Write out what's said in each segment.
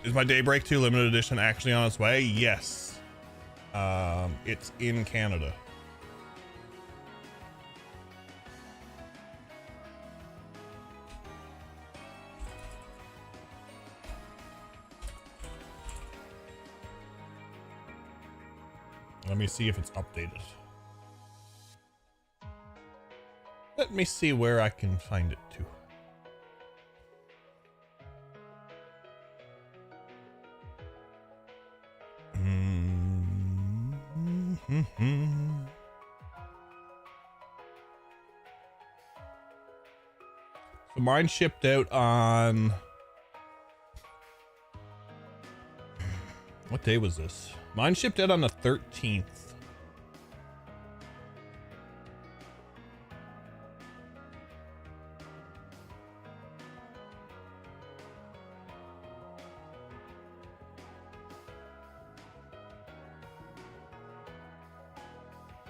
Is my Daybreak 2 limited edition actually on its way? Yes. It's in Canada. Let me see if it's updated. Let me see where I can find it too. So mine shipped out on... What day was this? Mine shipped out on the 13th.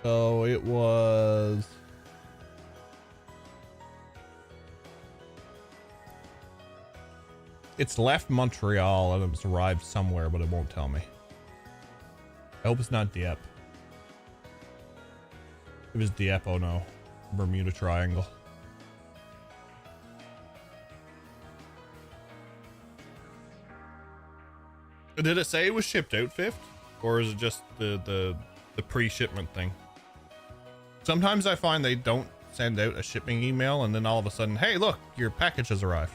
So it was... It's left Montreal and it's arrived somewhere, but it won't tell me. I hope it's not Dieppe. If it's Dieppe, oh no. Bermuda Triangle. Did it say it was shipped out 5th? Or is it just the pre-shipment thing? Sometimes I find they don't send out a shipping email and then all of a sudden, hey look, your package has arrived.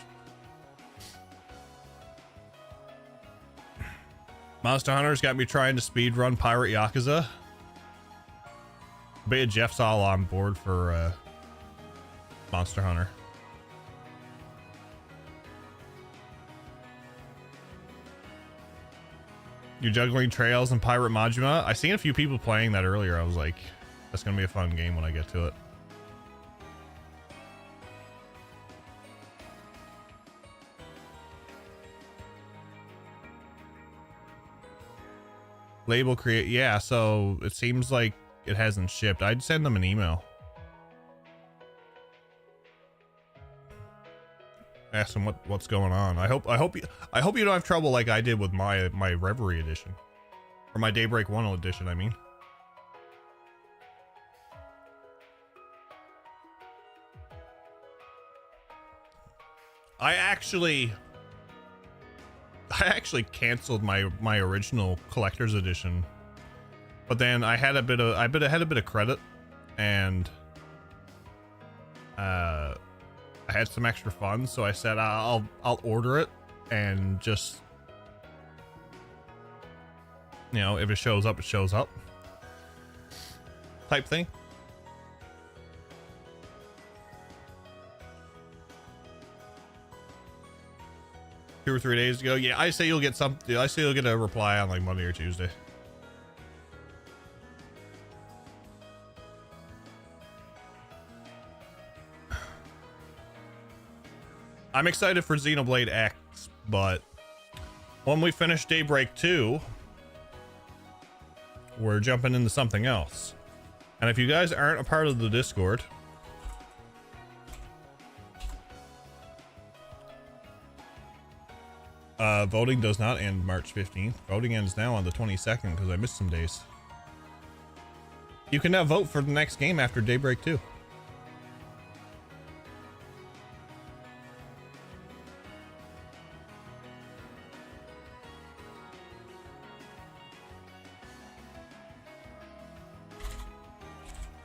Monster Hunter's got me trying to speedrun Pirate Yakuza. I bet Jeff's all on board for Monster Hunter. You're juggling trails and Pirate Majima. I seen a few people playing that earlier. I was like, that's gonna be a fun game when I get to it. Label create, yeah, so it seems like it hasn't shipped. I'd send them an email. Ask them what's going on. I hope you don't have trouble like I did with my Reverie edition. Or my Daybreak 1 edition, I mean. I actually canceled my original collector's edition, but then I had a bit of credit, and I had some extra funds, so I said I'll order it and just, you know, if it shows up, it shows up, type thing. 2 or 3 days ago. Yeah, I say you'll get something. I say you'll get a reply on like Monday or Tuesday. I'm excited for Xenoblade X, but when we finish Daybreak 2, we're jumping into something else. And if you guys aren't a part of the Discord, voting does not end March 15th. Voting ends now on the 22nd because I missed some days. You can now vote for the next game after Daybreak 2.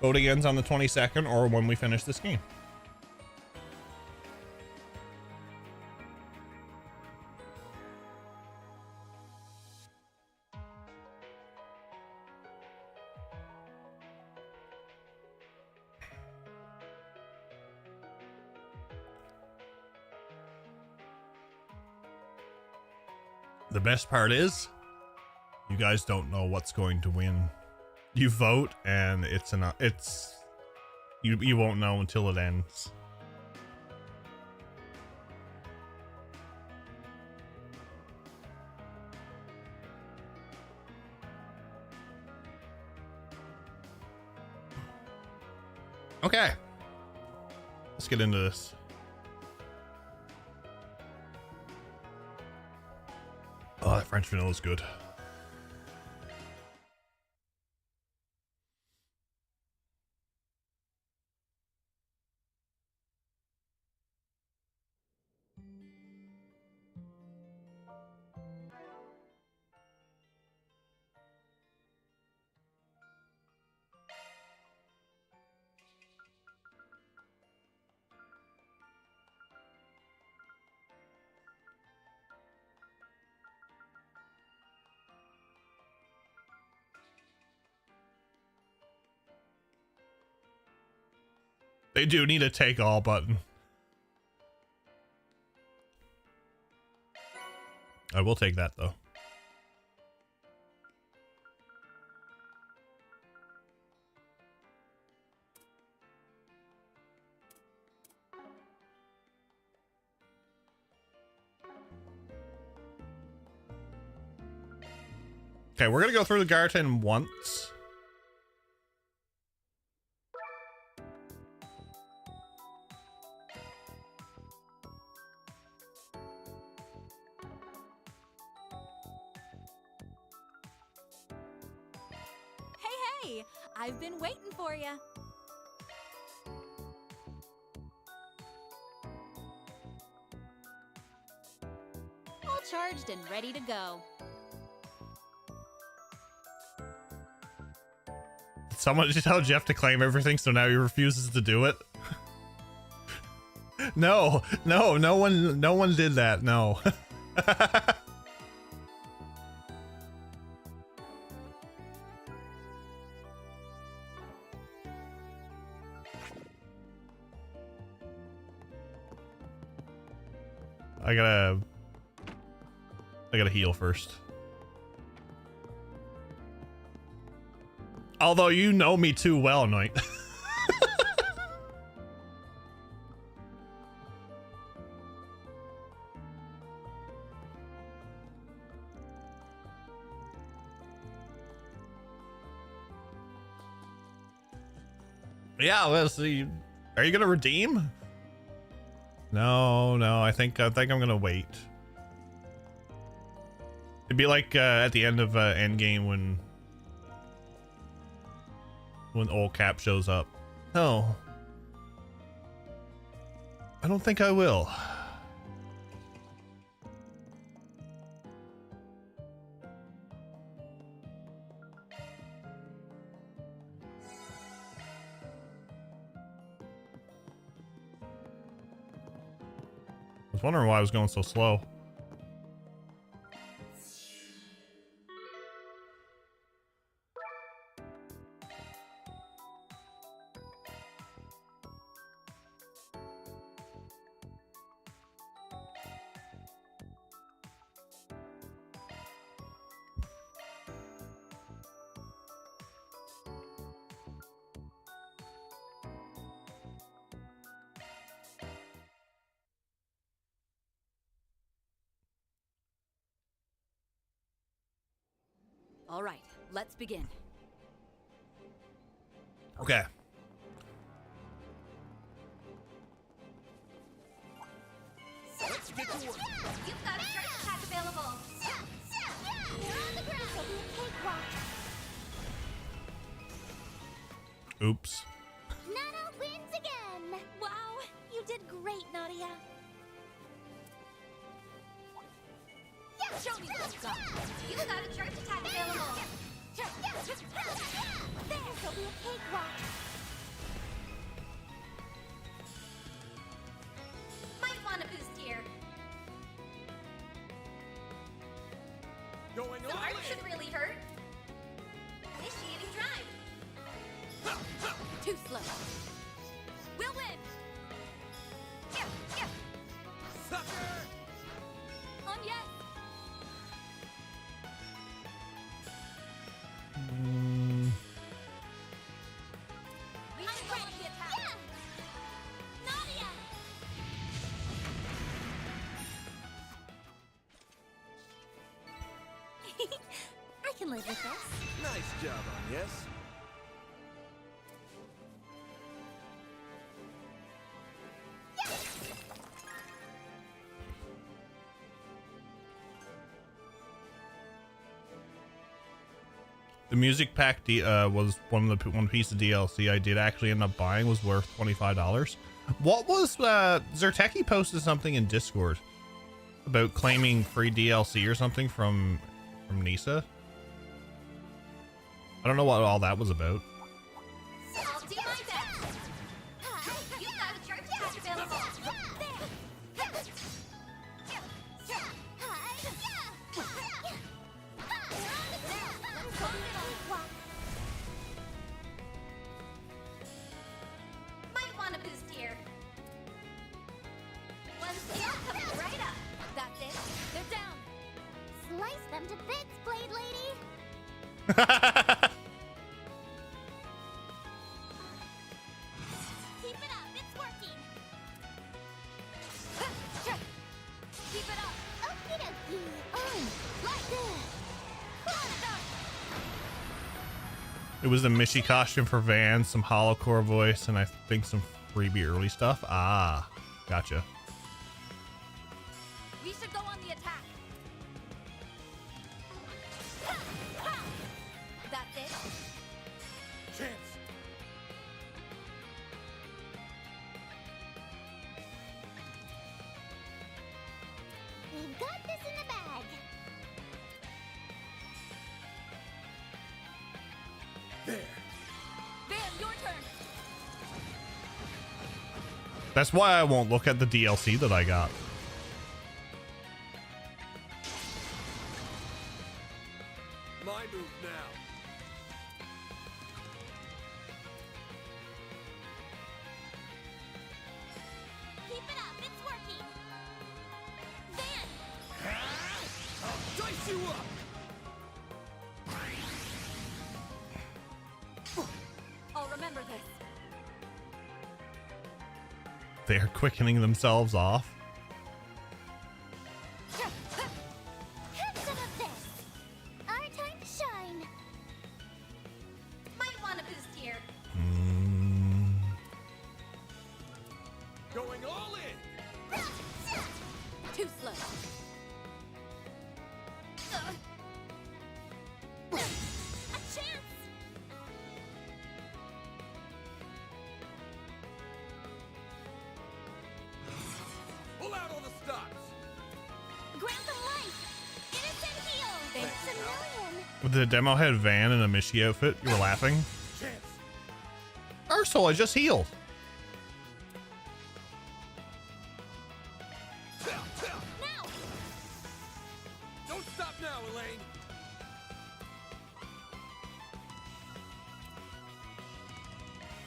Voting ends on the 22nd or when we finish this game. The best part is, you guys don't know what's going to win. You vote, and you won't know until it ends. Okay, let's get into this. Oh, that French vanilla is good. They do need a take all button. I will take that though. Okay, we're gonna go through the Garten once. Hey, I've been waiting for you. All charged and ready to go. Someone just tell Jeff to claim everything, so now he refuses to do it. No one did that. No. I gotta heal first. Although you know me too well, Knight. Yeah, let's see. Are you gonna redeem? No, I think I'm gonna wait. It'd be like at the end of Endgame when old Cap shows up. No, I don't think I will. I was wondering why I was going so slow. All right, let's begin. Okay. Let's get to work. You've got a charge attack available. You're on the ground. It'll be a cakewalk. Oops. Nana wins again. Wow, you did great, Nadia. Show me what you've got. You've got a charge attack available. There'll be a cakewalk. Might want a boost here. Going The art should really hurt. Initiating drive. Too slow. We'll win. Sucker! On yes. I'm ready to attack. Nadia! I can live with this. Nice job on yes. The music pack was one piece of DLC I did actually end up buying, was worth $25. What was Zerteki posted something in Discord about claiming free DLC or something from Nisa. I don't know what all that was about. I'll do my best. You got a charge attack available. Might want a boost here. One skill coming right up. That's it. They're down. Slice them to bits, Blade Lady. Keep it up, it's working. Keep it up. Okie dokie. Like this. It was the Mishi costume for Van, some holocore voice, and I think some freebie early stuff. Ah, gotcha. We should go on the attack. That's it. Chance. We've got this in the bag. There. Van, your turn. That's why I won't look at the DLC that I got. My move now. Keep it up, it's working. Van, I'll dice you up. I'll remember this. They are quickening themselves off. have some of this. Our time to shine. Might want a boost here. Going all in. Too slow. A chance. Pull out all the stops. Grant them life. Innocent heal. Thanks. It's a million. With the demo head Van in a Mishi outfit, you were laughing. Chance. Ursula, I just healed. Now. Don't stop now, Elaine.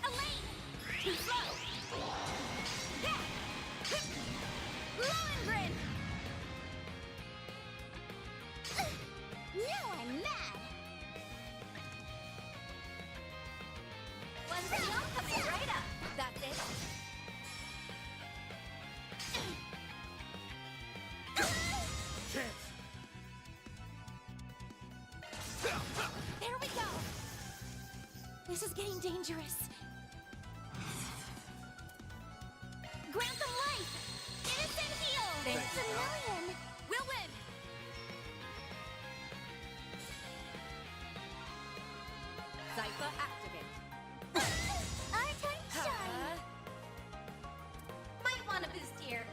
Elaine. Too slow. Lohengrin. Now I'm mad. One skill coming right up. That's it. Chance. There we go. This is getting dangerous. Grant them life. Innocent heal. Thanks. It's a million. We'll win. Zypha activate. Our time to shine. Might want a boost here.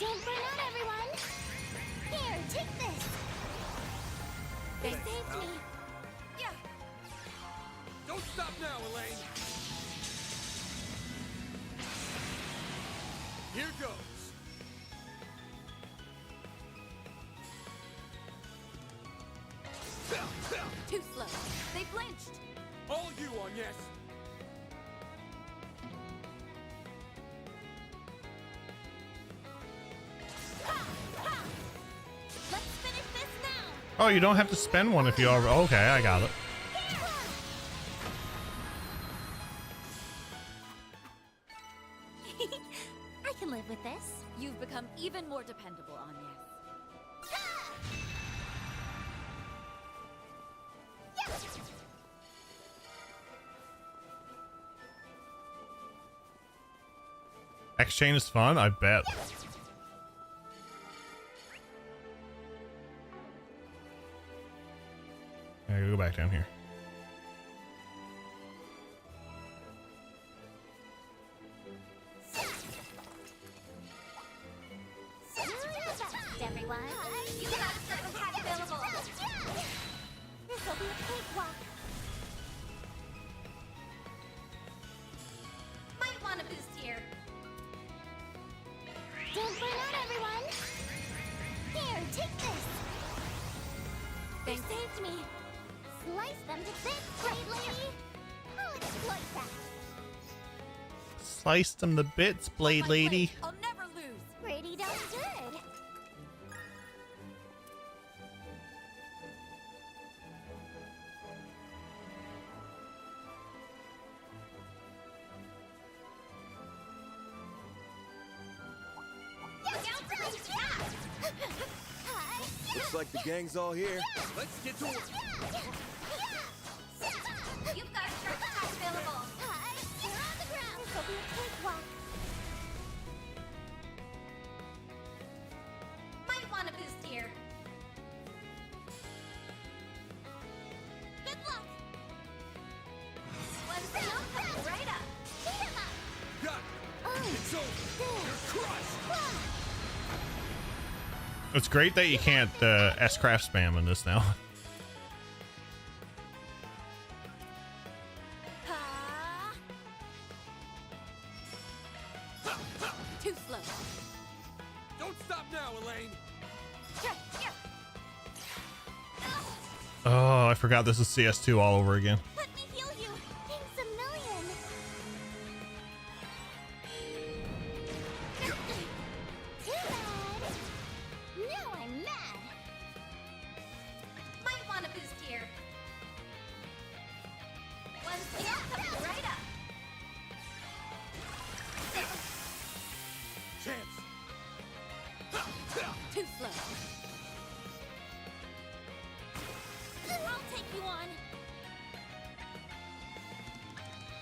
Don't burn out, everyone. Here, take this. They Thanks. saved me. Yeah. Don't stop now, Elaine. Here goes. Too slow. They flinched. All you on yes. Let's finish this now. Oh, you don't have to spend one if you are. Okay, I got it. I can live with this. You've become even more dependable on Yes. X-Chain is fun, I bet. gotta go back down here. Everyone. You got a certain pack available. This'll be a cakewalk. Might want a boost here. Don't burn out, everyone. Here, take this. They saved me. Slice them to bits, Blade Lady. I'll exploit that. Slice them to bits, Blade Lady. I'll never lose. Pretty darn good. Looks like the gang's all here. Let's get to work. You've got a certain pack available. They're on the ground. This'll be a cakewalk. Might want a boost here. Good luck. One down, coming right up. Beat 'em up. Got it. It's over. You're crushed. It's great that you can't S-craft spam in this now. Ha! Too slow. Don't stop now, Elaine. Oh, I forgot this is CS2 all over again. Let me heal you. Thanks a million. Too bad. Now I'm mad. Might want a boost here. One down, coming right up. Chance. Too slow. I'll take you on.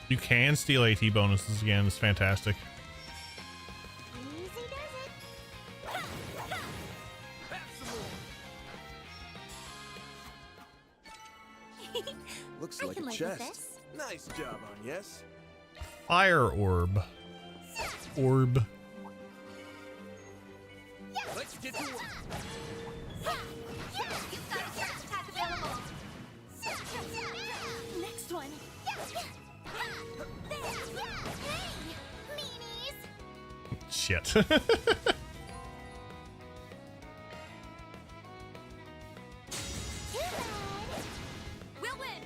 You can steal AT bonuses again. It's fantastic. Easy does it. Have some more. Looks I like can a live with chest. this. Nice job on yes. Fire orb. Orb. Let's get to work. You've got a certain pack available. Next one. Hey, meanies. Shit. Too bad. We'll win.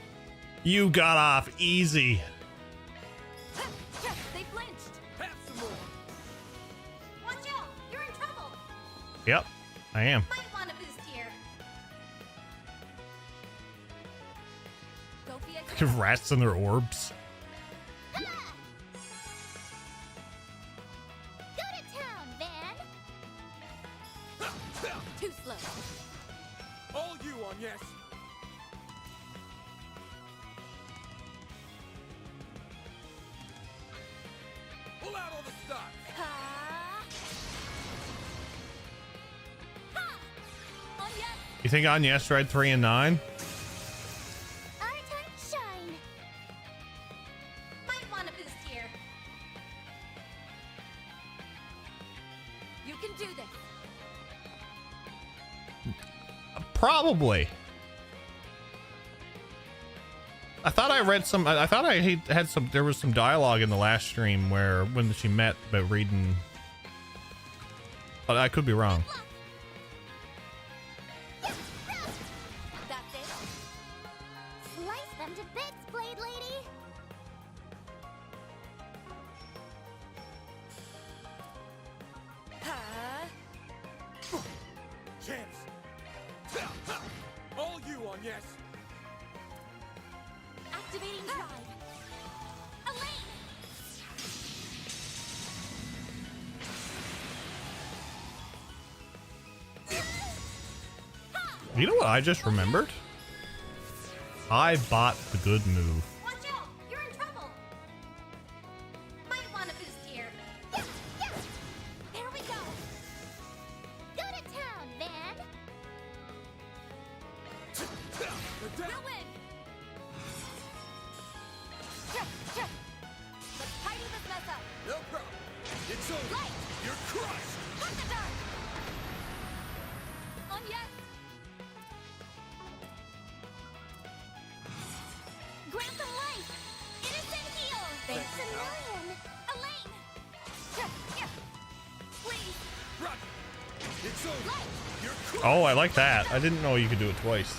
You got off easy. They flinched. Have some more. Watch out, you're in trouble. Yep, I am. Might want a boost here. Go be a Rats and their orbs. Go to town, Van. Too slow. All you on yes. Pull out all the stops. Ha! Ha! On yes. You think on yes, read 3 and 9? Our time to shine. Might want a boost here. You can do this. Probably. I thought I read some. I thought I had some. There was some dialogue in the last stream where when she met about reading. But I could be wrong. That's it. Slice them to bits, Blade Lady. Ha! Chance. All you on yes. Activating drive. Elaine. You know what I just remembered? I bought the good move. Watch out, you're in trouble. Might want a boost here. There we go. Go to town, Van. They're down. We'll win. million. Elaine! Please! It's over. You're cool. Oh, I like that. I didn't know you could do it twice.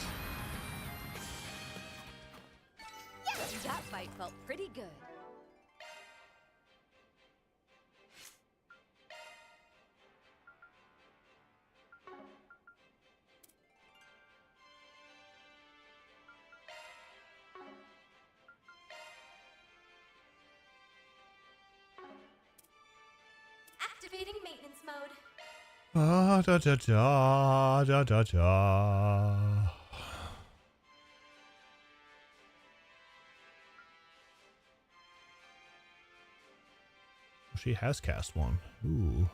That fight felt pretty good. Activating maintenance mode. Ah, da da da da da da. She has cast one. Ooh.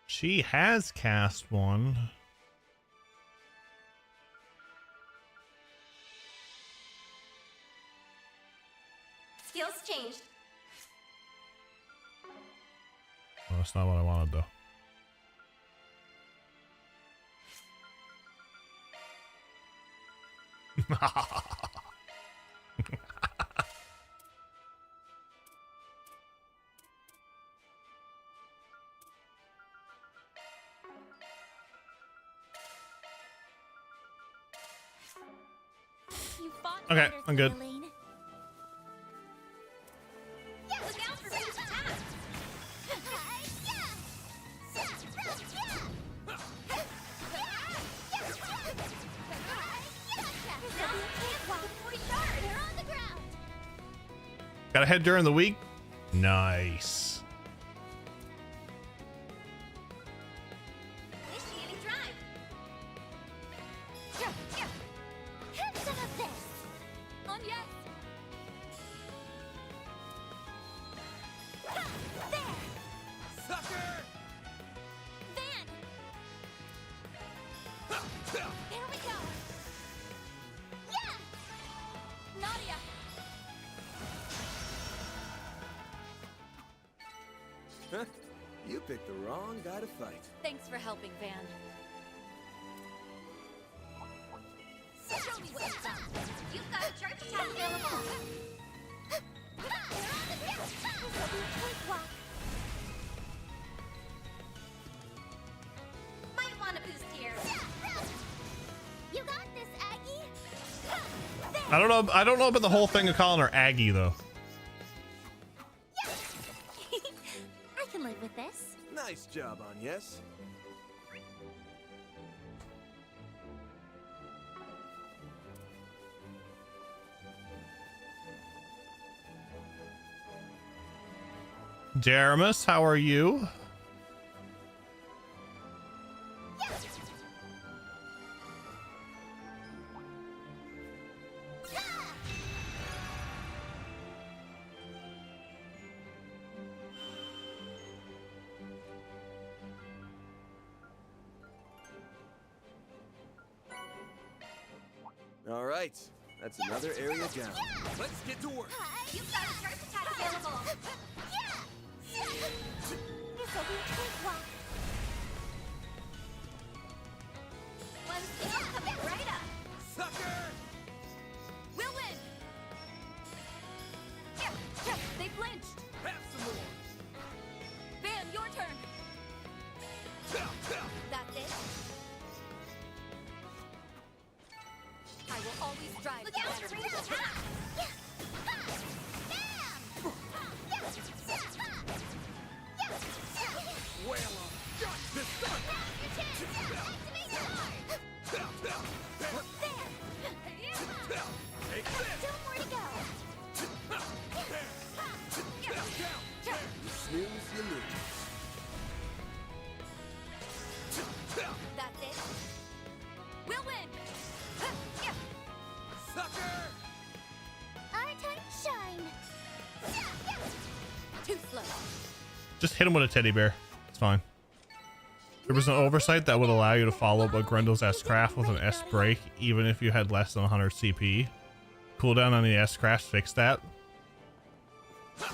She has cast one. Skills changed. Well, that's not what I wanted, though. You fought Okay, better, I'm good. Elaine. Look out for these attacks. They're on the ground. Got a head during the week? Nice. Initiating drive. Have some of this. On yes! There. Sucker. Van! There we go. Yeah. Nadia! Huh? You picked the wrong guy to fight. Thanks for helping, Van. Show me what you've got. You've got a charge attack available. They're on the ground. This'll be a cakewalk. Might want a boost here. You got this, Aggie. I don't know about the whole thing of calling her Aggie, though. I can live with this. Nice job on yes. Jaramus, how are you? All right, that's another area down. Let's get to work. You've got a charge attack available. This'll be a cakewalk. One skill coming right up. Sucker. We'll win! They flinched! Have some more. Van, your turn! That's it? I will always drive Look the out for better. ranged attack. Whale on. Got this done. Take this. Two more to go. You snooze, you lose. That's it? We'll win! Sucker. Our time to shine. Too slow. Just hit him with a teddy bear. It's fine. There was an oversight that would allow you to follow up a Grendel's S-Craft with an S-Break, even if you had less than 100 CP. Cooldown on the S-Craft fixed that. Here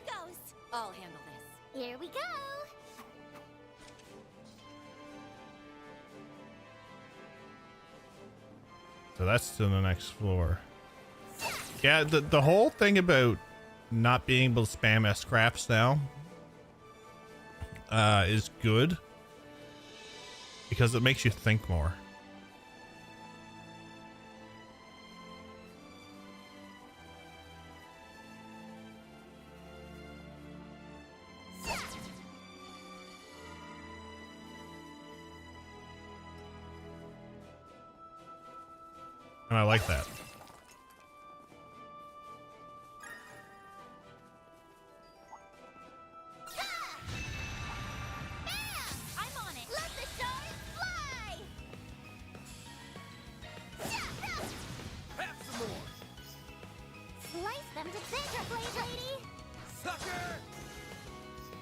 goes. I'll handle this. Here we go. So that's to the next floor. Yeah, the whole thing about not being able to spam S-Crafts now is good because it makes you think more. And I like that. I'm on it. Let the shards fly. Have some more. Slice them to bits, Blade Lady. Sucker!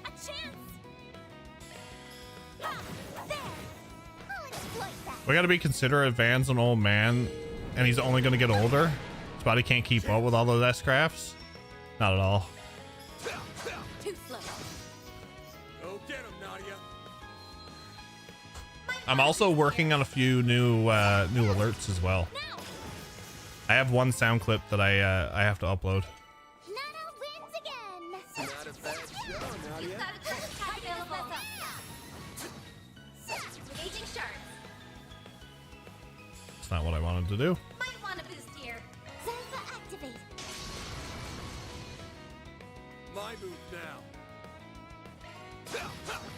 A chance. Ha! There. I'll exploit that. We gotta be considerate. Van's an old man, and he's only gonna get older. His body can't keep up with all those S-Crafts. Not at all. Too slow. Go get him, Nadia. I'm also working on a few new alerts as well. Now. I have one sound clip that I have to upload. Nana wins again. Not a bad show, Nadia. You've got a triple attack available. Engaging shards. It's not what I wanted to do. Might want a boost here. Zelda activate. My move now.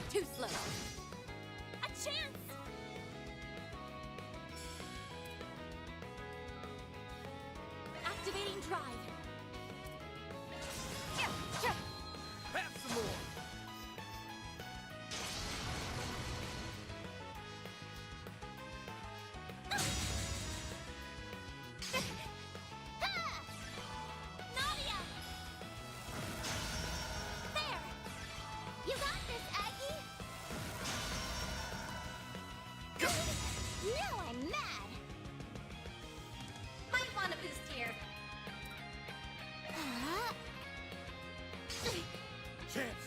Too slow. A chance. Activating drive. Have some more. Nadia. There. You got this, Aggie. Now I'm mad. Might want a boost here. Huh? Chance.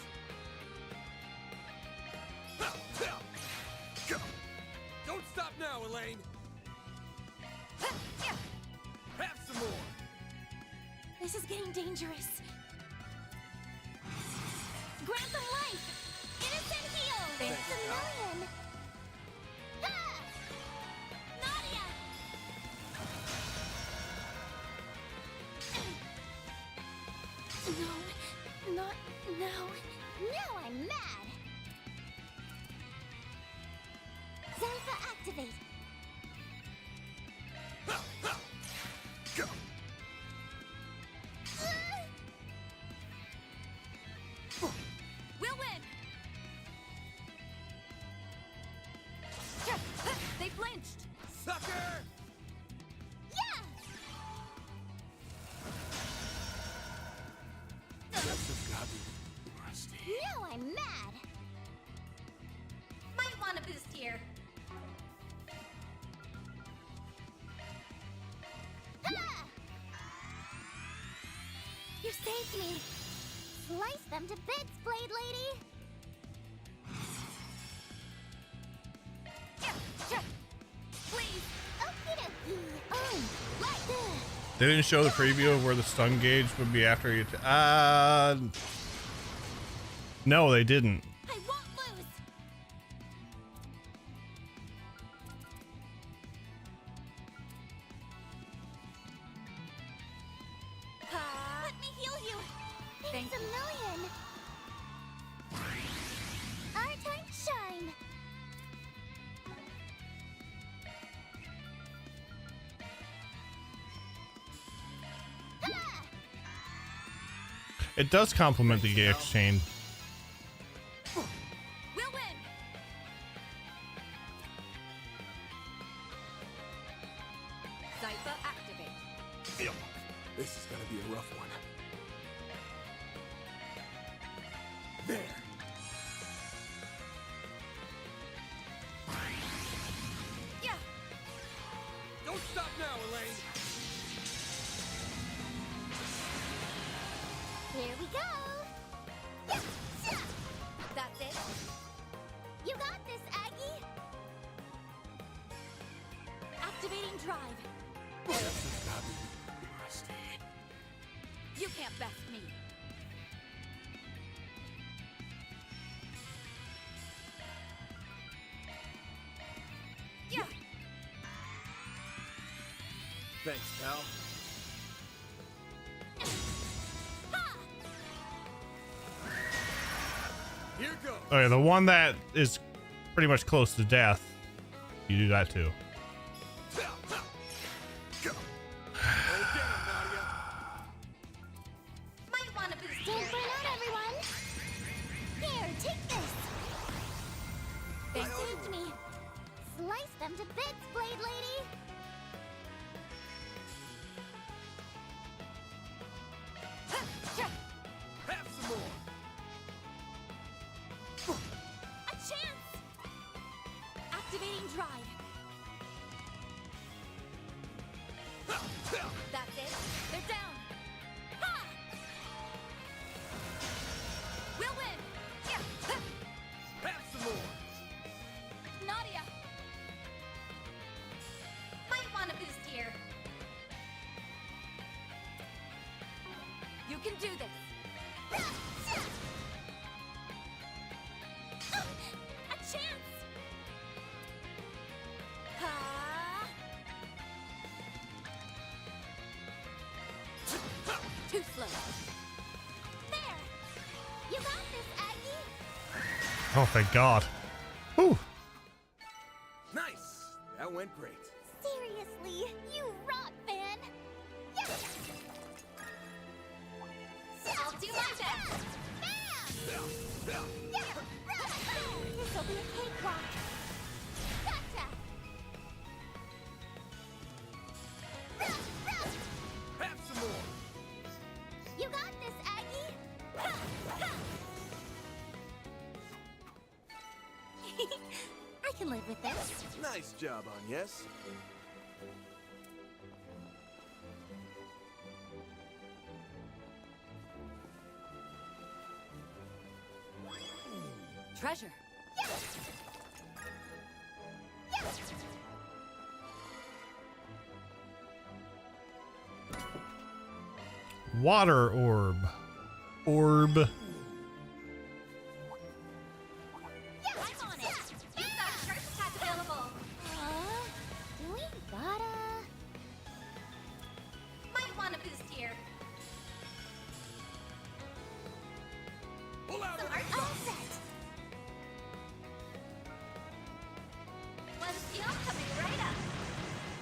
Go. Don't stop now, Elaine. Have some more. This is getting dangerous. Grant them life. Innocent heal. Thanks. It's a million. Ha! Nadia. No, not now. Now I'm mad. Zelda activate. Go. We'll win. They flinched. Sucker! Yeah. This has got me rusty. Now I'm mad. Might want a boost here. Ha! You saved me. Slice them to bits, Blade Lady. Please. Okie dokie. Right. They didn't show the preview of where the stun gauge would be after you. No, they didn't. I won't lose. Let me heal you. Thank Thanks a million. Our time to shine. Ha! It does complement the GX chain. We'll win. Zypha activate. This is gonna be a rough one. There. Yeah. Don't stop now, Elaine. Here we go. That's it. You got this, Aggie. Activating drive. This has got me rusty. You can't best me. Yeah. Thanks, pal. Here goes. Okay, the one that is pretty much close to death, you do that too. Might want to boost Don't here. burn out, everyone. Here, take this. They saved me. Slice them to bits, Blade Lady. Have some more. A chance. Activating drive. That's it. They're down. Ha! We'll win. Yeah. Have some more. Nadia. Might want to boost here. You can do this. A chance. Ha! Too slow. There. You got this, Aggie. Oh, thank God. Whew. Nice. That went great. Seriously, you rock, Fan. Yes. I'll do my best. This'll be a cakewalk. Gotcha. Have some more. You got this, Aggie. I can live with this. Nice job on yes. Treasure. Water orb. Orb. I'm on it. You've got a charge attack available. We gotta. Might want to boost here. Pull out Some of art the All set. One steel coming right up.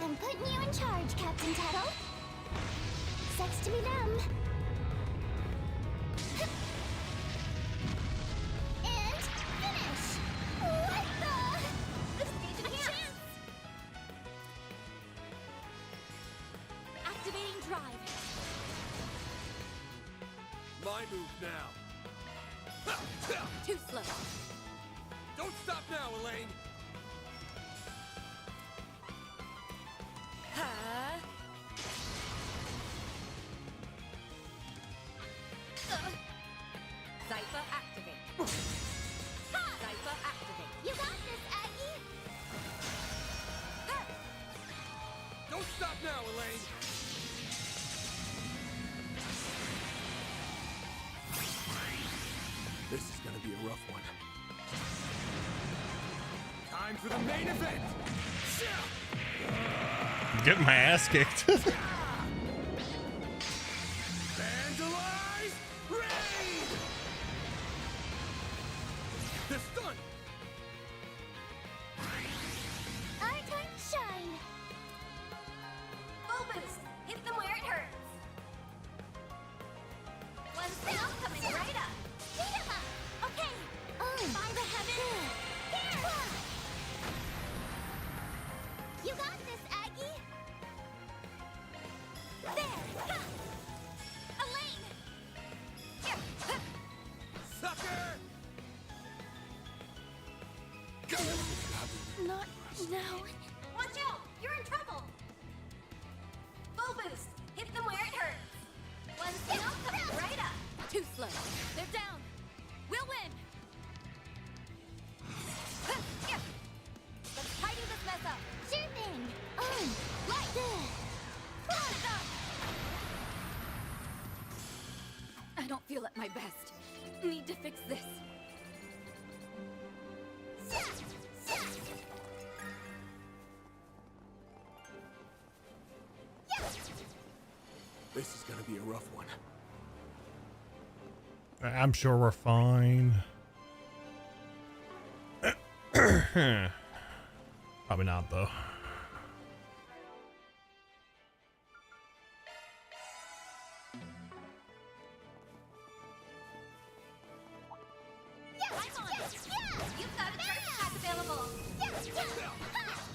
I'm putting you in charge, Captain Tattle. Sucks to be them. And finish. What the? This stage A enhanced. chance. Activating drive. My move now. Too slow. Don't stop now, Elaine. Ha! Zypher activate. Zypher activate. You got this, Aggie. Don't stop now, Elaine. This is gonna be a rough one. Time for the main event. Get my ass kicked. Vandalize Raid! The stun! Our time to shine. Full boost. Hit them where it hurts. One steel coming right up. Beat 'em up. Okay. By the heaven. Here. You got this, Aggie. There. Ha. Elaine! Here! Sucker! Not now. Watch out! You're in trouble. Full boost. Hit them where it hurts. One steel coming right up. Too slow. They're down. We'll win. Here. Let's tidy this mess up. Sure thing. Like this. don't feel at my best. Need to fix this. This is gonna be a rough one. I'm sure we're fine. Probably not, though. You've got a charge attack available.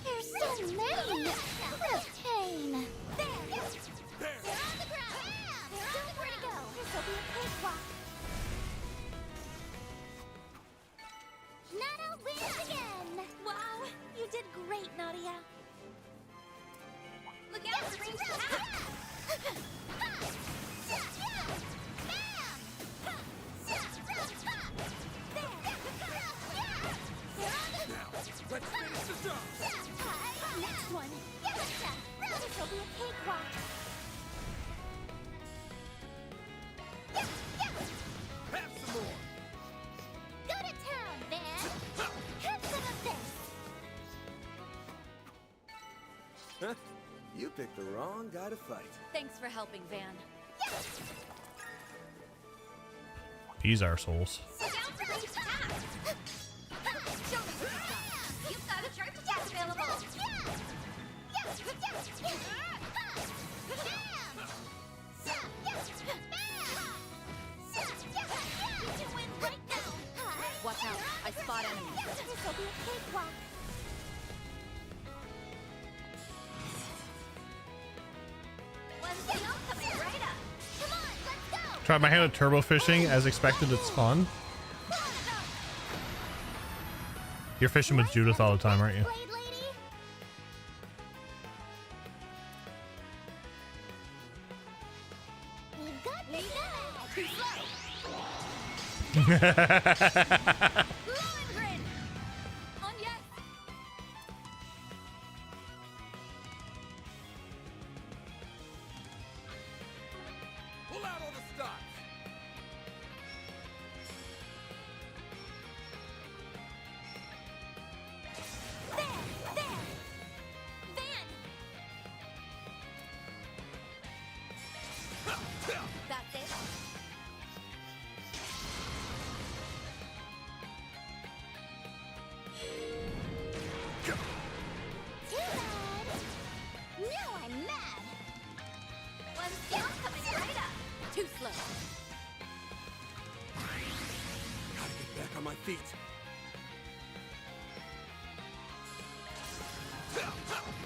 There's so many! What pain! There! There! They're on the ground! Don't know where to go! This'll be a cakewalk! Nana wins again! Wow, you did great, Nadia. Look out for ranged attack. Now, let's finish the job! Next one! This'll be a cakewalk! Have some more! Go to town, Van! Have some of this! Huh? You picked the wrong guy to fight. Thanks for helping, Van. These arseholes. Look out for ranged attack. Show me what you've got. You've got a charge attack available. You can win right now! Watch out, I spot enemies. This'll be a cakewalk! One seal coming right up. Come on, let's go! Tried my hand at turbo fishing. As expected, it's fun. You're fishing with Judith all the time, aren't you? Blade lady? We've got the Lohengrin! On yes! Pull out all the stops! That's it. Too bad! Now I'm mad! One seal coming right up. Too slow. Gotta get back on my feet.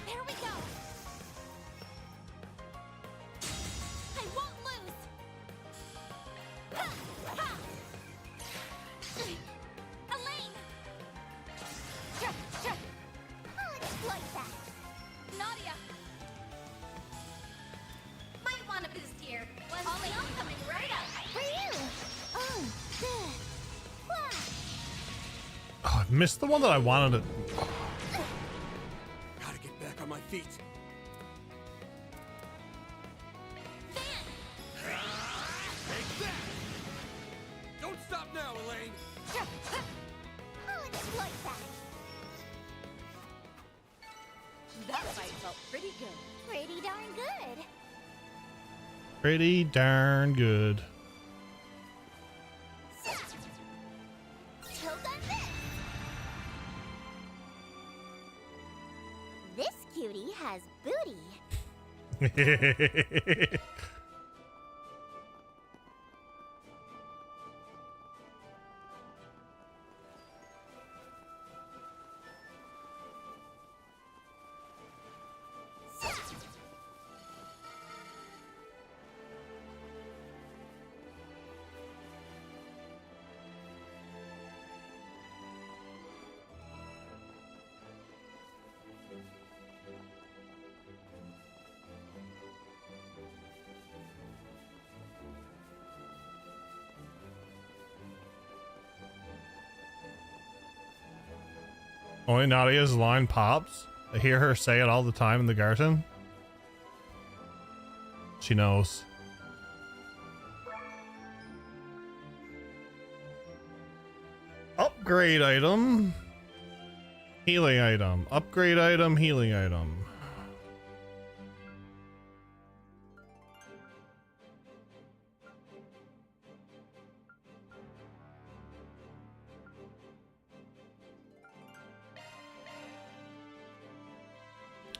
There we go! I won't lose! Ha! Ha! Elaine! I'll exploit that! Nadia! Might want to boost here. One seal coming right up. For you! Oh, good! Wow! Oh, I missed the one that I wanted to. Gotta get back on my feet. Take that! Don't stop now, Elaine! I'll exploit that! That fight felt pretty good. Pretty darn good! Pretty darn good. Choke on this! This cutie has booty! Only Nadia's line pops. I hear her say it all the time in the garden. She knows. Upgrade item. Healing item. Upgrade item. Healing item.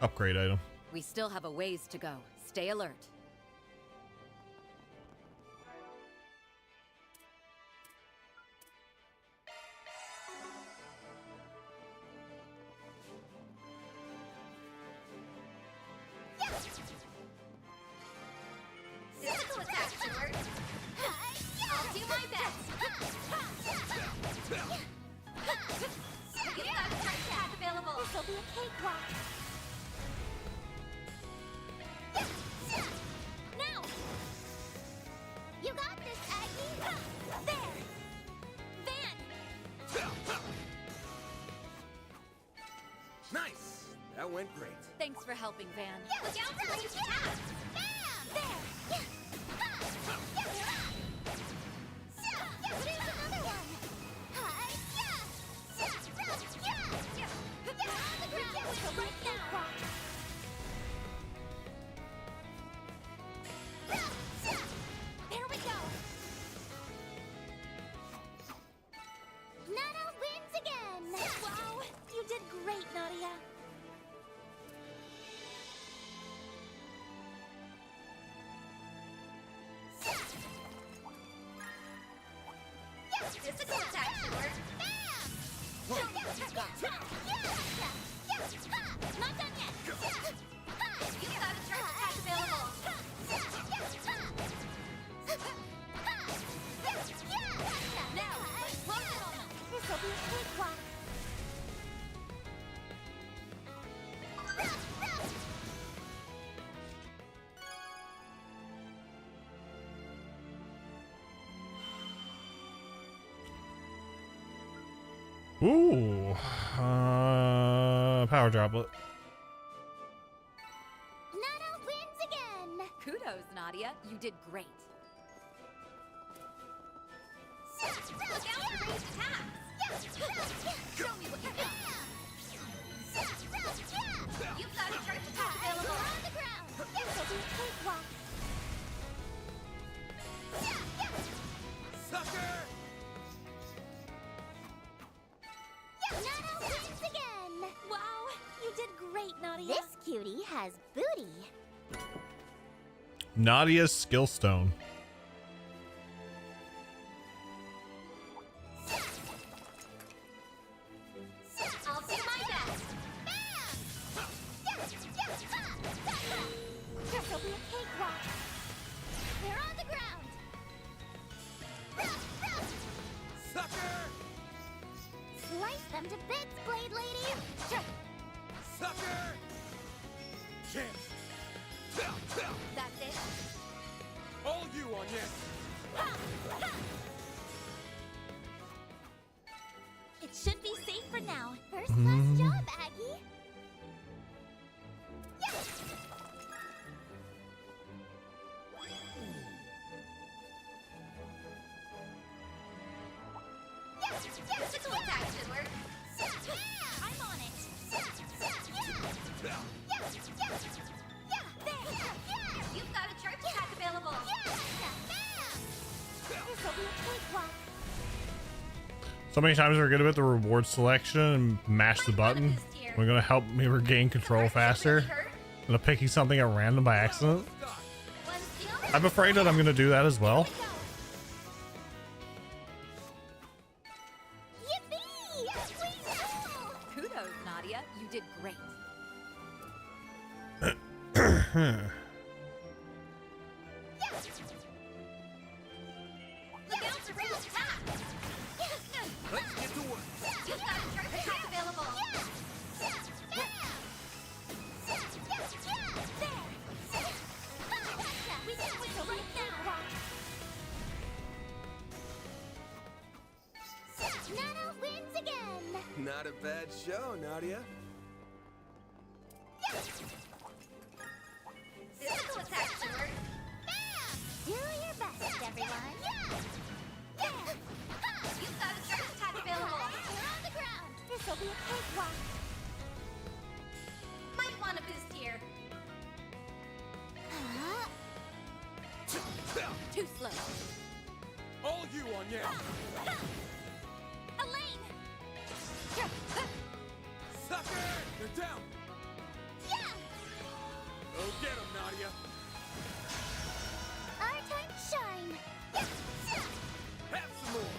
Upgrade item. We still have a ways to go. Stay alert. Physical attack, Short. I'll do my best. You've got a charge attack available. This'll be a cakewalk. Now! You got this, Aggie! There! Van! Nice. That went great. Thanks for helping, Van. Look out for ranged attacks. Bam! There! Here's another one! Get on the ground! Right now! There we go! Nana wins again! Wow! You did great, Nadia! Physical attack, Short. Show me what you got! Not done yet! You've got a charge attack available. Now, this'll be a cakewalk. Ooh. Power droplet. Nana wins again! Kudos, Nadia. You did great. Look out for ranged attacks. Show me what you got! You've got a charge attack available. On the ground! This'll be a cakewalk. Sucker! Nana wins again! Wow, you did great, Nadia. This cutie has booty. Nadia's skill stone. I'll do my best. This'll be a cakewalk. They're on the ground. Sucker! Slice them to bits, Blade Lady. Sucker! Chance! That's it. All you on this! It should be safe for now. First class job, Aggie. Physical attack, Short. I'm on it. You've got a charge attack available. This'll be a cakewalk. So many times I forget about the reward selection and mash the button. We're gonna help me regain control faster. Than of picking something at random by accident. One steal. I'm afraid that I'm gonna do that as well. Yippee! We know! Kudos, Nadia. You did great. Look out for ranged attacks. Let's get to work! You've got a charge attack available. We can win right now. Nana wins again. Not a bad show, Nadia. Physical attack, Short. Do your best, everyone. You've got a charge attack available. Too slow. All you on yeah. Elaine! Sucker! They're down. Yeah! Go get him, Nadia. Our time to shine! Have some more.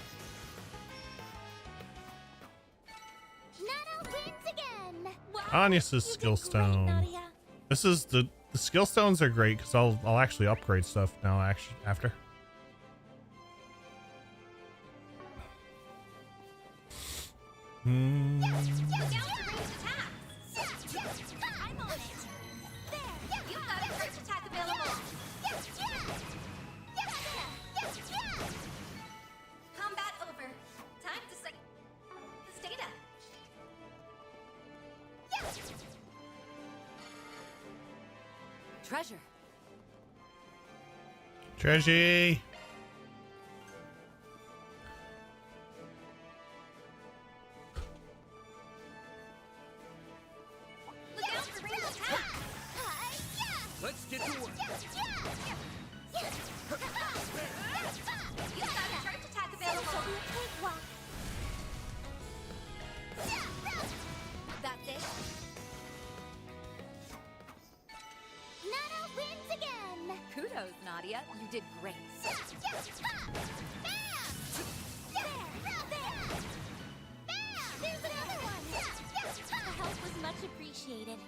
Nana wins again! Wow! Anya's You skill did great, stone. Nadia. This is the skill stones are great because I'll actually upgrade stuff now after. Look out for ranged attacks. I'm on it! There! You've got a charge attack available. Combat over. Time to set this data. Treasure. Treasure. Look out for ranged attacks. Let's get to work. You've got a charge attack available. That's it. Nana wins again! Kudos, Nadia. You did great. There's another one! The help was much appreciated.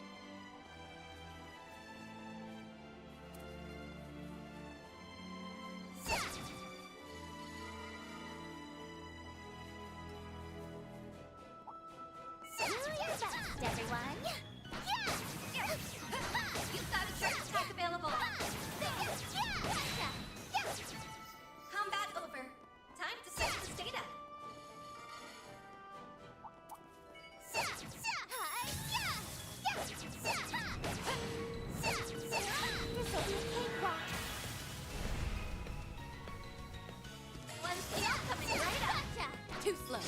Do your best, everyone! You've got a charge attack available. Combat over. Time to set this data. One skill coming right up. Too slow.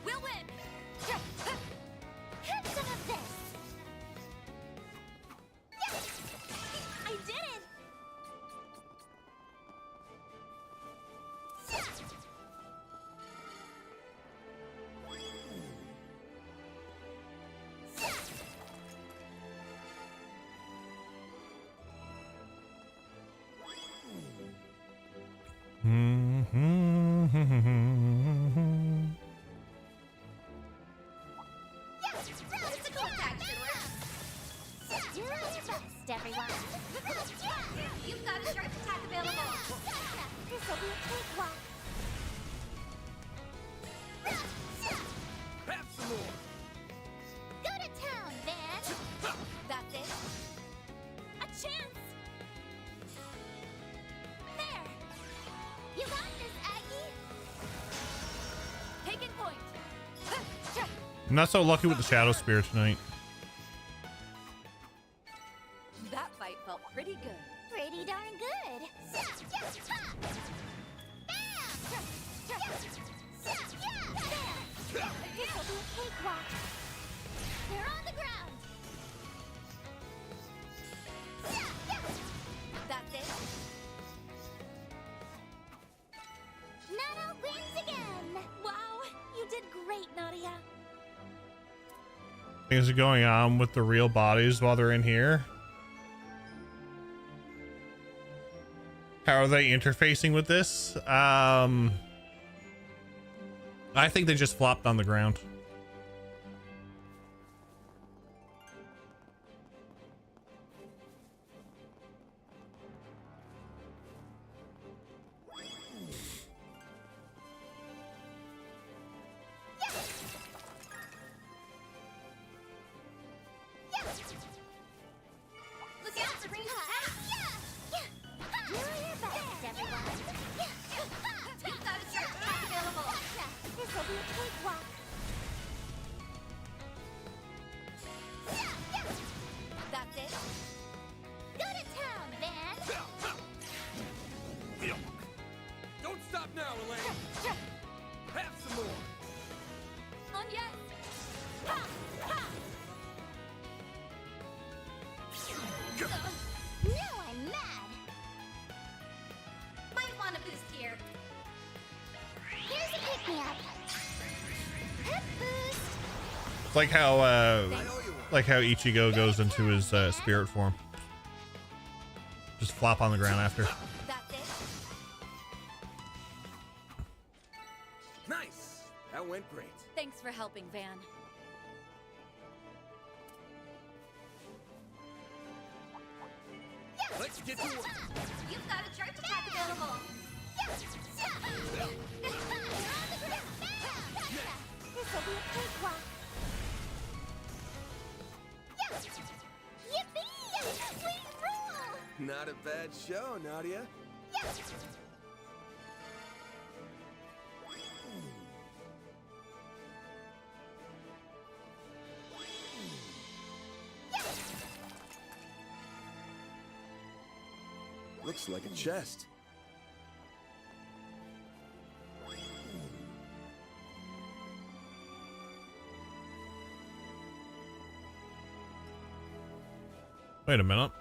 We'll win! Have some of this! I did it! Physical attack should work. Do your best, everyone! You've got a charge attack available. This'll be a cakewalk! Have some more. Go to town, Van! That's it. A chance! There! You got this, Aggie! Taking point. I'm not so lucky with the Shadow Spear tonight. That fight felt pretty good. Pretty darn good! This'll be a cakewalk! They're on the ground! That's it. Nana wins again! Wow, you did great, Nadia! Things are going on with the real bodies while they're in here. How are they interfacing with this? I think they just flopped on the ground. Look out for ranged attacks. Do your best, everyone! You've got a charge attack available. This'll be a cakewalk! Pick me up. Pep boost. It's like how Ichigo goes into his spirit form. Just flop on the ground after. That's it. Nice. That went great. Thanks for helping, Van. Let's get to work. You've got a charge attack available. This'll be a cakewalk. Yippee! We rule! Not a bad show, Nadia. Looks like a chest. Wait a minute.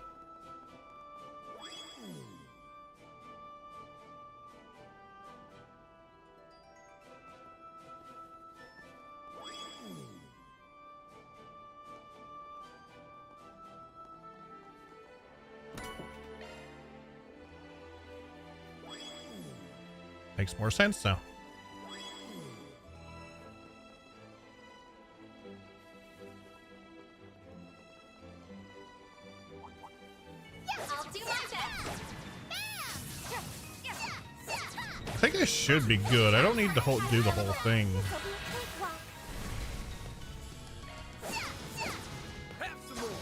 Makes more sense now. I'll do my best. I think I should be good. I don't need to do the whole thing. This'll be a cakewalk. Have some more.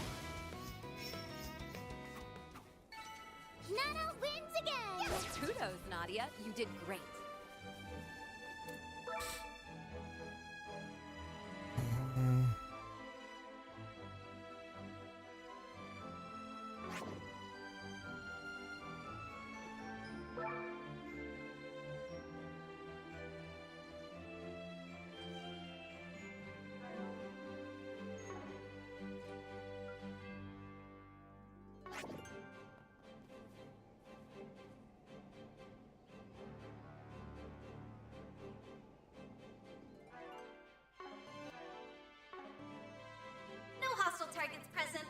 Nana wins again. Kudos, Nadia. You did great. No hostile targets present.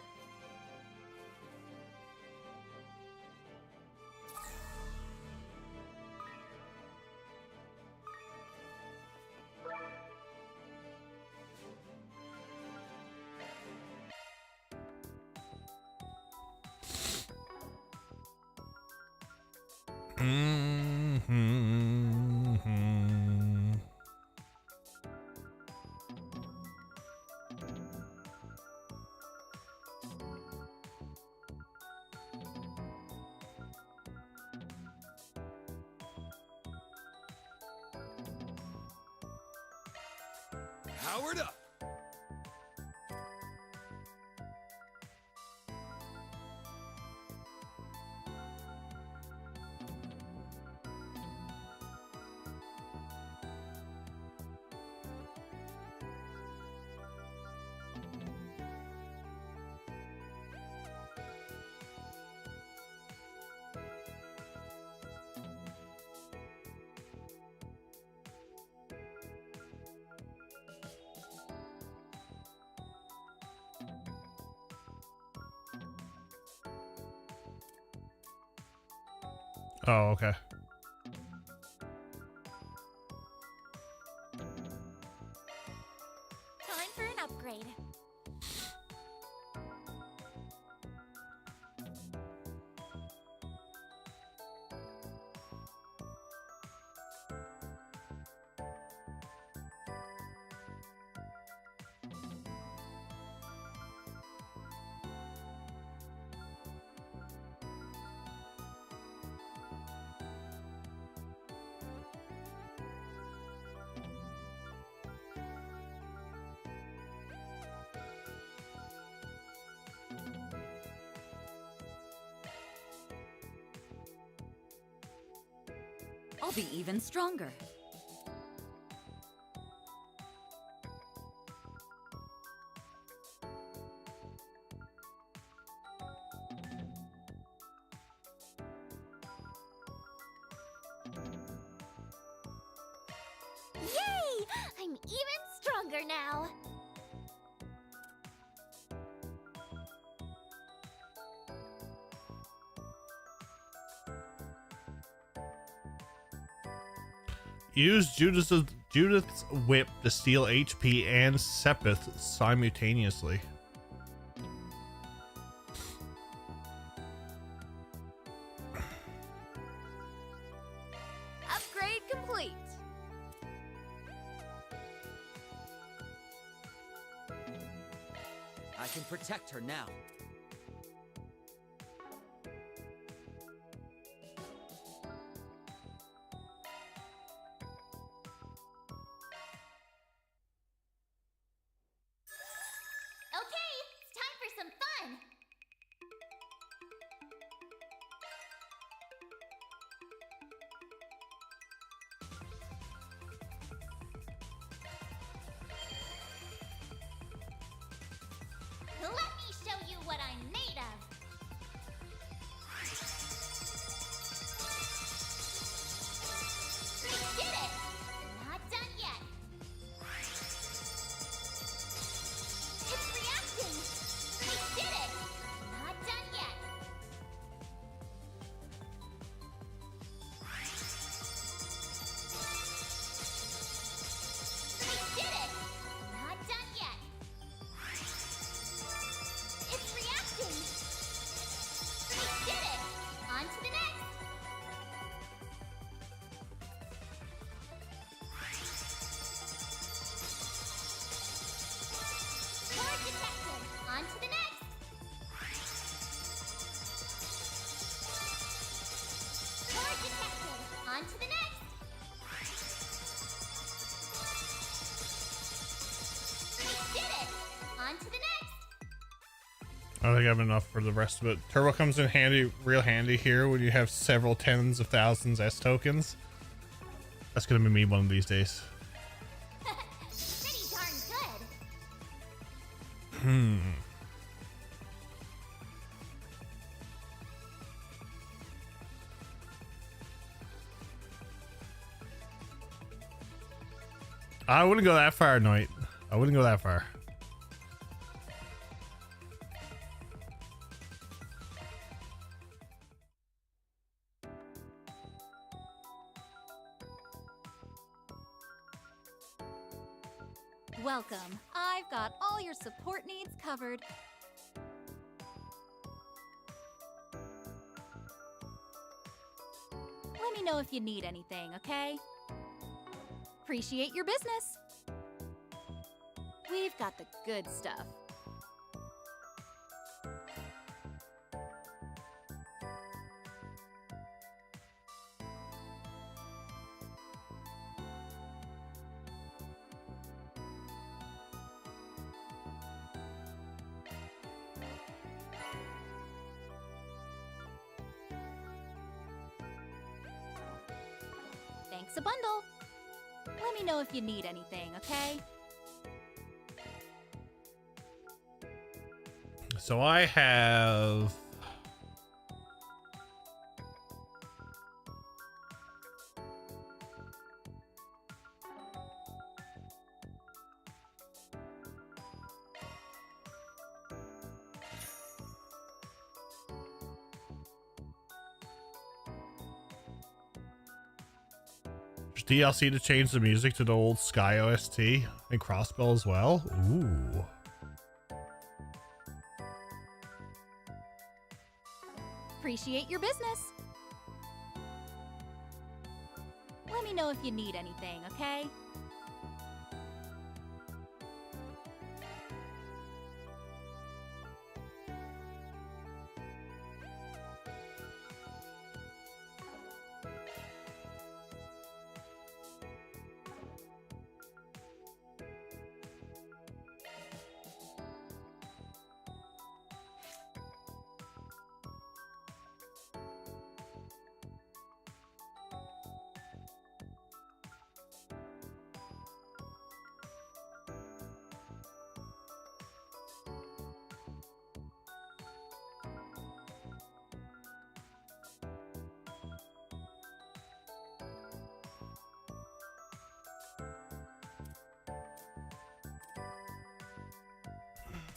Mm-hmm. Powered up. Oh, okay. Time for an upgrade. I'll be even stronger. even stronger now. Use Judith's whip to steal HP and Sepith simultaneously. Upgrade complete. I can protect her now. Okay, it's time for some fun. Let me show you what I'm made of. We did it! Not done yet. It's reacting! We did it! Not done yet. We did it! Not done yet. It's reacting! We did it! On to the next! Core detected! On to the next! Core detected! On to the next! We did it! On to the next! I don't think I have enough for the rest of it. Turbo comes in handy, real handy here when you have several tens of thousands S tokens. That's gonna be me one of these days. Pretty darn good! I wouldn't go that far, Knight. I wouldn't go that far. Welcome. I've got all your support needs covered. Let me know if you need anything, okay? Appreciate your business. We've got the good stuff. Thanks a bundle. Let me know if you need anything, okay? So I have DLC to change the music to the old Sky OST and Crossbell as well. Ooh. Appreciate your business. Let me know if you need anything, okay?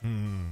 Hmm.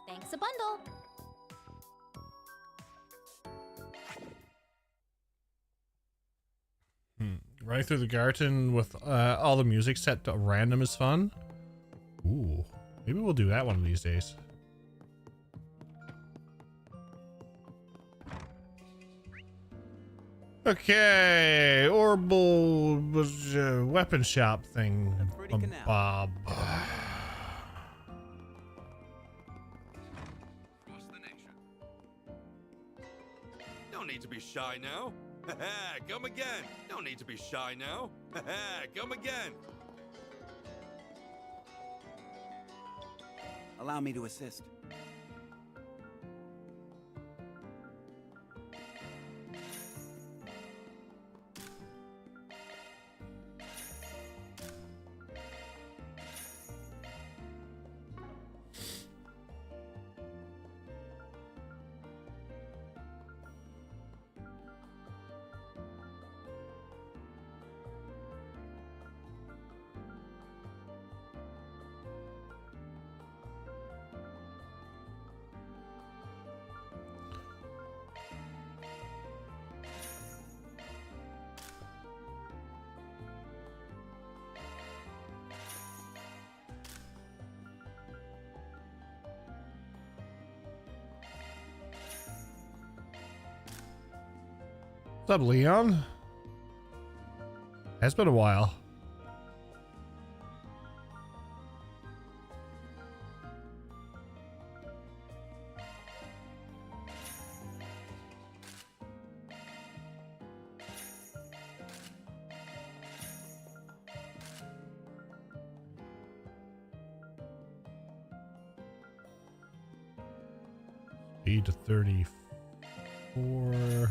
Thanks a bundle. Running through the garden with all the music set to random is fun. Ooh, maybe we'll do that one of these days. Okay, Orbital was weapon shop thing. Bob. Don't need to be shy now. Come again. Don't need to be shy now. Come again. Allow me to assist. What's up, Leon? It's been a while. Speed to 34.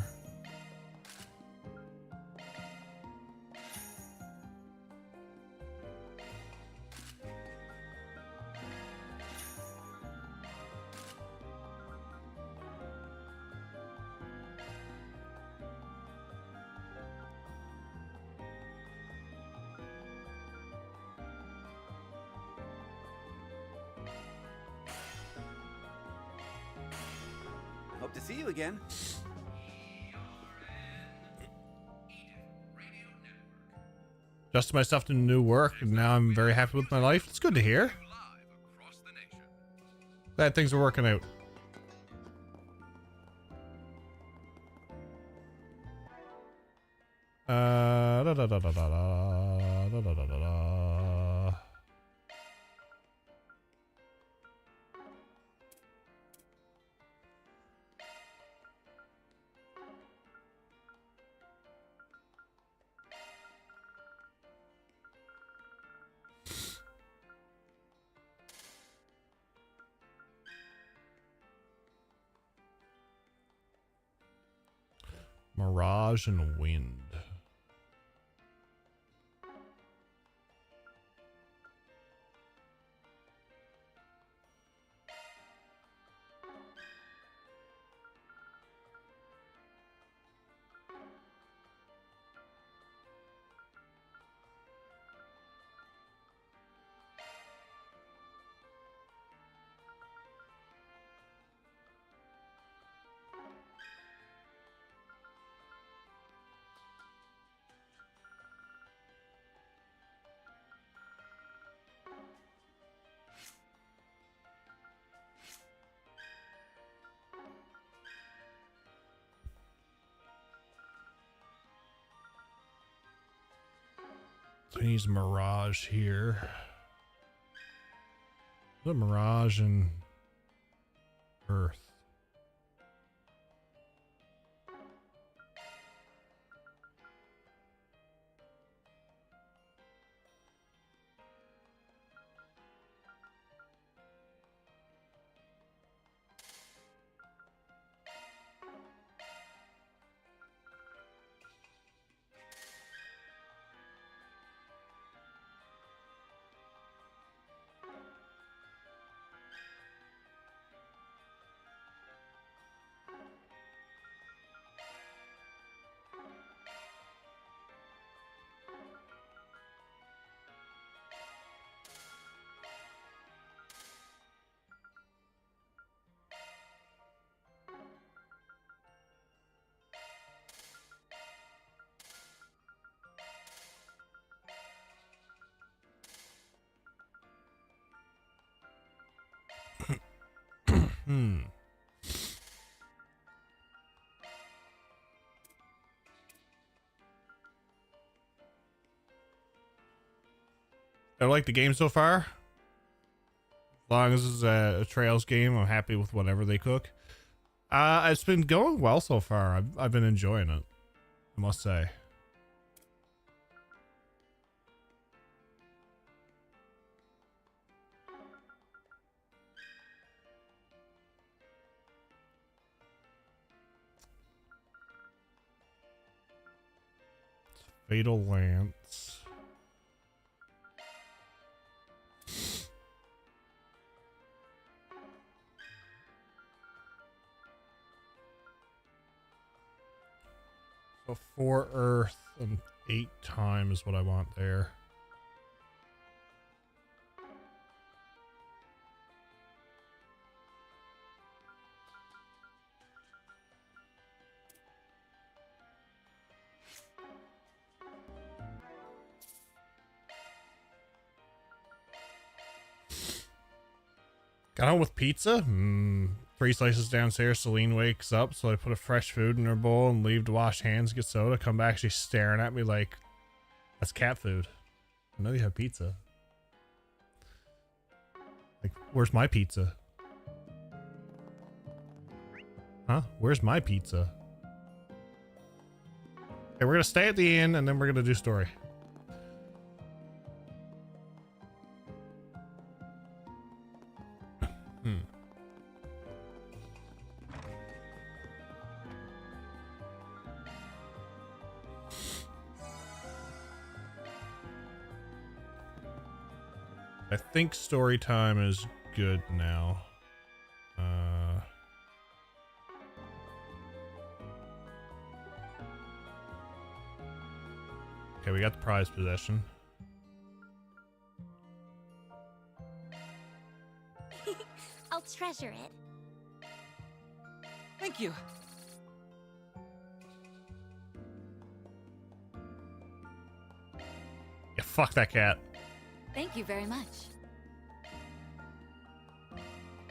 Hope to see you again. Adjusted myself to new work, and now I'm very happy with my life. It's good to hear. Glad things are working out. Da, da, da, da, da, da, da, da, da, da, da. Mirage and wind. So he needs Mirage here. The Mirage and Earth. I like the game so far. As long as it's a Trails game, I'm happy with whatever they cook. It's been going well so far. I've been enjoying it, I must say. Fatal Lance. So 4 Earth and 8 time is what I want there. Got home with pizza. 3 slices downstairs. Celine wakes up, so I put a fresh food in her bowl and leave to wash hands, get soda. Come back, she's staring at me like, that's cat food. I know you have pizza. Like, where's my pizza? Huh? Where's my pizza? Okay, we're gonna stay at the inn and then we're gonna do story. I think story time is good now. Okay, we got the prize possession. I'll treasure it. Thank you. Yeah, fuck that cat. Thank you very much.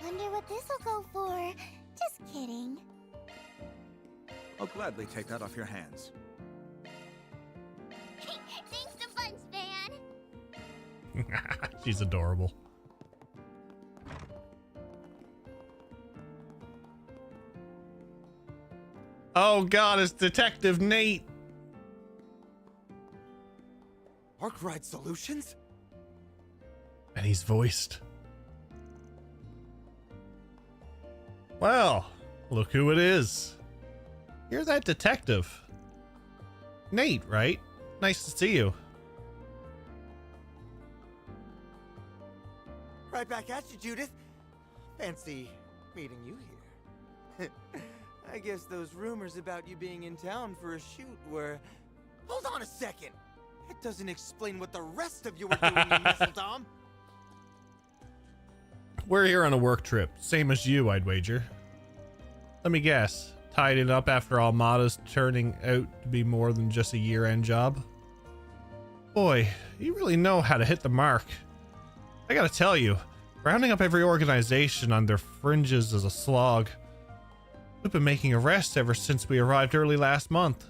Wonder what this'll go for. Just kidding. I'll gladly take that off your hands. Thanks a bunch, Van. She's adorable. Oh god, it's Detective Nate. Arkwright Solutions? And he's voiced. Well, look who it is. You're that detective. Nate, right? Nice to see you. Right back at you, Judith. Fancy meeting you here. I guess those rumors about you being in town for a shoot were... Hold on a second! It doesn't explain what the rest of you were doing in Mistletoe. We're here on a work trip, same as you, I'd wager. Let me guess, tied it up after Almada's turning out to be more than just a year-end job? Boy, you really know how to hit the mark. I gotta tell you, rounding up every organization on their fringes is a slog. We've been making arrests ever since we arrived early last month.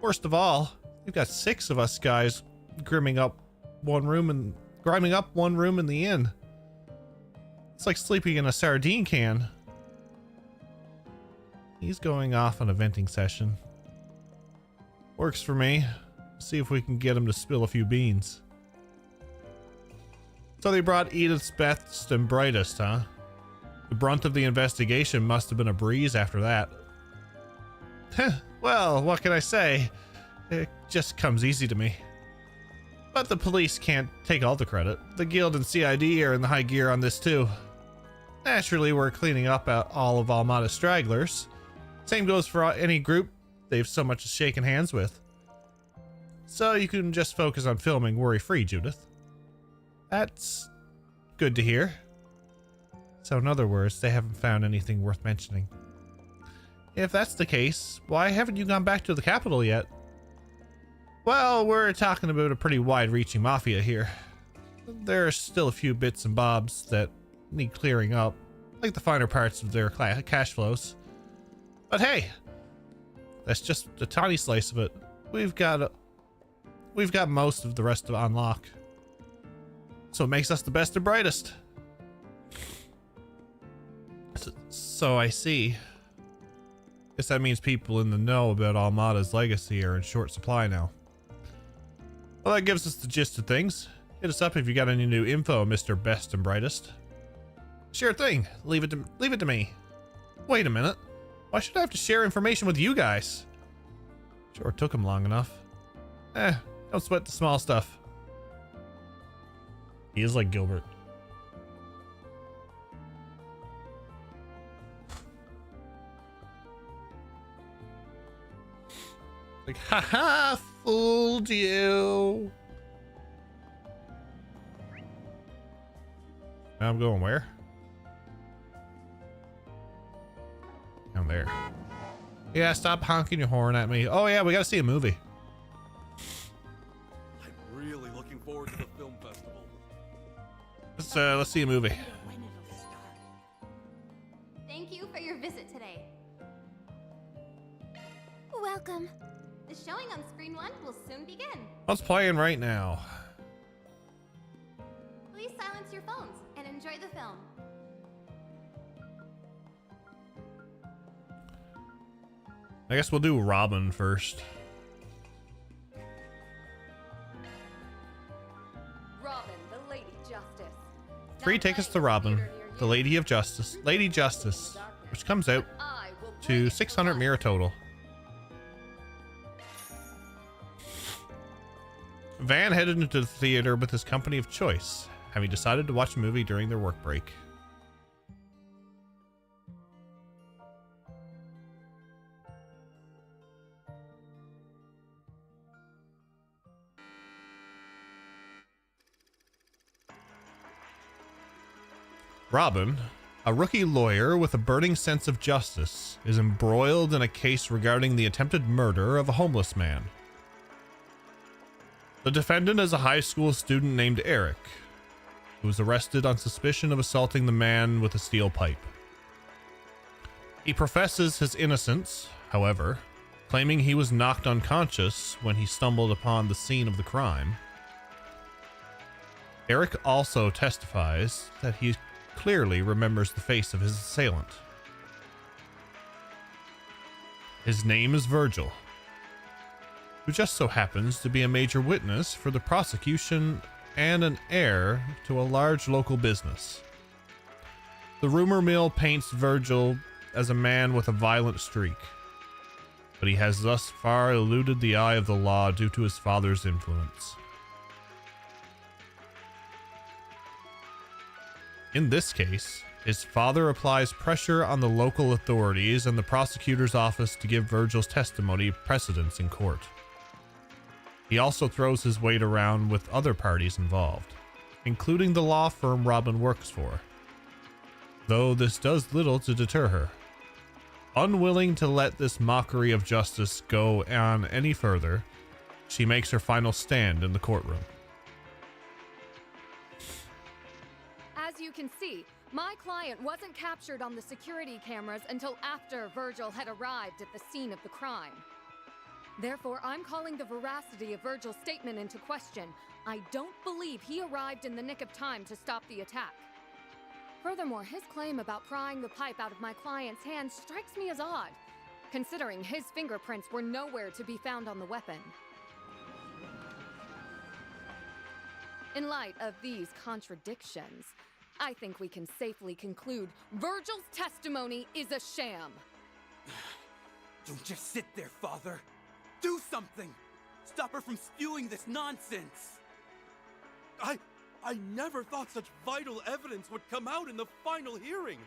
Worst of all, we've got 6 of us guys grimming up one room in the inn. It's like sleeping in a sardine can. He's going off on a venting session. Works for me. See if we can get him to spill a few beans. So they brought Edith's best and brightest, huh? The brunt of the investigation must have been a breeze after that. Well, what can I say? It just comes easy to me. But the police can't take all the credit. The Guild and CID are in the high gear on this too. Naturally, we're cleaning up all of Almada's stragglers. Same goes for any group they've so much as shaken hands with. So you can just focus on filming worry-free, Judith. That's good to hear. So in other words, they haven't found anything worth mentioning. If that's the case, why haven't you gone back to the capital yet? Well, we're talking about a pretty wide-reaching mafia here. There are still a few bits and bobs that need clearing up, like the finer parts of their cash flows. But hey, that's just a tiny slice of it. We've got most of the rest of on lock. So it makes us the best and brightest. So I see. Guess that means people in the know about Almada's legacy are in short supply now. Well, that gives us the gist of things. Hit us up if you got any new info, Mr. Best and Brightest. Sure thing. Leave it to me. Wait a minute. Why should I have to share information with you guys? Sure took him long enough. Don't sweat the small stuff. He is like Gilbert. Like, haha, fooled you. Now I'm going where? Down there. Yeah, stop honking your horn at me. Oh yeah, we gotta see a movie. I'm really looking forward to the film festival. Let's see a movie. Thank you for your visit today. Welcome. The showing on screen 1 will soon begin. What's playing right now? Please silence your phones and enjoy the film. I guess we'll do Robin first. Robin, the Lady Justice. 3 tickets to Robin, the Lady of Justice, Lady Justice, which comes out to 600 Mira total. Van headed into the theater with his company of choice, having decided to watch a movie during their work break. Robin, a rookie lawyer with a burning sense of justice, is embroiled in a case regarding the attempted murder of a homeless man. The defendant is a high school student named Eric, who was arrested on suspicion of assaulting the man with a steel pipe. He professes his innocence, however, claiming he was knocked unconscious when he stumbled upon the scene of the crime. Eric also testifies that he clearly remembers the face of his assailant. His name is Virgil, who just so happens to be a major witness for the prosecution and an heir to a large local business. The rumor mill paints Virgil as a man with a violent streak, but he has thus far eluded the eye of the law due to his father's influence. In this case, his father applies pressure on the local authorities and the prosecutor's office to give Virgil's testimony precedence in court. He also throws his weight around with other parties involved, including the law firm Robin works for, though this does little to deter her. Unwilling to let this mockery of justice go on any further, she makes her final stand in the courtroom. As you can see, my client wasn't captured on the security cameras until after Virgil had arrived at the scene of the crime. Therefore, I'm calling the veracity of Virgil's statement into question. I don't believe he arrived in the nick of time to stop the attack. Furthermore, his claim about prying the pipe out of my client's hand strikes me as odd, considering his fingerprints were nowhere to be found on the weapon. In light of these contradictions, I think we can safely conclude Virgil's testimony is a sham. Don't just sit there, Father. Do something! Stop her from spewing this nonsense! I never thought such vital evidence would come out in the final hearing!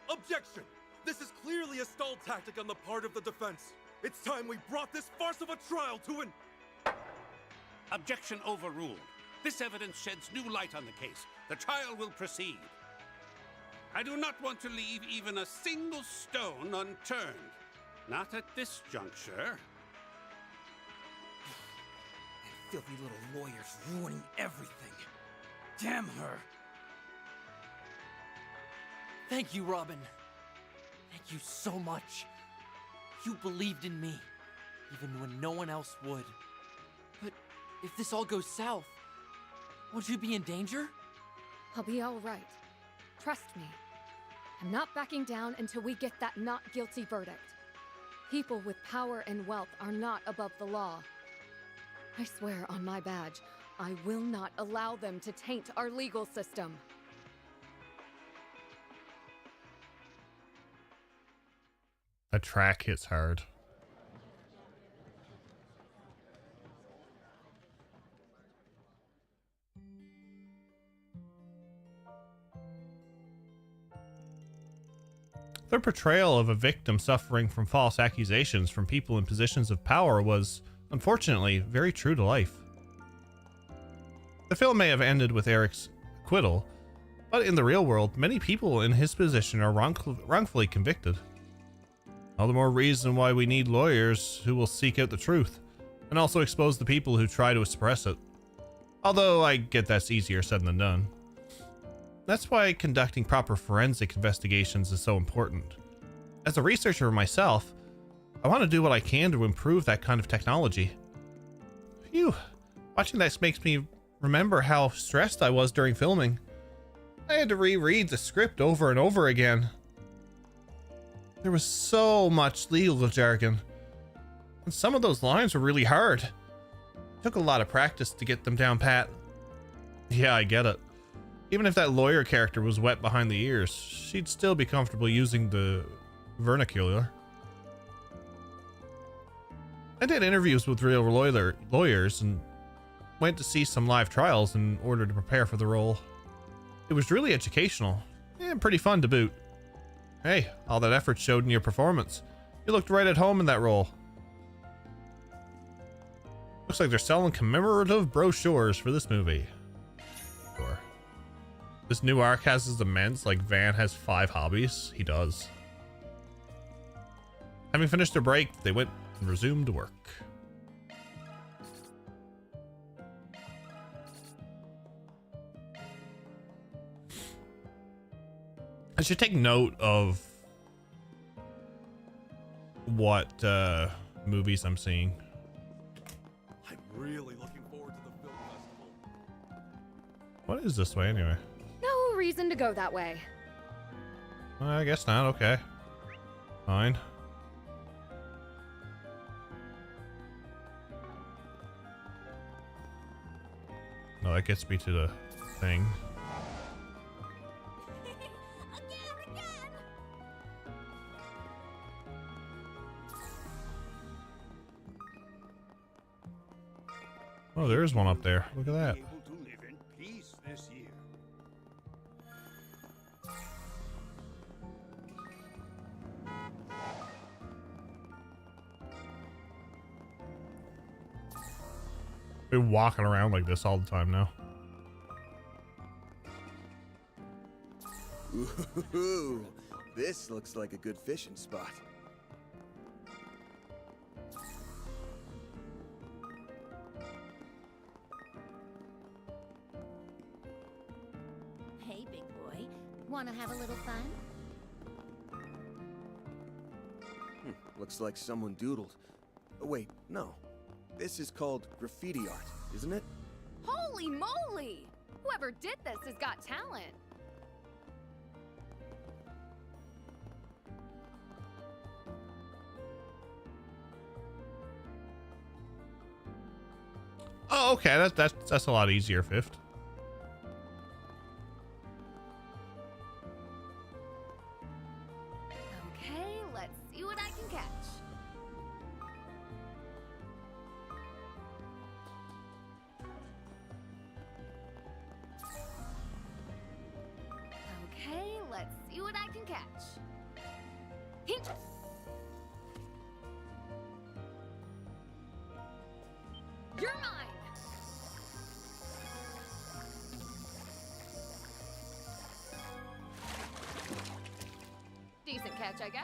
Objection! This is clearly a stall tactic on the part of the defense. It's time we brought this farce of a trial to an... Objection overruled. This evidence sheds new light on the case. The trial will proceed. I do not want to leave even a single stone unturned. Not at this juncture. That filthy little lawyer's ruining everything. Damn her! Thank you, Robin. Thank you so much. You believed in me, even when no one else would. But if this all goes south, won't you be in danger? I'll be all right. Trust me. I'm not backing down until we get that not guilty verdict. People with power and wealth are not above the law. I swear on my badge, I will not allow them to taint our legal system. That track hits hard. Their portrayal of a victim suffering from false accusations from people in positions of power was, unfortunately, very true to life. The film may have ended with Eric's acquittal, but in the real world, many people in his position are wrongfully convicted. All the more reason why we need lawyers who will seek out the truth, and also expose the people who try to suppress it. Although I get that's easier said than done. That's why conducting proper forensic investigations is so important. As a researcher myself, I want to do what I can to improve that kind of technology. Phew, watching this makes me remember how stressed I was during filming. I had to reread the script over and over again. There was so much legal jargon, and some of those lines were really hard. It took a lot of practice to get them down pat. Yeah, I get it. Even if that lawyer character was wet behind the ears, she'd still be comfortable using the vernacular. I did interviews with real lawyers and went to see some live trials in order to prepare for the role. It was really educational and pretty fun to boot. Hey, all that effort showed in your performance. You looked right at home in that role. Looks like they're selling commemorative brochures for this movie. Sure. This new arc has his immense, like Van has 5 hobbies. He does. Having finished their break, they went and resumed work. I should take note of what movies I'm seeing. I'm really looking forward to the film festival. What is this way anyway? No reason to go that way. I guess not. Okay. Fine. No, that gets me to the thing. Oh, there is one up there. Look at that. Able to live in peace this year. Been walking around like this all the time now. Ooh, this looks like a good fishing spot. Hey, big boy. Wanna have a little fun? Looks like someone doodled. Wait, no. This is called graffiti art, isn't it? Holy moly! Whoever did this has got talent. Oh, okay. That's a lot easier, Fifth. Okay, let's see what I can catch. Okay, let's see what I can catch. Hink. You're mine. Decent catch, I guess.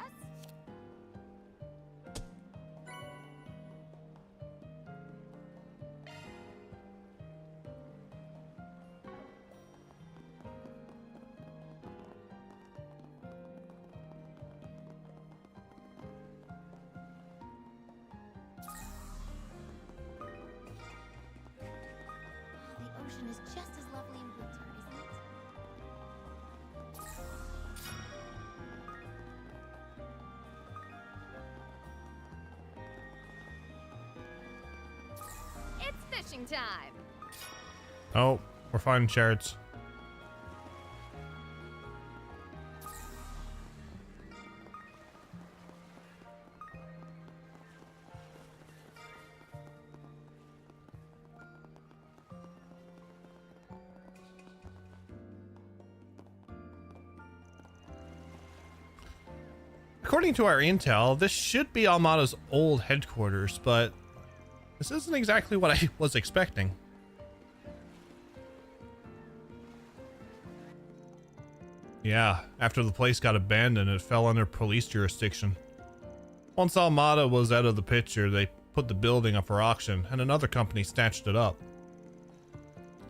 The ocean is just as lovely in winter, isn't it? It's fishing time. Oh, we're finding shards. According to our intel, this should be Almada's old headquarters, but this isn't exactly what I was expecting. Yeah, after the place got abandoned, it fell under police jurisdiction. Once Almada was out of the picture, they put the building up for auction, and another company snatched it up.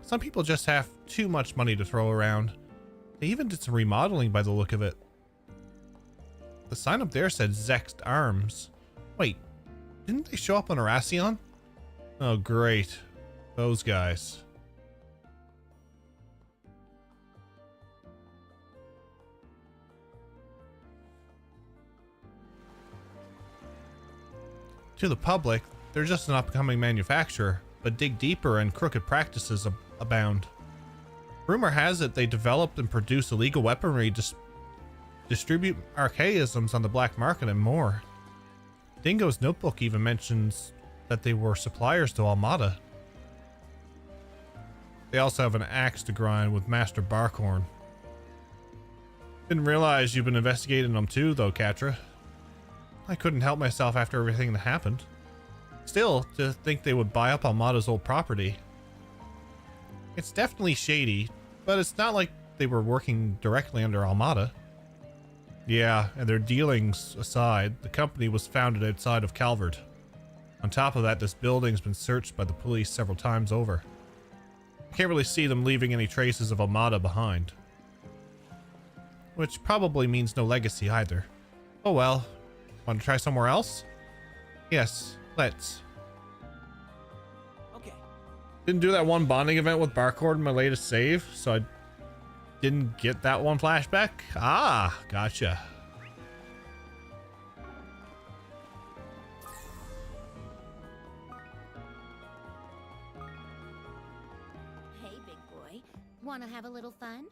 Some people just have too much money to throw around. They even did some remodeling by the look of it. The sign up there said Zext Arms. Wait, didn't they show up on Arasion? Oh, great. Those guys. To the public, they're just an upcoming manufacturer, but dig deeper and crooked practices abound. Rumor has it they developed and produce illegal weaponry, distribute archaisms on the black market, and more. Dingo's notebook even mentions that they were suppliers to Almada. They also have an axe to grind with Master Barkhorn. Didn't realize you've been investigating them too, though, Catra. I couldn't help myself after everything that happened. Still, to think they would buy up Almada's old property. It's definitely shady, but it's not like they were working directly under Almada. Yeah, and their dealings aside, the company was founded outside of Calvert. On top of that, this building's been searched by the police several times over. I can't really see them leaving any traces of Almada behind. Which probably means no legacy either. Oh well. Want to try somewhere else? Yes, let's. Okay. Didn't do that one bonding event with Barkhorn in my latest save, so I didn't get that one flashback. Ah, gotcha. Hey, big boy. Wanna have a little fun?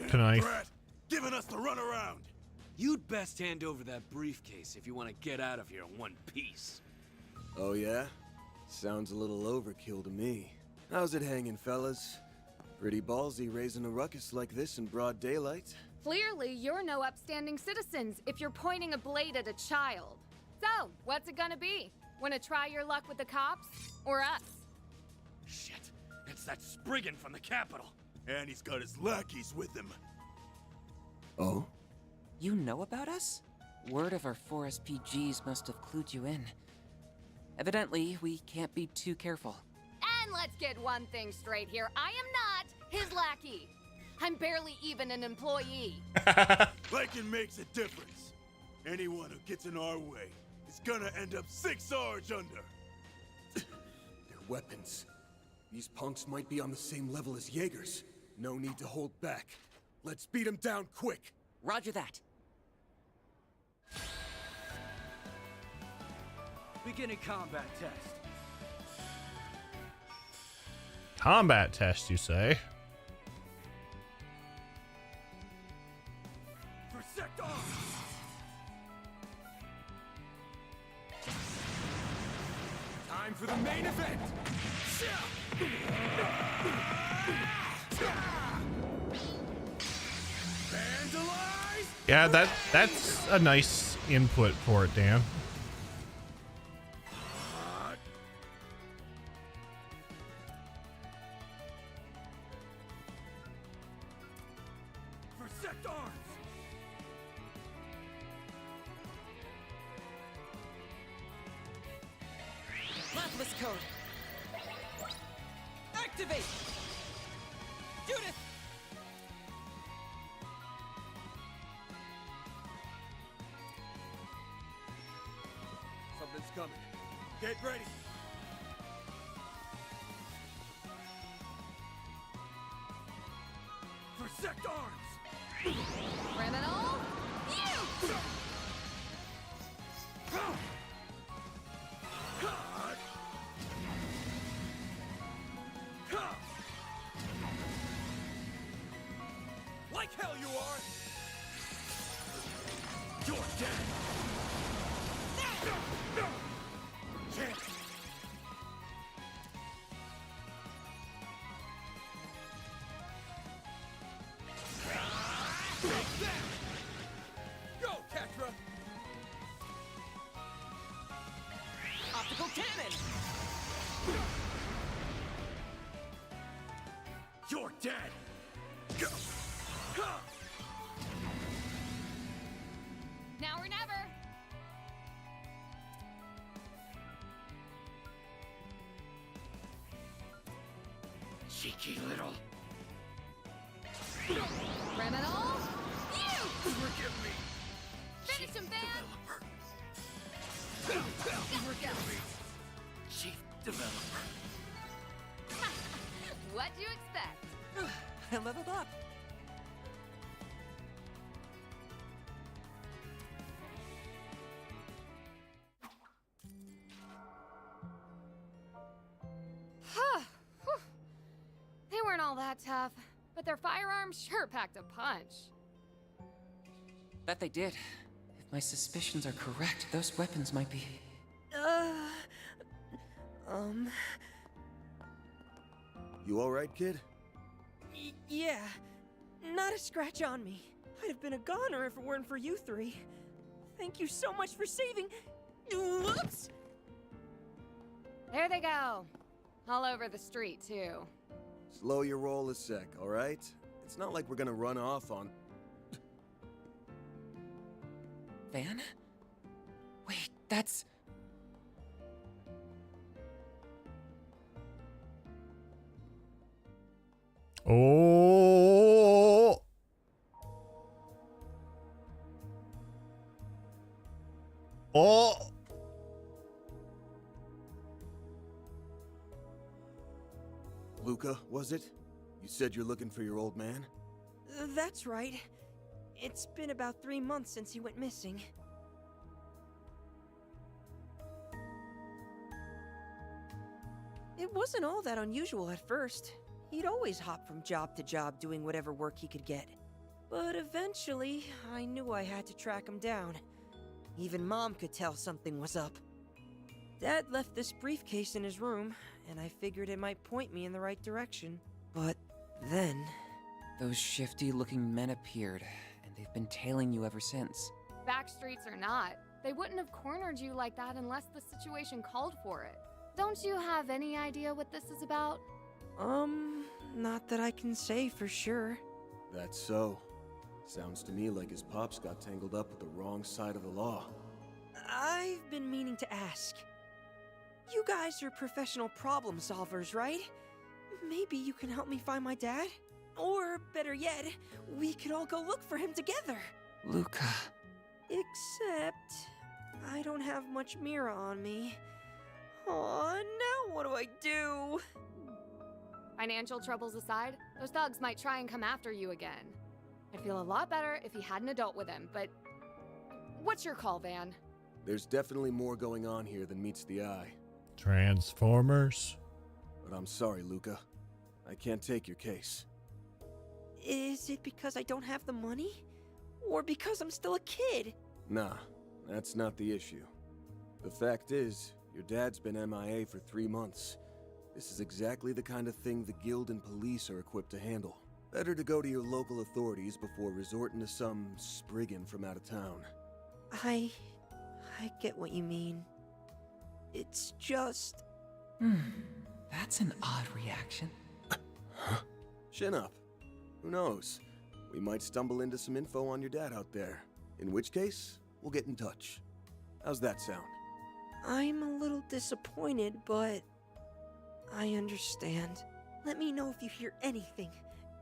Tonight. Brett, giving us the runaround. You'd best hand over that briefcase if you want to get out of here in one piece. Oh yeah? Sounds a little overkill to me. How's it hanging, fellas? Pretty ballsy raising a ruckus like this in broad daylight. Clearly, you're no upstanding citizens if you're pointing a blade at a child. So, what's it gonna be? Wanna try your luck with the cops? Or us? Shit, it's that Spriggan from the Capitol. And he's got his lackeys with him. Oh? You know about us? Word of our 4 SPGs must have clued you in. Evidently, we can't be too careful. And let's get one thing straight here. I am not his lackey. I'm barely even an employee. Liking makes a difference. Anyone who gets in our way is gonna end up 6 Sarge under. Their weapons. These punks might be on the same level as Jaegers. No need to hold back. Let's beat them down quick. Roger that. Beginning combat test. Combat test, you say? For sector! Time for the main event! Vandalize! Yeah, that's a nice input for it, Dan. For sector arms! Lapis code. Activate. Judith. Something's coming. Get ready! For sector arms! Criminal, you! Like hell you are! You're dead! Can't. Take that! Go, Ketra! Optical cannon. You're dead! Go! Now or never. Cheeky little. Criminal, you! Forgive me! Finish him, Van! Forgive me. Chief Developer. What'd you expect? I leveled up. They weren't all that tough, but their firearms sure packed a punch. Bet they did. If my suspicions are correct, those weapons might be... You alright, kid? Yeah. Not a scratch on me. I'd have been a goner if it weren't for you three. Thank you so much for saving... Whoops! There they go. All over the street, too. Slow your roll a sec, alright? It's not like we're gonna run off on... Van? Wait, that's... Oh. Oh. Luca, was it? You said you're looking for your old man? That's right. It's been about 3 months since he went missing. It wasn't all that unusual at first. He'd always hop from job to job doing whatever work he could get. But eventually, I knew I had to track him down. Even Mom could tell something was up. Dad left this briefcase in his room, and I figured it might point me in the right direction. But then... Those shifty-looking men appeared, and they've been tailing you ever since. Backstreets or not, they wouldn't have cornered you like that unless the situation called for it. Don't you have any idea what this is about? Not that I can say for sure. That's so. Sounds to me like his pops got tangled up with the wrong side of the law. I've been meaning to ask. You guys are professional problem solvers, right? Maybe you can help me find my dad? Or, better yet, we could all go look for him together. Luca. Except, I don't have much Mira on me. Aw, now what do I do? Financial troubles aside, those thugs might try and come after you again. I'd feel a lot better if he had an adult with him, but... What's your call, Van? There's definitely more going on here than meets the eye. Transformers. But I'm sorry, Luca. I can't take your case. Is it because I don't have the money? Or because I'm still a kid? Nah, that's not the issue. The fact is, your dad's been MIA for 3 months. This is exactly the kind of thing the guild and police are equipped to handle. Better to go to your local authorities before resorting to some spriggan from out of town. I get what you mean. It's just... That's an odd reaction. Chin up. Who knows? We might stumble into some info on your dad out there. In which case, we'll get in touch. How's that sound? I'm a little disappointed, but... I understand. Let me know if you hear anything.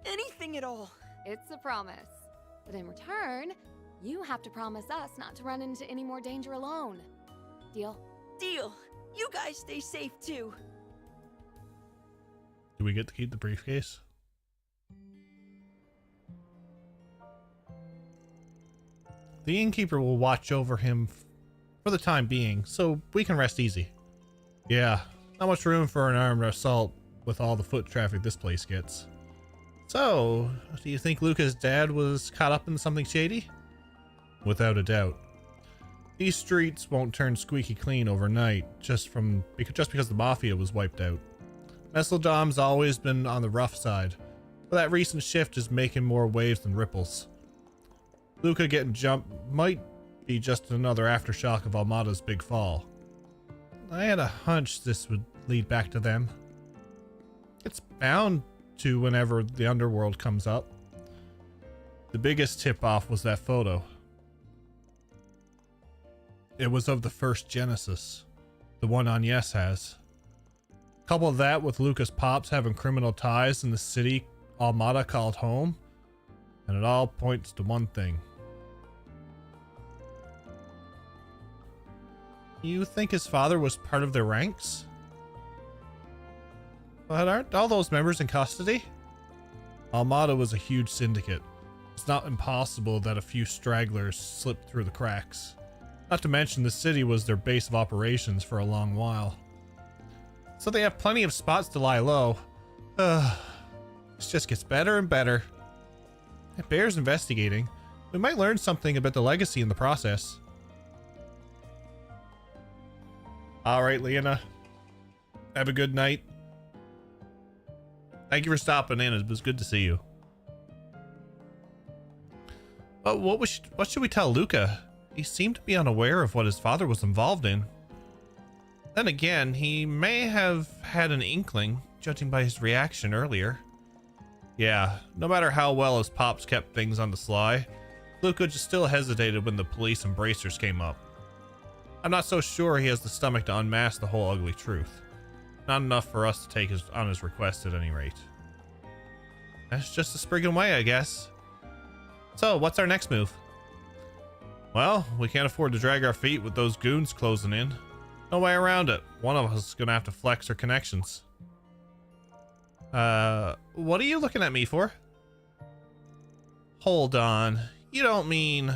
Anything at all. It's a promise. But in return, you have to promise us not to run into any more danger alone. Deal? Deal. You guys stay safe, too. Do we get to keep the briefcase? The innkeeper will watch over him for the time being, so we can rest easy. Yeah, not much room for an armed assault with all the foot traffic this place gets. So, do you think Luca's dad was caught up in something shady? Without a doubt. These streets won't turn squeaky clean overnight just because the mafia was wiped out. Messeldom's always been on the rough side, but that recent shift is making more waves than ripples. Luca getting jumped might be just another aftershock of Almada's big fall. I had a hunch this would lead back to them. It's bound to whenever the underworld comes up. The biggest tip-off was that photo. It was of the first Genesis, the one Agnes has. Couple that with Luca's pops having criminal ties in the city Almada called home, and it all points to one thing. You think his father was part of their ranks? But aren't all those members in custody? Almada was a huge syndicate. It's not impossible that a few stragglers slipped through the cracks. Not to mention the city was their base of operations for a long while. So they have plenty of spots to lie low. This just gets better and better. It bears investigating. We might learn something about the legacy in the process. Alright, Leona. Have a good night. Thank you for stopping in. It was good to see you. But what should we tell Luca? He seemed to be unaware of what his father was involved in. Then again, he may have had an inkling, judging by his reaction earlier. Yeah, no matter how well his pops kept things on the sly, Luca just still hesitated when the police and bracers came up. I'm not so sure he has the stomach to unmask the whole ugly truth. Not enough for us to take on his request at any rate. That's just a spriggan way, I guess. So, what's our next move? Well, we can't afford to drag our feet with those goons closing in. No way around it. One of us is gonna have to flex our connections. What are you looking at me for? Hold on. You don't mean...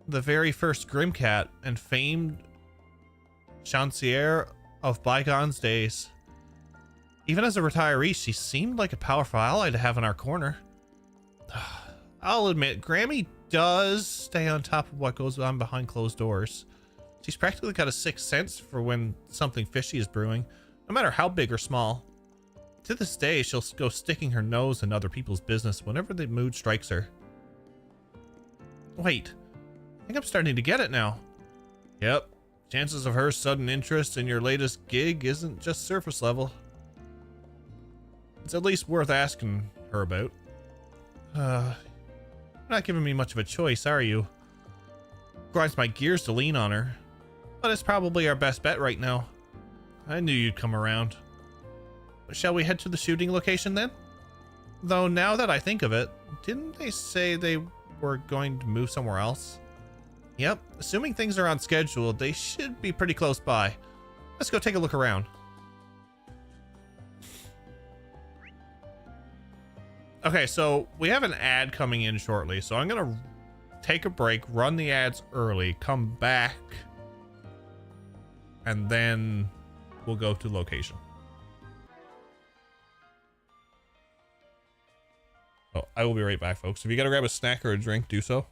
the very first Grimcat and famed chancelier of bygone days. Even as a retiree, she seemed like a powerful ally to have in our corner. I'll admit, Grammy does stay on top of what goes on behind closed doors. She's practically got a sixth sense for when something fishy is brewing, no matter how big or small. To this day, she'll go sticking her nose in other people's business whenever the mood strikes her. Wait, I think I'm starting to get it now. Yep, chances of her sudden interest in your latest gig isn't just surface level. It's at least worth asking her about. You're not giving me much of a choice, are you? Grinds my gears to lean on her. but it's probably our best bet right now. I knew you'd come around. Shall we head to the shooting location then? Though now that I think of it, didn't they say they were going to move somewhere else? Yep, assuming things are on schedule, they should be pretty close by. Let's go take a look around. Okay, so we have an ad coming in shortly, so I'm gonna take a break, run the ads early, come back, and then we'll go to location. Oh, I will be right back, folks. If you gotta grab a snack or a drink, do so.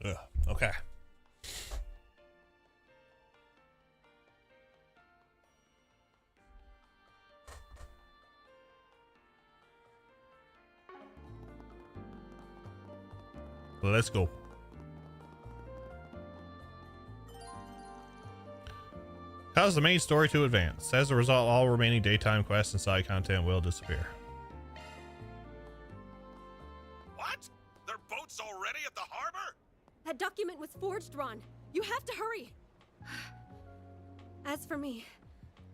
Ugh, okay. Let's go. Cause the main story to advance. As a result, all remaining daytime quests and side content will disappear. What? Their boat's already at the harbor? That document was forged, Ron. You have to hurry. As for me,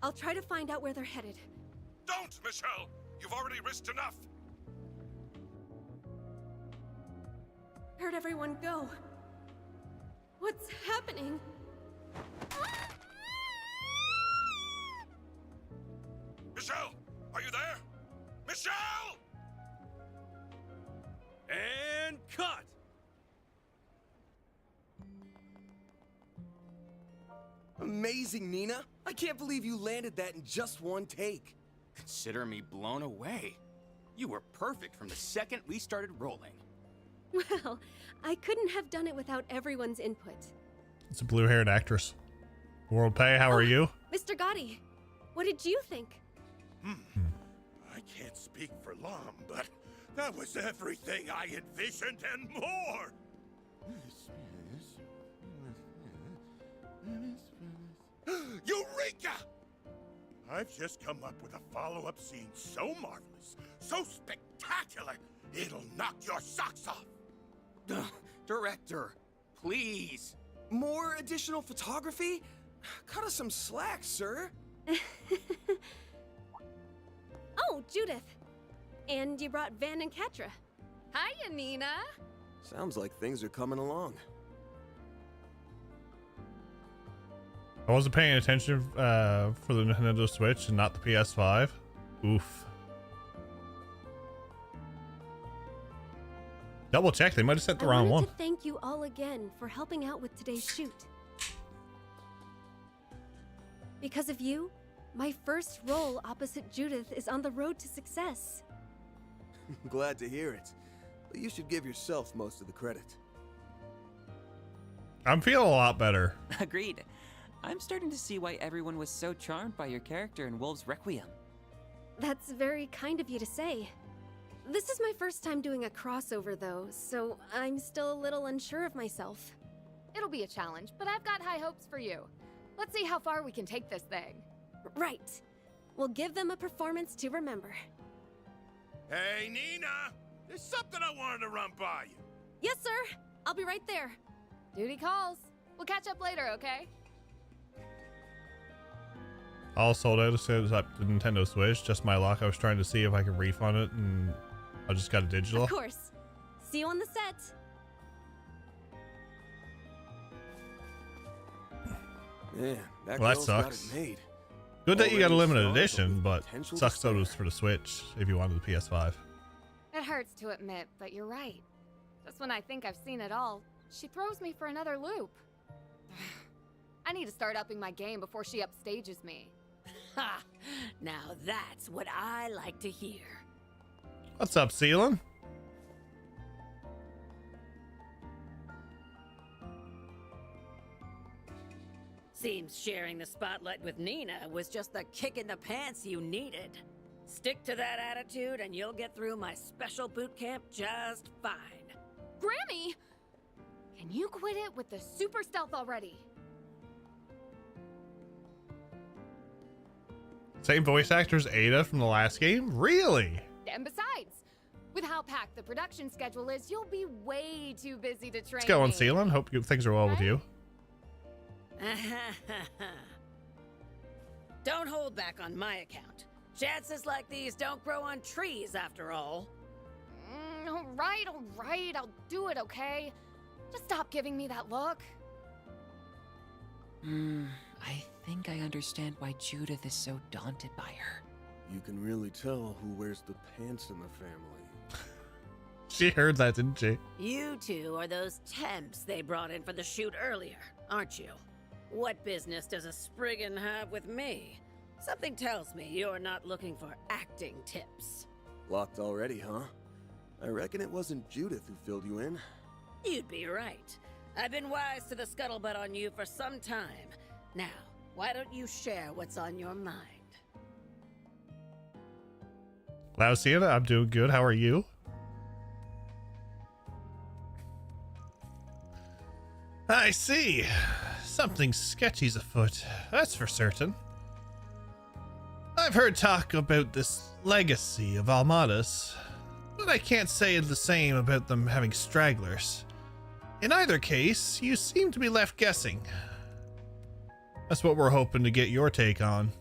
I'll try to find out where they're headed. Don't, Michelle! You've already risked enough! Where'd everyone go? What's happening? Michelle! Are you there? Michelle! And cut! Amazing, Nina. I can't believe you landed that in just one take. Consider me blown away. You were perfect from the second we started rolling. Well, I couldn't have done it without everyone's input. It's a blue-haired actress. World Pay, how are you? Mr. Gotti, what did you think? I can't speak for Lom, but that was everything I envisioned and more! Eureka! I've just come up with a follow-up scene so marvelous, so spectacular, it'll knock your socks off! Director, please. More additional photography? Cut us some slack, sir. Oh, Judith. And you brought Van and Katra. Hiya, Nina. Sounds like things are coming along. I wasn't paying attention for the Nintendo Switch and not the PS5. Oof. Double check, they might have sent the wrong I one. wanted to thank you all again for helping out with today's shoot. Because of you, my first role opposite Judith is on the road to success. Glad to hear it. But you should give yourself most of the credit. I'm feeling a lot better. Agreed. I'm starting to see why everyone was so charmed by your character in Wolves Requiem. That's very kind of you to say. This is my first time doing a crossover, though, so I'm still a little unsure of myself. It'll be a challenge, but I've got high hopes for you. Let's see how far we can take this thing. Right. We'll give them a performance to remember. Hey, Nina! There's something I wanted to run by you. Yes, sir. I'll be right there. Duty calls. We'll catch up later, okay? All sold out as soon as up the Nintendo Switch. Just my luck. I was trying to see if I could refund it, and I just got a digital. Of course. See you on the set. Man, that Well, that girl's got sucks. it made. Good that you got a Already limited started, edition, with but potential to sucks that it spare. was for the Switch if you wanted the PS5. It hurts to admit, but you're right. Just when I think I've seen it all, she throws me for another loop. I need to start upping my game before she upstages me. Ha! Now that's what I like to hear. What's up, Ceylon? Seems sharing the spotlight with Nina was just the kick in the pants you needed. Stick to that attitude and you'll get through my special boot camp just fine. Grammy! Can you quit it with the super stealth already? Same voice actors Ada from the last game? Really? And besides, with how packed the production schedule is, you'll be way too busy to train Let's go on, me. Ceylon. Hope things are well with you. Don't hold back on my account. Chances like these don't grow on trees after all. All right, I'll do it, okay? Just stop giving me that look. I think I understand why Judith is so daunted by her. You can really tell who wears the pants in the family. She heard that, didn't she? You two are those temps they brought in for the shoot earlier, aren't you? What business does a Spriggan have with me? Something tells me you're not looking for acting tips. Locked already, huh? I reckon it wasn't Judith who filled you in. You'd be right. I've been wise to the scuttlebutt on you for some time. Now, why don't you share what's on your mind? Lausiana, I'm doing good. How are you? I see. Something sketchy's afoot, that's for certain. I've heard talk about this legacy of Almadas, but I can't say the same about them having stragglers. In either case, you seem to be left guessing. That's what we're hoping to get your take on.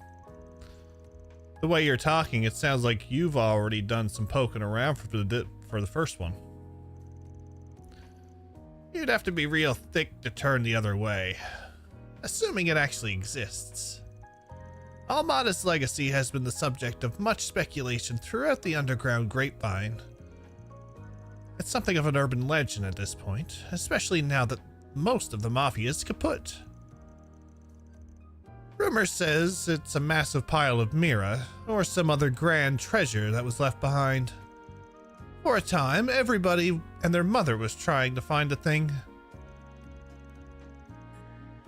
The way you're talking, it sounds like you've already done some poking around for the first one. You'd have to be real thick to turn the other way, assuming it actually exists. Almada's legacy has been the subject of much speculation throughout the underground grapevine. It's something of an urban legend at this point, especially now that most of the Mafia is kaput. Rumor says it's a massive pile of Mira, or some other grand treasure that was left behind. For a time, everybody and their mother was trying to find the thing.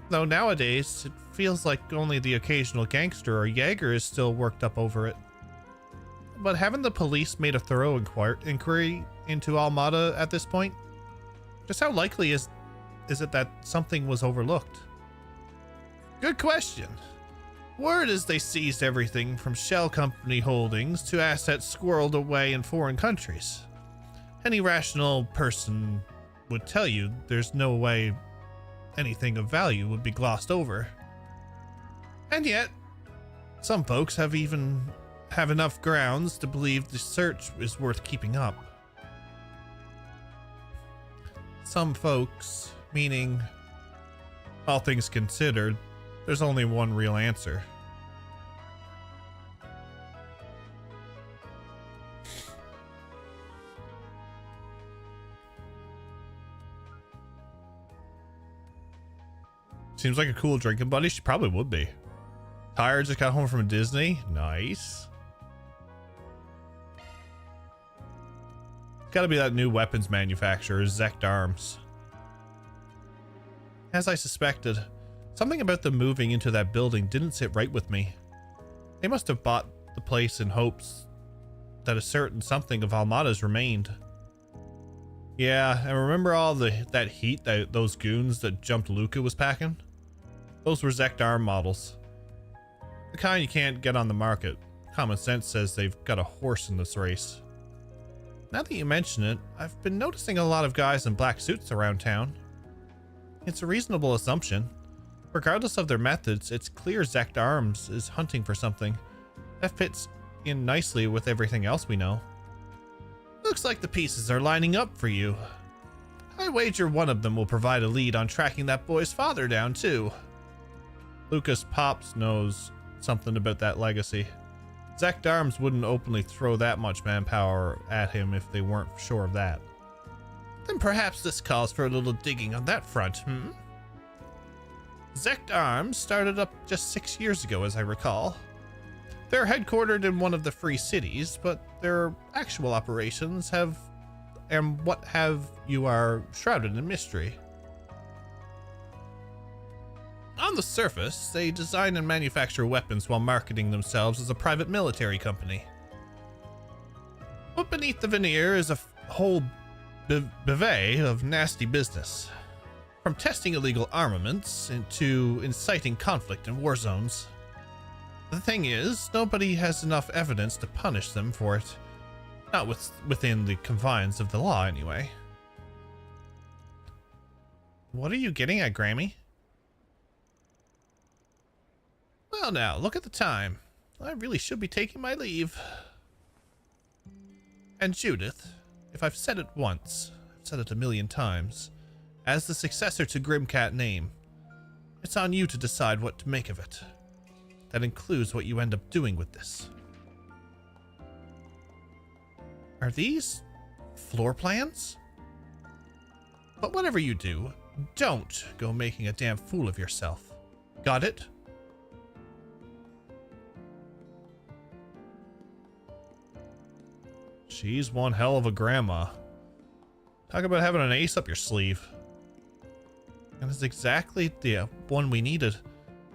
Though nowadays, it feels like only the occasional gangster or Jaeger is still worked up over it. But haven't the police made a thorough inquiry into Almada at this point? Just how likely is it that something was overlooked? Good question. Word is they seized everything from shell company holdings to assets squirreled away in foreign countries. Any rational person would tell you there's no way anything of value would be glossed over. And yet, some folks have enough grounds to believe the search is worth keeping up. Some folks, meaning, all things considered, there's only one real answer. Seems like a cool drinking buddy. She probably would be. Tired, just got home from Disney. Nice. Gotta be that new weapons manufacturer, Zect Arms. As I suspected, something about them moving into that building didn't sit right with me. They must have bought the place in hopes that a certain something of Almada's remained. Yeah, and remember all that heat that those goons that jumped Luca was packing? Those were Zect Arm models. The kind you can't get on the market. Common sense says they've got a horse in this race. Now that you mention it, I've been noticing a lot of guys in black suits around town. It's a reasonable assumption. Regardless of their methods, it's clear Zect Arms is hunting for something. That fits in nicely with everything else we know. Looks like the pieces are lining up for you. I wager one of them will provide a lead on tracking that boy's father down too. Lucas Pops knows something about that legacy. Zect Arms wouldn't openly throw that much manpower at him if they weren't sure of that. Then perhaps this calls for a little digging on that front, Zect Arms started up just 6 years ago, as I recall. They're headquartered in one of the free cities, but their actual operations are shrouded in mystery. On the surface, they design and manufacture weapons while marketing themselves as a private military company. But beneath the veneer is a whole bevy of nasty business. From testing illegal armaments to inciting conflict in war zones. The thing is, nobody has enough evidence to punish them for it. Not within the confines of the law, anyway. What are you getting at, Grammy? Well now, look at the time. I really should be taking my leave. And Judith, if I've said it once, I've said it 1,000,000 times. As the successor to Grimcat name, it's on you to decide what to make of it. That includes what you end up doing with this. Are these floor plans? But whatever you do, don't go making a damn fool of yourself. Got it? She's one hell of a grandma. Talk about having an ace up your sleeve. And it's exactly the one we needed.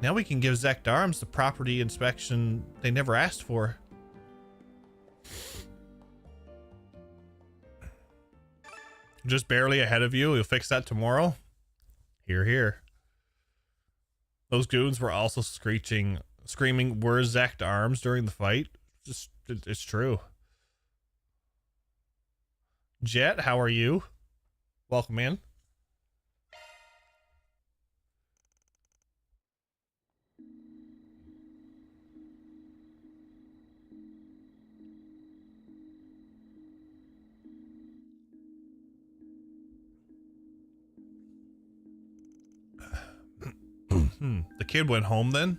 Now we can give Zect Arms the property inspection they never asked for. Just barely ahead of you. You'll fix that tomorrow. Here, here. Those goons were also screaming, "Where's Zect Arms?" during the fight. It's true. Jet, how are you? Welcome in. The kid went home then?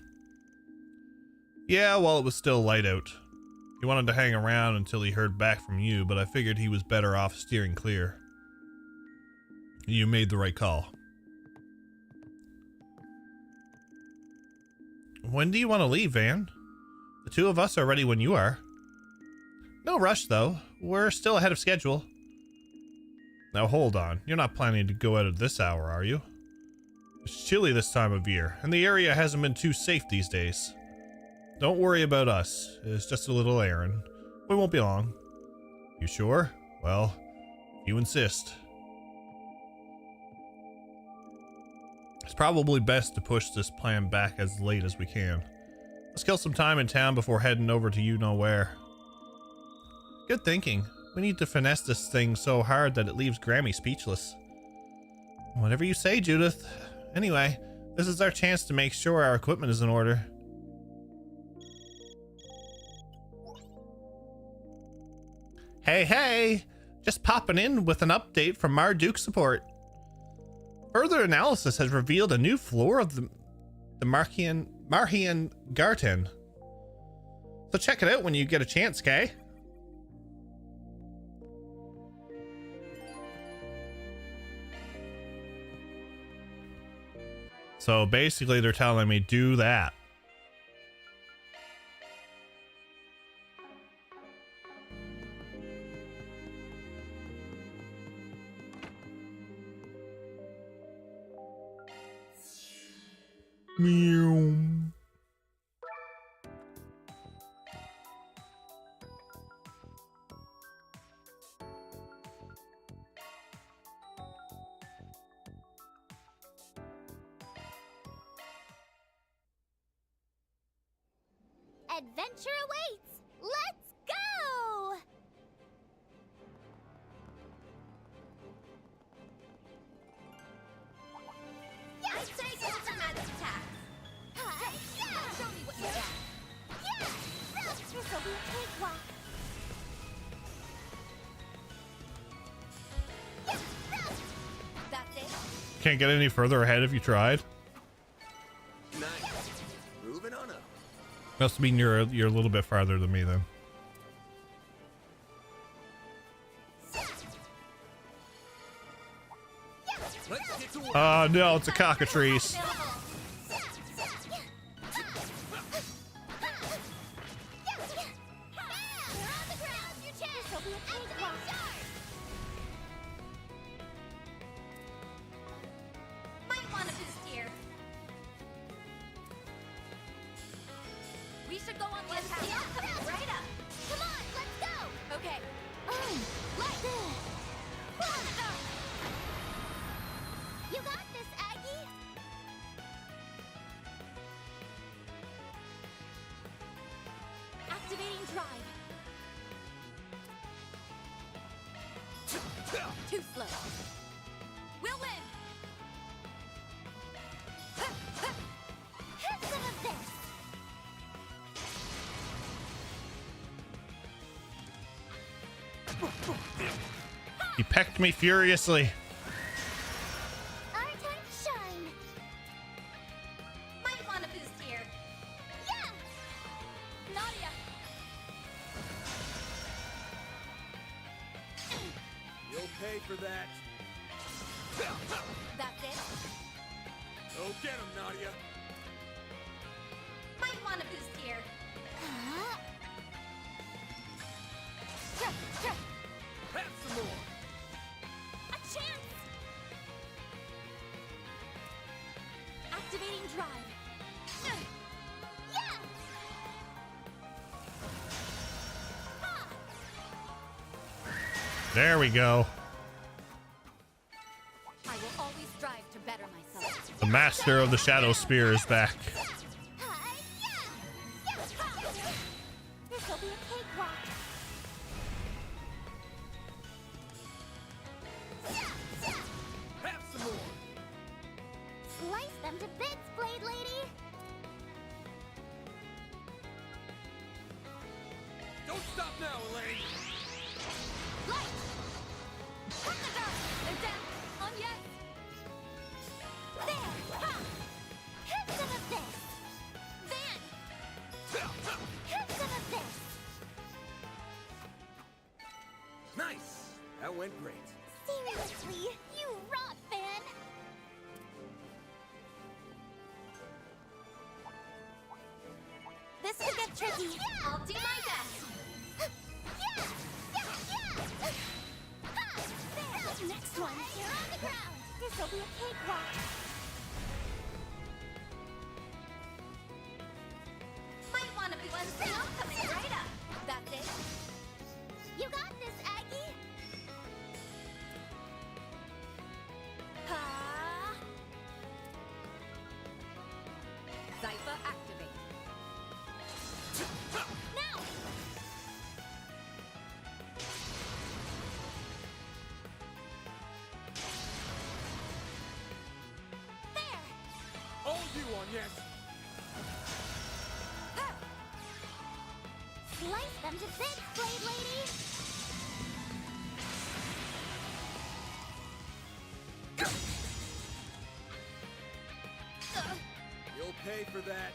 Yeah, well, it was still light out. He wanted to hang around until he heard back from you, but I figured he was better off steering clear. You made the right call. When do you want to leave, Van? The two of us are ready when you are. No rush, though. We're still ahead of schedule. Now hold on. You're not planning to go out at this hour, are you? It's chilly this time of year, and the area hasn't been too safe these days. Don't worry about us. It's just a little errand. We won't be long. You sure? Well, you insist. It's probably best to push this plan back as late as we can. Let's kill some time in town before heading over to you-know-where. Good thinking. We need to finesse this thing so hard that it leaves Grammy speechless. Whatever you say, Judith. Anyway, this is our chance to make sure our equipment is in order. Hey! Just popping in with an update from Marduk support. Further analysis has revealed a new floor of the Marhian Garten. So check it out when you get a chance, Kay. So basically they're telling me do that. Meow. Adventure awaits! Let's go! Yeah, I say go to magic attack! Yeah! Show me what you got! Yeah! This will be a cakewalk! Yeah! That's it! Can't get any further ahead if you tried. Nice. Moving on up. Must mean you're a little bit farther than me then. Oh no, it's a cockatrice. Might want to boost here. We should go on one path. Yeah, coming right up. Come on, let's go! Okay. Let's go! You got this, Aggie! Activating drive. Too slow. We'll win. Have some of this! He pecked me furiously. Our time to shine! Might want to boost here. Yeah! Nadia. You okay for that? That's it. Go get him, Nadia. Might want to boost here. Have some more. A chance. Activating drive. Yeah! There we go. I will always strive to better myself. The master of the shadow spear is back. This'll be a cakewalk. Have some more. Slice them to bits, Blade Lady. Don't stop now, Elaine. Light! Put the gun! They're down! On yes! There! Ha! Have some of this! Van! Have some of this! Nice! That went great. Seriously, you rock, Van! This could get tricky. I'll do my best! Yeah! Ha! There! Next one! You're on the ground! This'll be a cakewalk. Might want to be one still coming right up! That's it! You got this, Aggie! Ha! Zypher activate. Now! There! All you on yes. Slice them to bits, Blade Lady! You'll pay for that.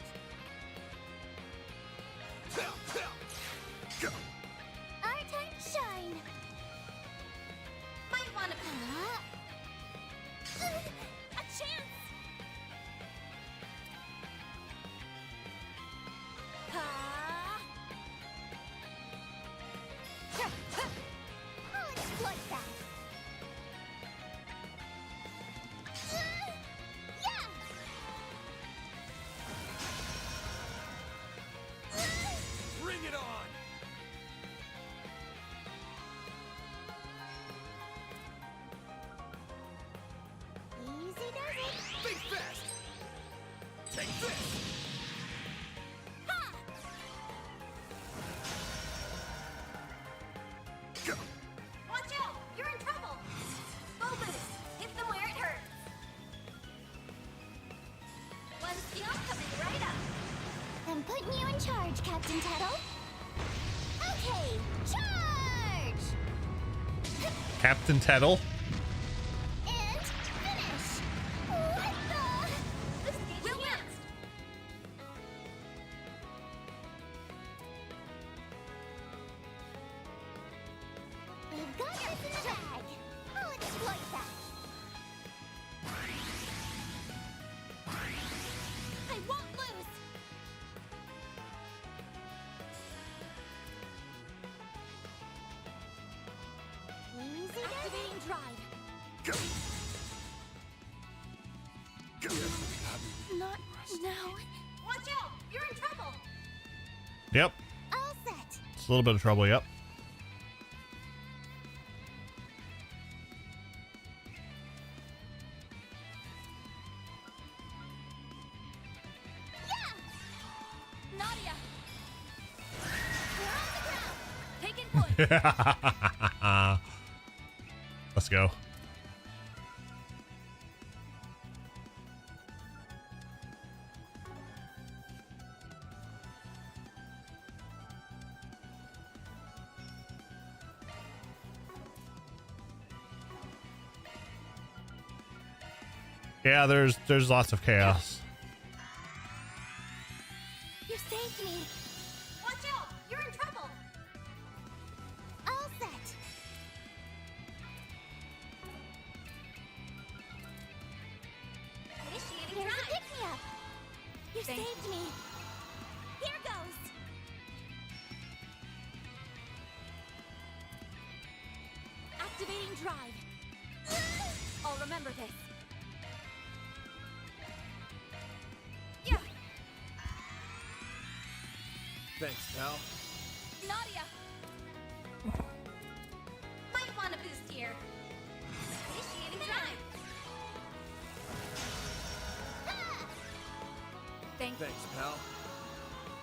Our time to shine! Might want to be... A chance! Ha! I'll exploit that! Yeah! Bring it on. Easy does it! Think fast. Take this. Ha! Watch out! You're in trouble! Bow boost! Hit them where it hurts! One steel coming right up! I'm putting you in charge, Captain Tuttle. Okay, charge! Captain Tettle. And finish! What the? We'll win! We've got this in the bag. I'll exploit that. I won't lose. Easy does it. Activating drive! Not now. Watch out! You're in trouble! Yep. All set. It's a little bit of trouble, yep. Nadia! We're on the ground! Taking point! Let's go. Yeah, there's lots of chaos. You saved me. Watch out! You're in trouble! All set. Initiating Here's a drive! pick-me-up. You Thank saved me. Here goes. Activating drive! I'll remember this. Yeah! Thanks, pal. Nadia! Might want to boost here. Initiating drive! Thanks, pal.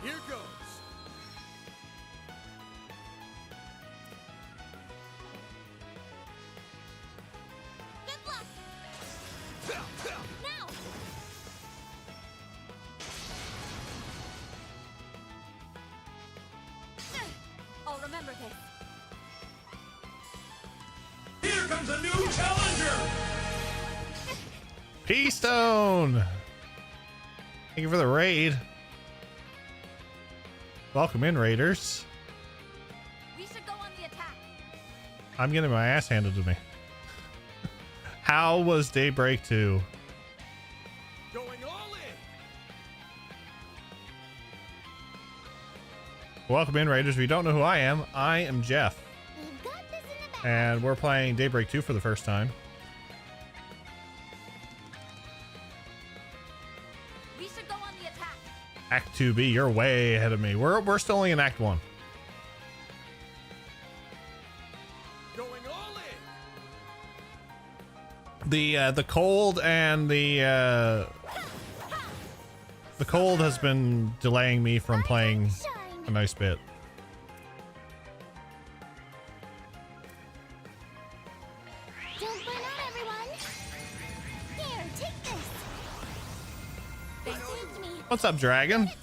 Here goes. Good luck. Now. I'll remember this. Here comes a new challenger. P-Stone! Thank you for the raid. Welcome in, raiders. We should go on the attack. I'm getting my ass handed to me. How was Daybreak 2? Going all in. Welcome in, raiders. If you don't know who I am Jeff. We've got this in the bag. And we're playing Daybreak 2 for the first time. We should go on the attack. Act 2B, you're way ahead of me. We're still only in Act 1. Going all in. The cold and the cold has been delaying me from playing a nice bit. Don't burn out, everyone. Here, take this. They saved me. What's up, Dragon? Town,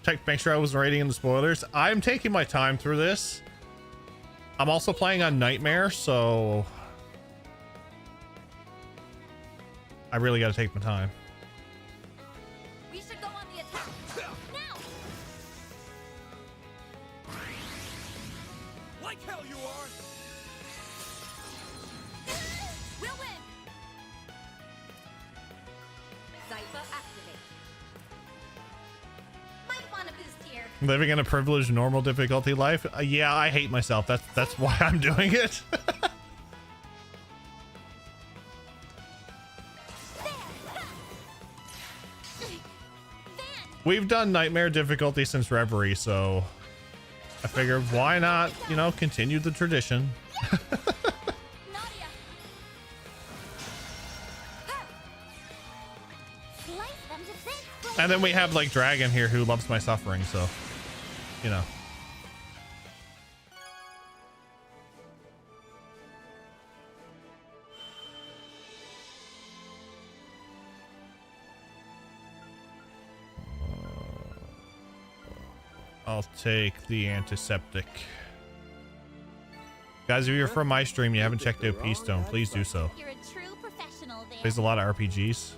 Van. Make sure I wasn't rating in the spoilers. I'm taking my time through this. I'm also playing on Nightmare, so I really got to take my time. We should go on the attack. Now. Like hell you are. We'll win. Zypher activate. Might want a boost here. Living in a privileged normal difficulty life. Yeah, I hate myself. That's why I'm doing it. We've done Nightmare difficulty since Reverie, so I figured why not, you know, continue the tradition. And then we have like Dragon here who loves my suffering, so you know. I'll take the antiseptic. Guys, if you're from my stream, you haven't checked out P-Stone, please do so. You're a true professional, Van. Plays a lot of RPGs.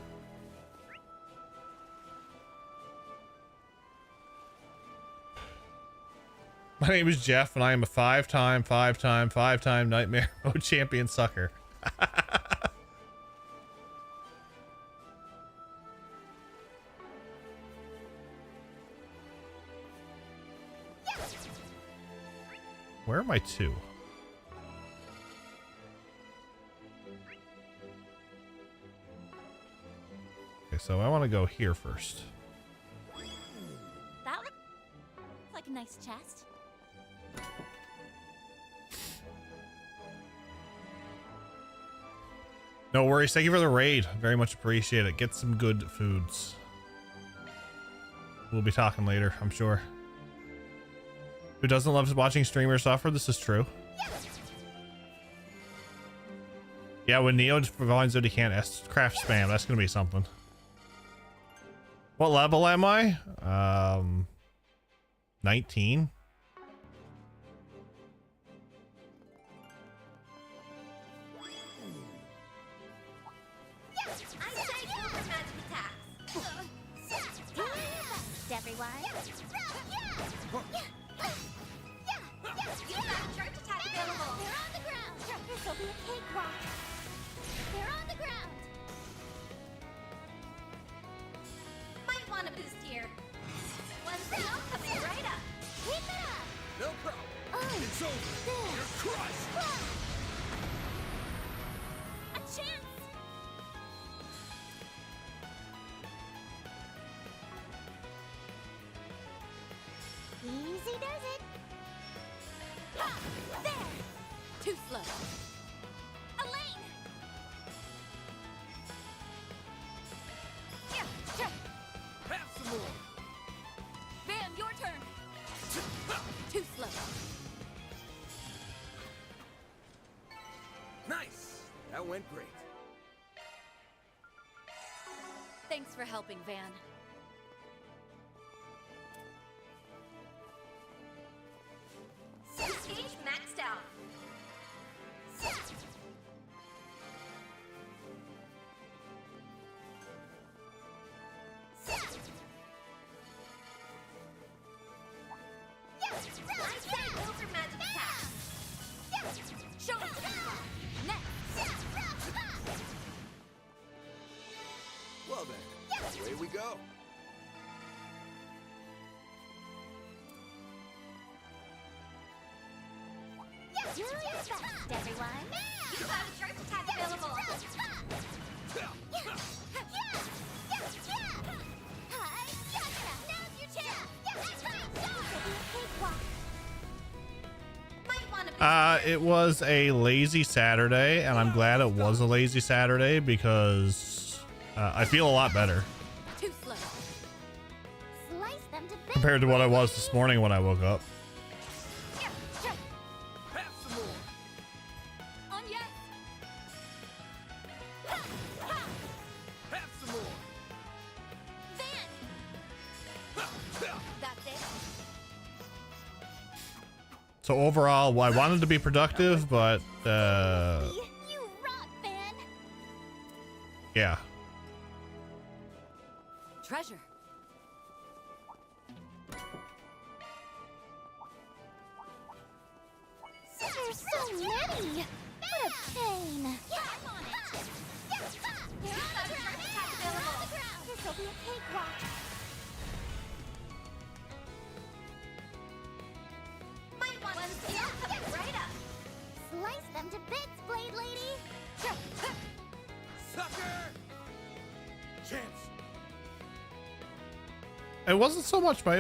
My name is Jeff, and I am a five-time Nightmare Mode champion sucker. Where am I to? Okay, so I want to go here first. That looks like a nice chest. No worries. Thank you for the raid. Very much appreciate it. Get some good foods. We'll be talking later, I'm sure. Who doesn't love watching streamers suffer? This is true. Yeah, when Neo finds out he can't craft spam, that's gonna be something. What level am I? 19. Everyone. You got a charge attack available. They're on the ground. This'll be a cakewalk. They're on the ground. Might want a boost here. One down, coming right up. Keep it up. No problem. Oh, It's over. there. You're crushed. A chance. Easy does it. Ha! There. Too slow. Elaine. went great. Thanks for helping, Van. Stage maxed out. Show us next. Well then, away we go. Do your best, everyone. You have a charge attack available. Now's your chance. That's right. It was a lazy Saturday, and I'm glad it was a lazy Saturday because I feel a lot better Too slow. Slice them to bits. compared to what I was this morning when I woke up. Have some more. On yes. Have some more. That's it. So overall, I wanted to be productive, but You rock, Van. yeah. Treasure. There's so many. What a pain. I'm on it. Here's a charge attack available. This'll be a cakewalk. Might want one skill coming right up. Slice them to bits, Blade Lady. Sucker! Chance. It wasn't so much my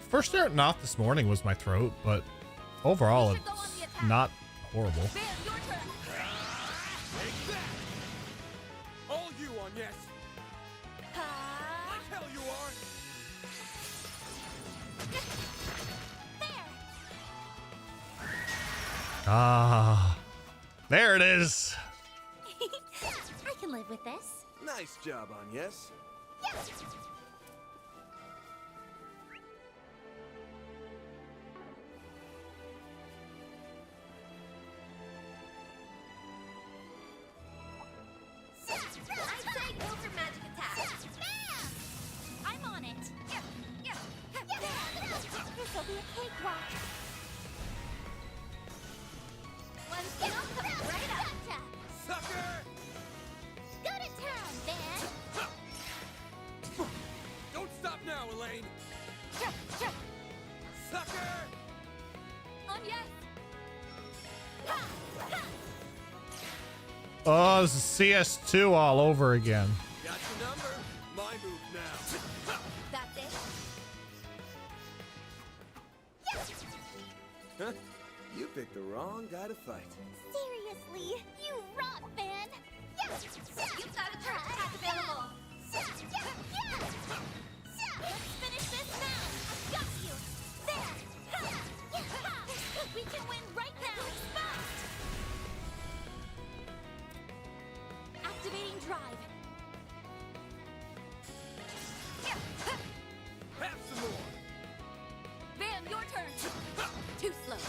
first starting off this morning was my throat, but overall it's not horrible. Van, your turn. Take that! All you on yes. Like hell you are. Ah, there it is. I can live with this. Nice job on yes. I'd say go for magic attack. I'm on it. This'll be a cakewalk. One skill coming right up. Sucker! Go to town, Van. Don't stop now, Elaine. Sucker! On yes. Oh, this is CS2 all over again. Got your number. My move now. That's it. Huh? You picked the wrong guy to fight. Seriously, you rock, Van. You've got a charge attack available. Let's finish this now. I've got you. There. We can win right now. Fast. Activating drive. Have some more. Van, your turn. Too slow.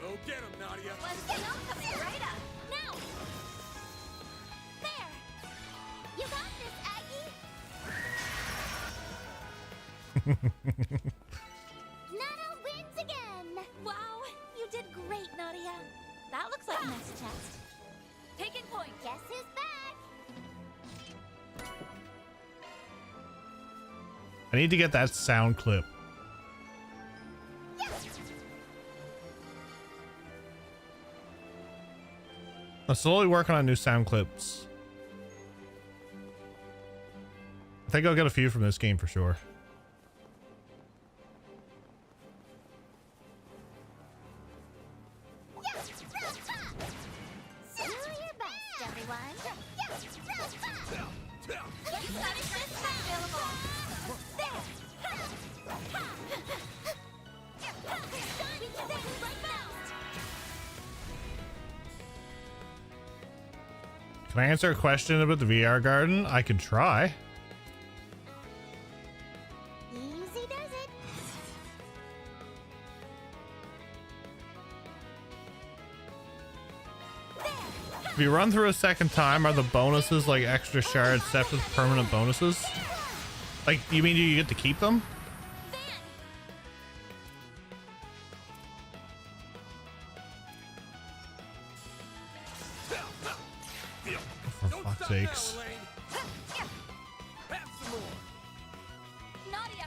Go get him, Nadia. One skill coming right up. Now. There. You got this, Aggie. Nana wins again. Wow, you did great, Nadia. That looks like a nice chest. Taking point. Guess who's back? I need to get that sound clip. I'm slowly working on new sound clips. I think I'll get a few from this game for sure. Do your best, everyone. You got it this time available. There. We can win right now. Can I answer a question about the VR garden? I can try. Easy does it. If you run through a second time, are the bonuses like extra shards set with permanent bonuses? Like, you mean you get to keep them? For fuck's sakes. Nadia!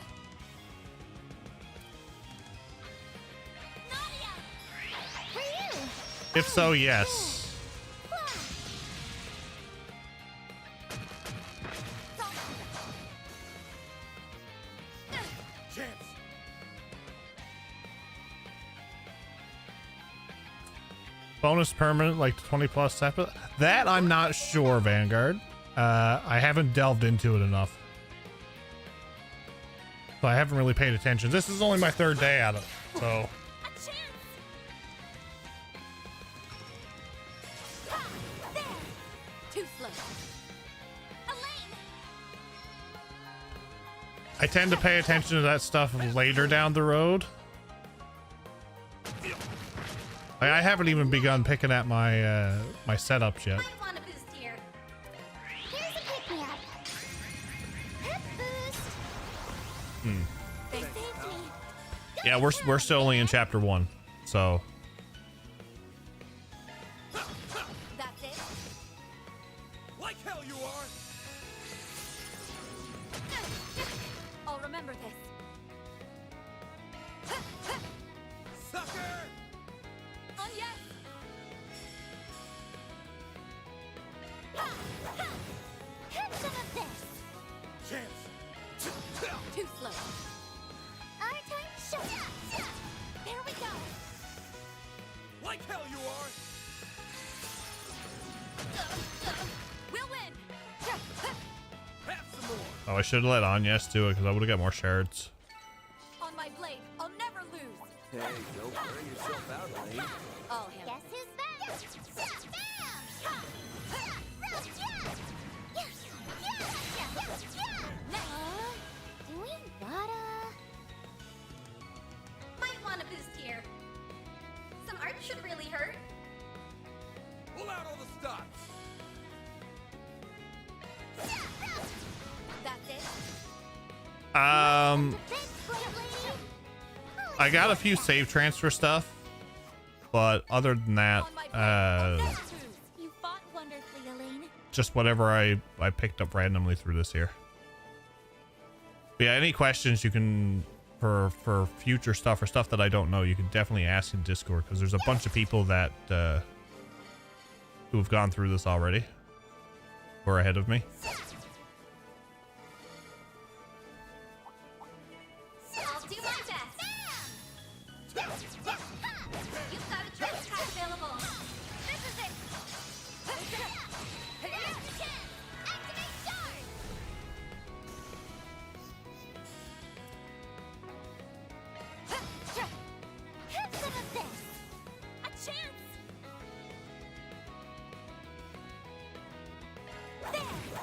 Nadia! For you. If so, yes. Bonus permanent, like 20 plus separate. That I'm not sure, Vanguard. I haven't delved into it enough. So I haven't really paid attention. This is only my third day at it, so. Too slow. Elaine! I tend to pay attention to that stuff later down the road. Like, I haven't even begun picking at my my setups yet. I want a boost here. Here's a pick-me-up. Pep boost. They saved me. Yeah, we're still only in chapter 1, so. That's it. Like hell you are! I'll remember this. Sucker! Oh yes! Have some of this. Chance! Too slow. Our time shut. There we go. Like hell you are! We'll win. Have some more! Oh, I should have let Agnes do it because I would have got more shards. On my blade, I'll never lose. Hey, don't wear yourself out, Lane. I'll handle Guess who's back? Do we gotta? Might want a boost here. Some art should really hurt. Pull out all the stops! That's it. I got a few save transfer stuff, but other than that, You fought wonderfully, Elaine. just whatever I picked up randomly through this here. But yeah, any questions you can for future stuff or stuff that I don't know, you can definitely ask in Discord because there's a bunch of people that who have gone through this already, who are ahead of me. I'll do my best. You've got a treasure pack available. This is it. Activate stars. Have some of this. A chance.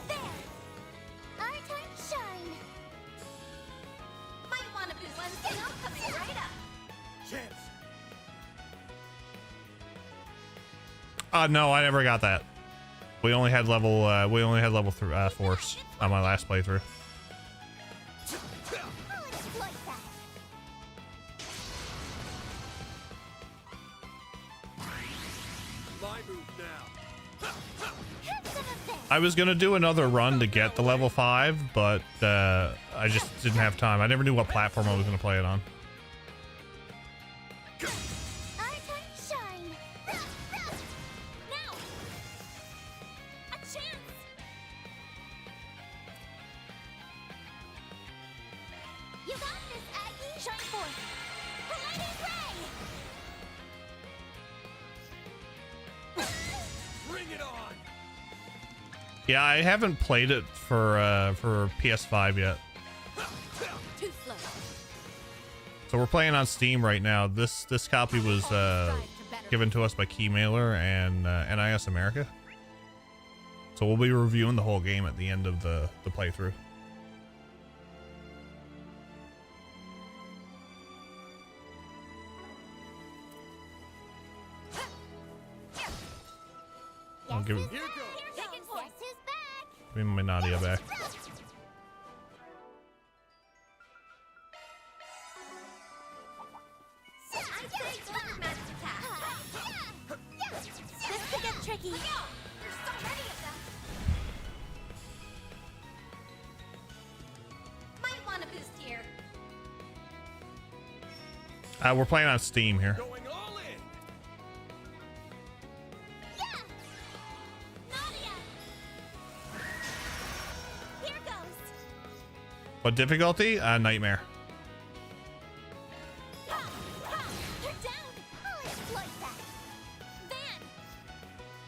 There. Our time shine. Might want to boost one thing. I'm coming right up. Chance! No, I never got that. We only had level 4 on my last playthrough. I'll exploit that. My move now! Have some of this. I was gonna do another run to get the level 5, but I just didn't have time. I never knew what platform I was gonna play it on. Our time shine. Now. A chance. You got this, Aggie. Shine forth. Palladium ray. Bring it on! Yeah, I haven't played it for PS5 yet. Too slow. So we're playing on Steam right now. This copy was given to us by Keymailer and NIS America. So we'll be reviewing the whole game at the end of the playthrough. I'll give me my Nadia back. This could get tricky. There's so many of them. Might want a boost here. We're playing on Steam here. Going all in. Yeah. Nadia. Here goes. What difficulty? Nightmare. They're down. I'll exploit that. Van.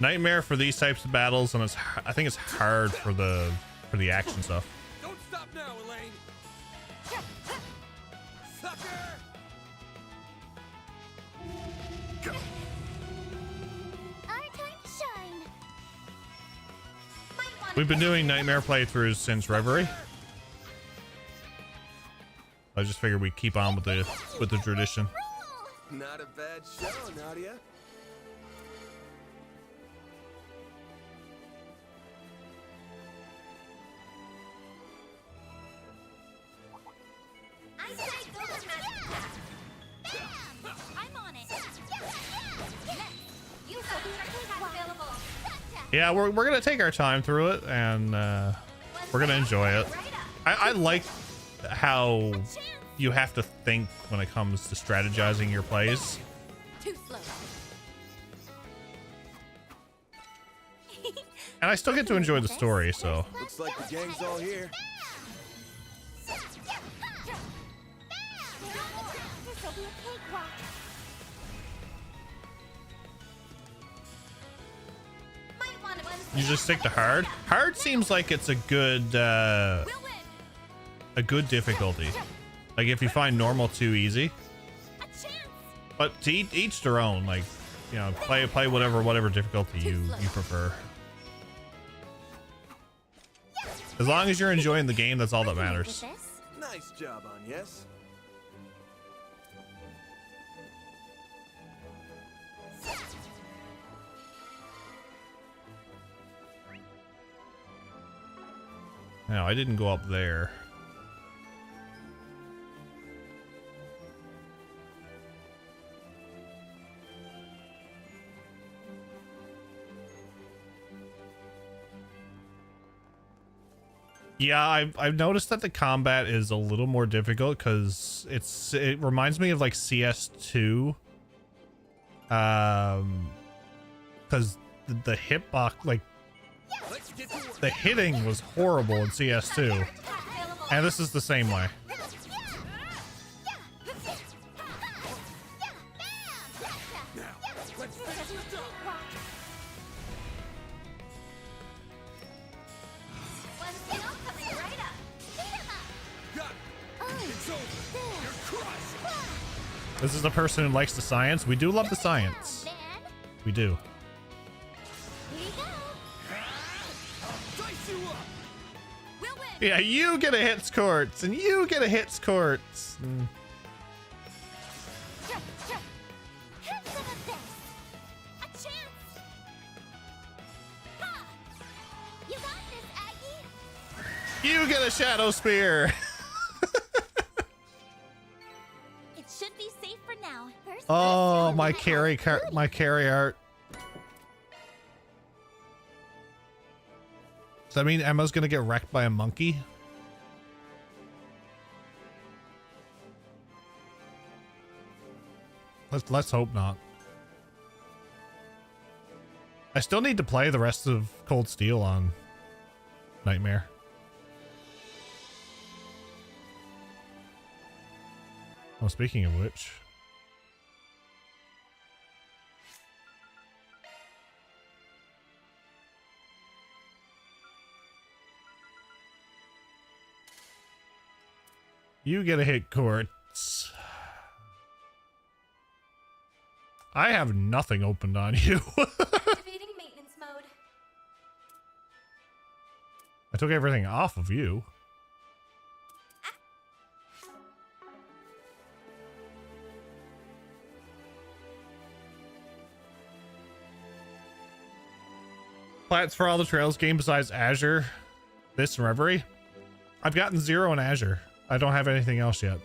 Nightmare for these types of battles, and I think it's hard for the action stuff. Don't stop now, Elaine. Sucker. Go. Our time to shine. We've been doing Nightmare playthroughs since Reverie. I just figured we'd keep on with the tradition. Not a bad show, Nadia. I say go for magic attack. Bam! I'm on it. Next, use the tricky attack available. Yeah, we're gonna take our time through it, and we're gonna enjoy it. I like how you have to think when it comes to strategizing your plays. Too slow. And I still get to enjoy the story, so. Looks like the gang's all here. This'll be a cakewalk. Might want to You just stick to hard. Hard seems like it's a good difficulty. Like if you find normal too easy. But to each their own. Like, you know, play whatever difficulty you prefer. As long as you're enjoying the game, that's all that matters. Nice job on yes. No, I didn't go up there. Yeah, I've noticed that the combat is a little more difficult because it reminds me of like CS2. Because the hitbox, like the hitting was horrible in CS2, and this is the same way. This is the person who likes the science. We do love the science. We do. Yeah, you get a hits courts, and you get a hits courts. You get a shadow spear. It should be safe for now. First, Oh, my carry art. Does that mean Emma's gonna get wrecked by a monkey? Let's hope not. I still need to play the rest of Cold Steel on Nightmare. Oh, speaking of which. You get a hit courts. I have nothing opened on you. activating maintenance mode. I took everything off of you. Plats for all the Trails game besides Azure, this and Reverie. I've gotten 0 in Azure. I don't have anything else yet.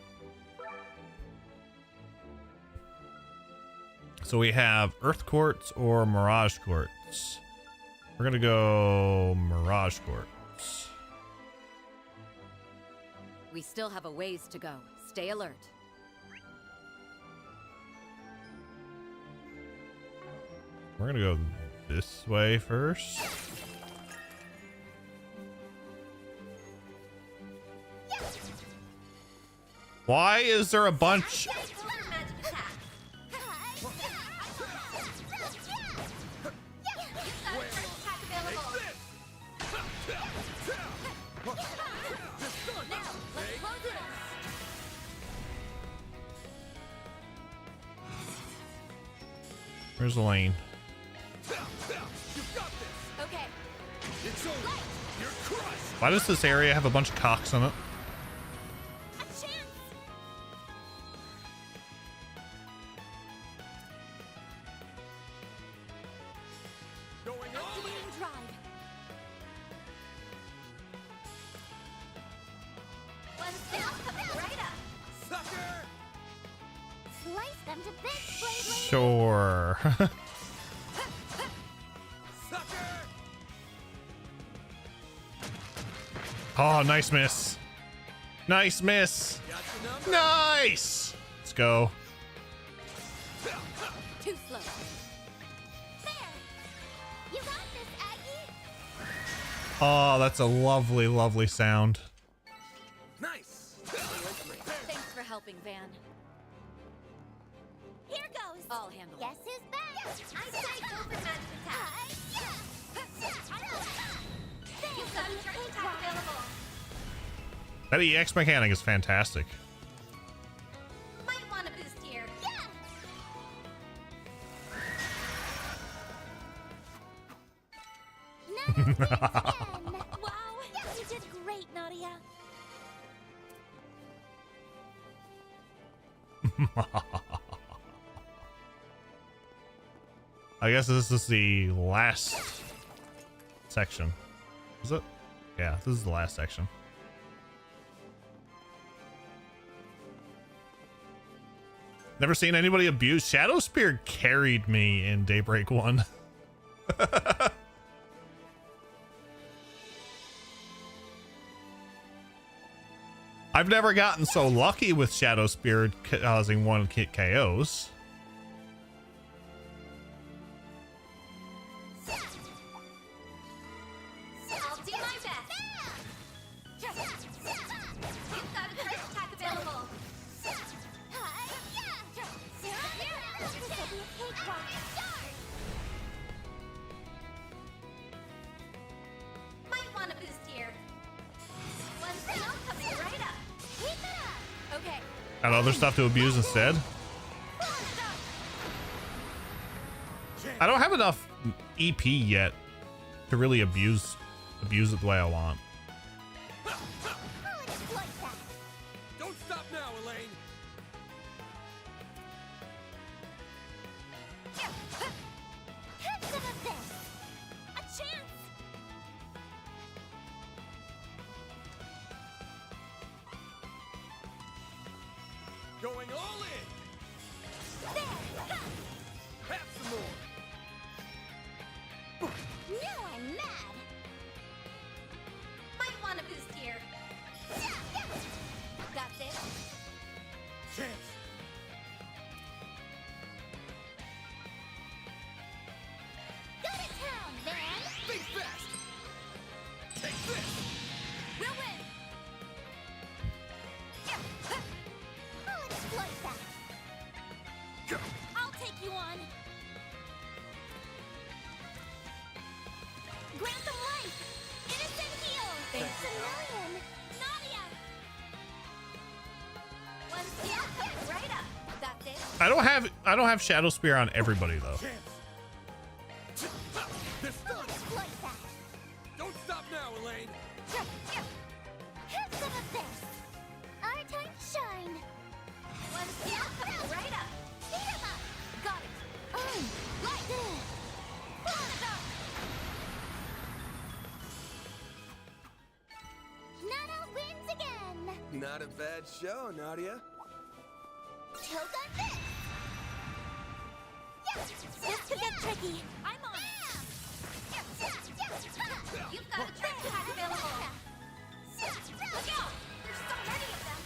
So we have Earth Quartz or Mirage Quartz. We're gonna go Mirage Quartz. We still have a ways to go. Stay alert. We're gonna go this way first. Why is there a bunch? Where's Elaine? Okay. It's over. You're crushed. Why does this area have a bunch of cocks on it? Sure. Oh, nice miss. Nice miss. Nice. Let's go. Too slow. There. You got this, Aggie. Oh, that's a lovely, lovely sound. Nice. Thanks for helping, Van. Here goes. I'll handle Guess who's back? I say go for magic attack. You've got a trick attack available. That EX mechanic is fantastic. Might want a boost here. Yeah. Wow, you did great, Nadia. I guess this is the last section. Is it? Yeah, this is the last section. Never seen anybody abuse. Shadow Spear carried me in Daybreak 1. I've never gotten so lucky with Shadow Spear causing 1 KOs. I'll do my best. You've got a trick attack available. Might want a boost here. One spell coming right up. Keep it up. Okay. Got other stuff to abuse instead. I don't have enough EP yet to really abuse it the way I want. Don't stop now, Elaine. Have some of this. A chance. Going all in. There. Have some more. Now I'm mad. Might want a boost here. That's it. Chance. Go to town, man. Think fast. Take this. We'll win. I'll exploit that. Go. I'll take you on. Grant them life. Innocent heal. Thanks a million. Nadia. One steal coming right up. That's it. I don't have Shadow Spear on everybody though. Chance. This done. Exploit that. Don't stop now, Elaine. Have some of this. Our time to shine. One step coming right up. Beat 'em up. Got it. Right there. Nana wins again. Not a bad show, Nadia. Choke on this. Yes. This could get tricky. I'm on it. You've got a trick attack available. Look out! There's so many of them.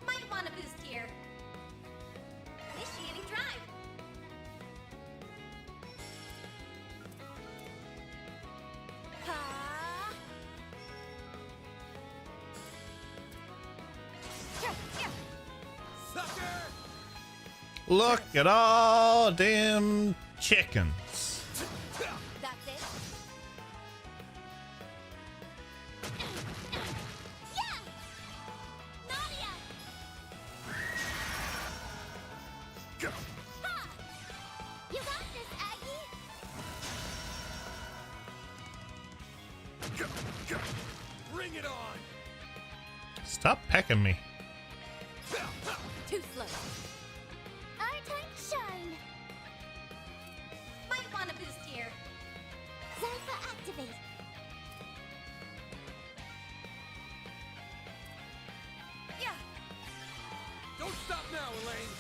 Might want a boost here. Initiating drive. Look at all damn chickens. That's it. Yeah. Nadia. Ha. You got this, Aggie. Bring it on! Stop pecking me. Too slow. Our time to shine. Might want a boost here. Zypha activate. Yeah. Don't stop now, Elaine!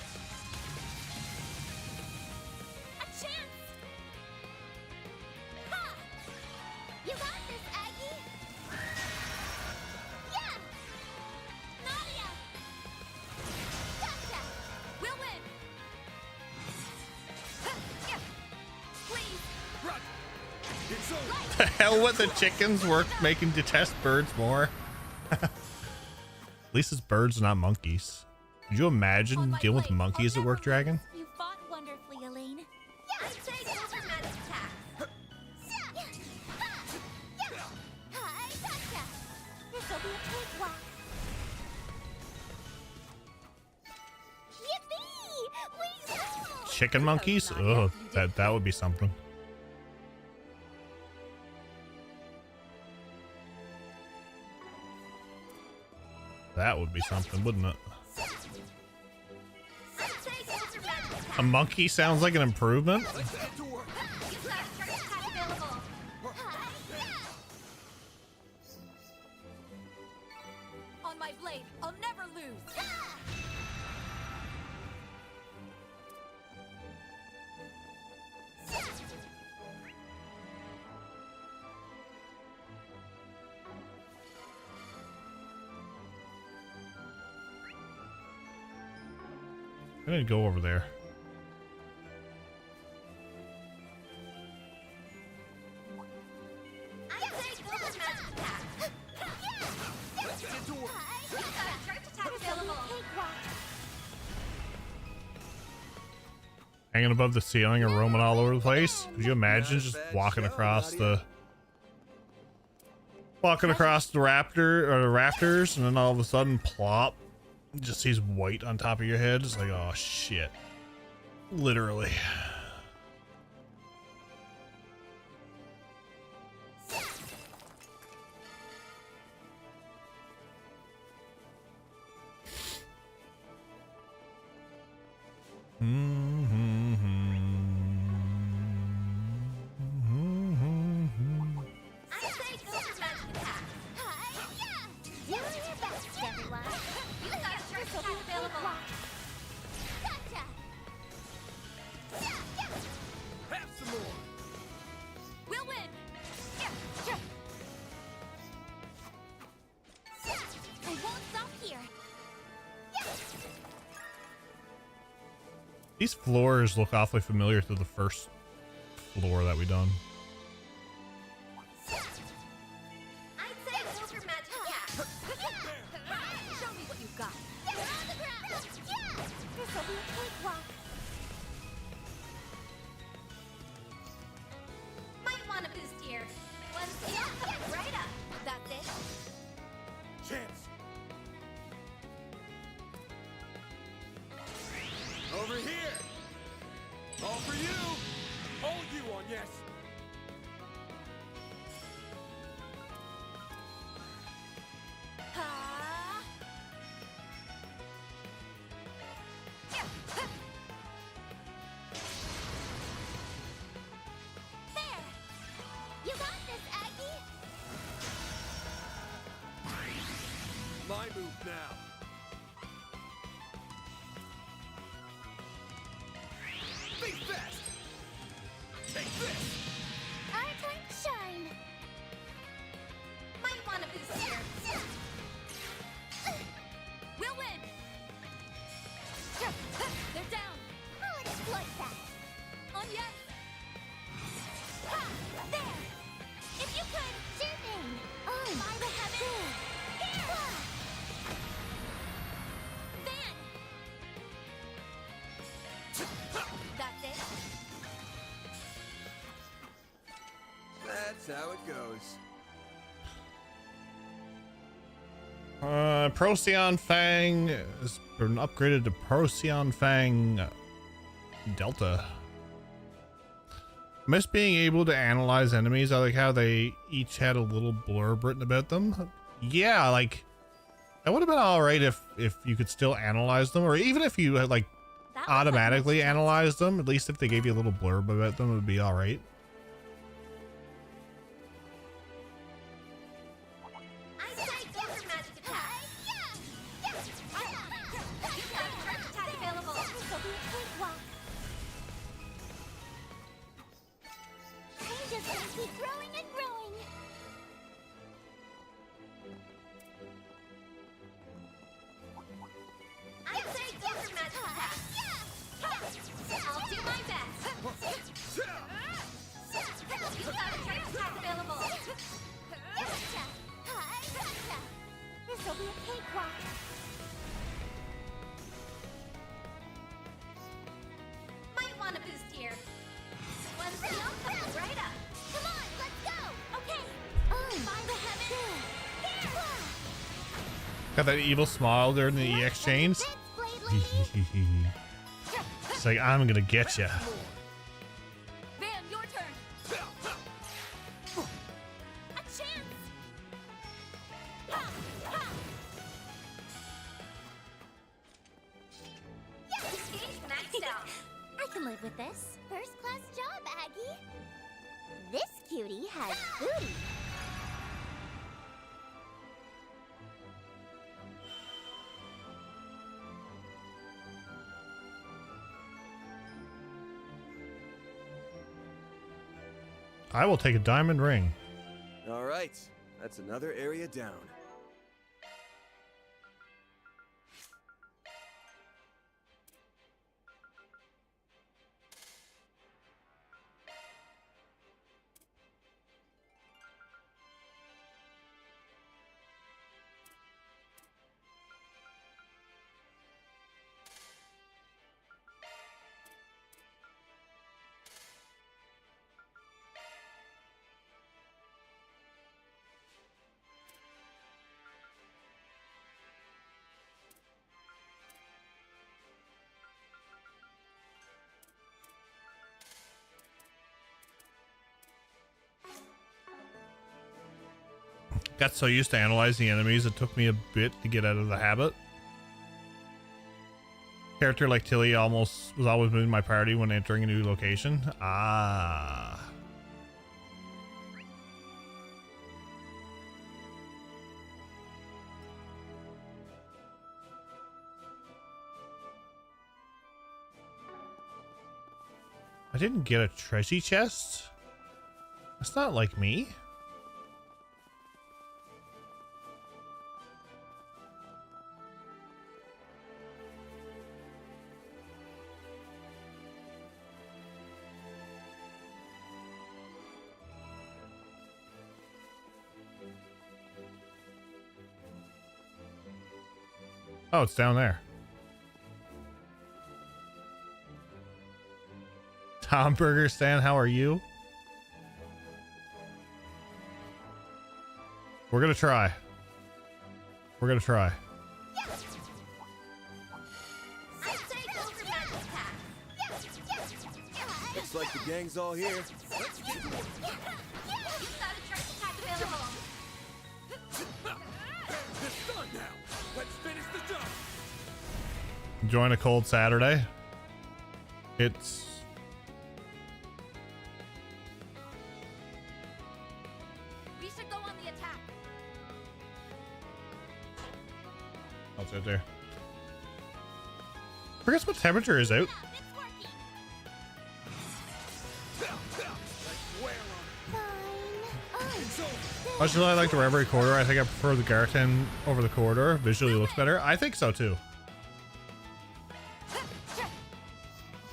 A chance. Ha. You got this, Aggie. Yeah. Nadia. Gotcha. We'll win. Yeah. Please. Run! It's over! The hell with the chickens work making detest birds more. At least it's birds, not monkeys. Could you imagine dealing with monkeys at work, Dragon? You fought wonderfully, Elaine. Yeah. I'd say go for magic attack. Hi, gotcha. This'll be a cakewalk. Yippee! We won! Chicken monkeys? Ugh, that would be something. That would be something, wouldn't it? I'd say go for magic attack. A monkey sounds like an improvement. Let's get to work! You've got a trick attack available. On my blade, I'll never lose. I'm gonna go over there. I'd say go for magic attack. Let's get to work! You've got a trick attack available. Hanging above the ceiling and roaming all over the place. Could you imagine just walking across the raptor or the rafters, and then all of a sudden, plop, just sees white on top of your head. It's like, oh shit, literally. I'd say go for magic attack. Do your best, everyone. You've got a trick attack available. Gotcha. Have some more! We'll win. I won't stop here. These floors look awfully familiar to the first floor that we done. I'd say go for magic attack. Show me what you've got. You're on the ground. Yeah. This'll be a cakewalk. Might want a boost here. One step coming right up. That's it. Chance! Over here! All for you! All you on yes! There! You got this, Aggie! My move now. Be fast! Take this! Our time to shine! Might want to boost here. We'll win. They're down. I'll exploit that! On yes. Ha! There! If you could... Sure thing! Oh! By the heavens! Here! Van. That's it. That's how it goes. Procyon Fang has been upgraded to Procyon Fang Delta. Miss being able to analyze enemies. I like how they each had a little blurb written about them. Yeah, like that would have been all right if you could still analyze them, or even if you had like automatically analyze them. At least if they gave you a little blurb about them, it would be all right. I say go for magic attack. You've got a charge attack available. This'll be a cakewalk! I'm just gonna keep growing and growing! I say go for magic attack. I'll do my best. You've got a charge attack available. Gotcha! Hi, gotcha! This'll be a cakewalk! Might want to boost here. One seal coming right up. Come on, let's go! Okay! By the heavens! Here! Got that evil smile during the exchange. Thanks, Blade Lady! It's like, I'm gonna get ya. Van, your turn. A chance! Ha! Ha! Stage maxed out. I can live with this. First class job, Aggie. This cutie has booty. I will take a diamond ring. All right, that's another area down. Got so used to analyzing enemies, it took me a bit to get out of the habit. Character like Tilly was always moving my party when entering a new location. Ah. I didn't get a treasure chest? That's not like me. Oh, it's down there. Tom Burger Stan, how are you? We're gonna try. We're gonna try. I say go for magic attack. Looks like the gang's all here. Let's get to work. You've got a charge attack available. It's done now. Let's finish the job. Enjoying a cold Saturday. It's We should go on the attack. what's right there. I guess what temperature is out. Much as I like the Reverie corridor, I think I prefer the Garten over the corridor. Visually looks better. I think so too.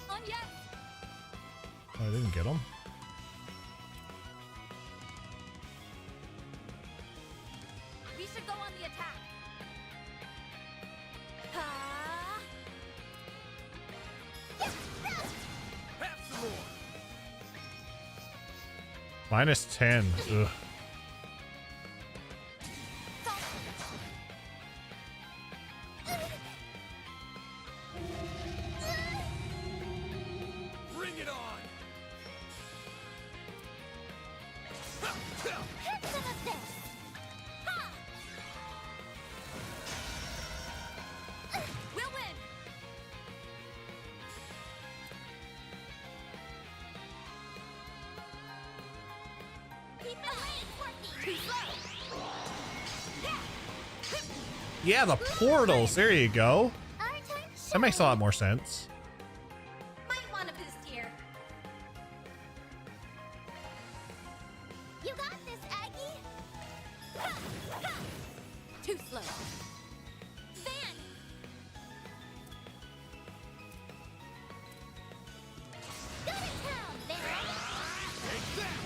On yes. Oh, I didn't get him. We should go on the attack. Have some more. -10. Ugh. Bring it on. Have some of this. We'll win. Keep the lane working. Too slow. Yeah, the portals. There you go. Our turn. That makes a lot more sense. Might want a boost here. You got this, Aggie. Too slow. Van. Go to town, Van. Take that.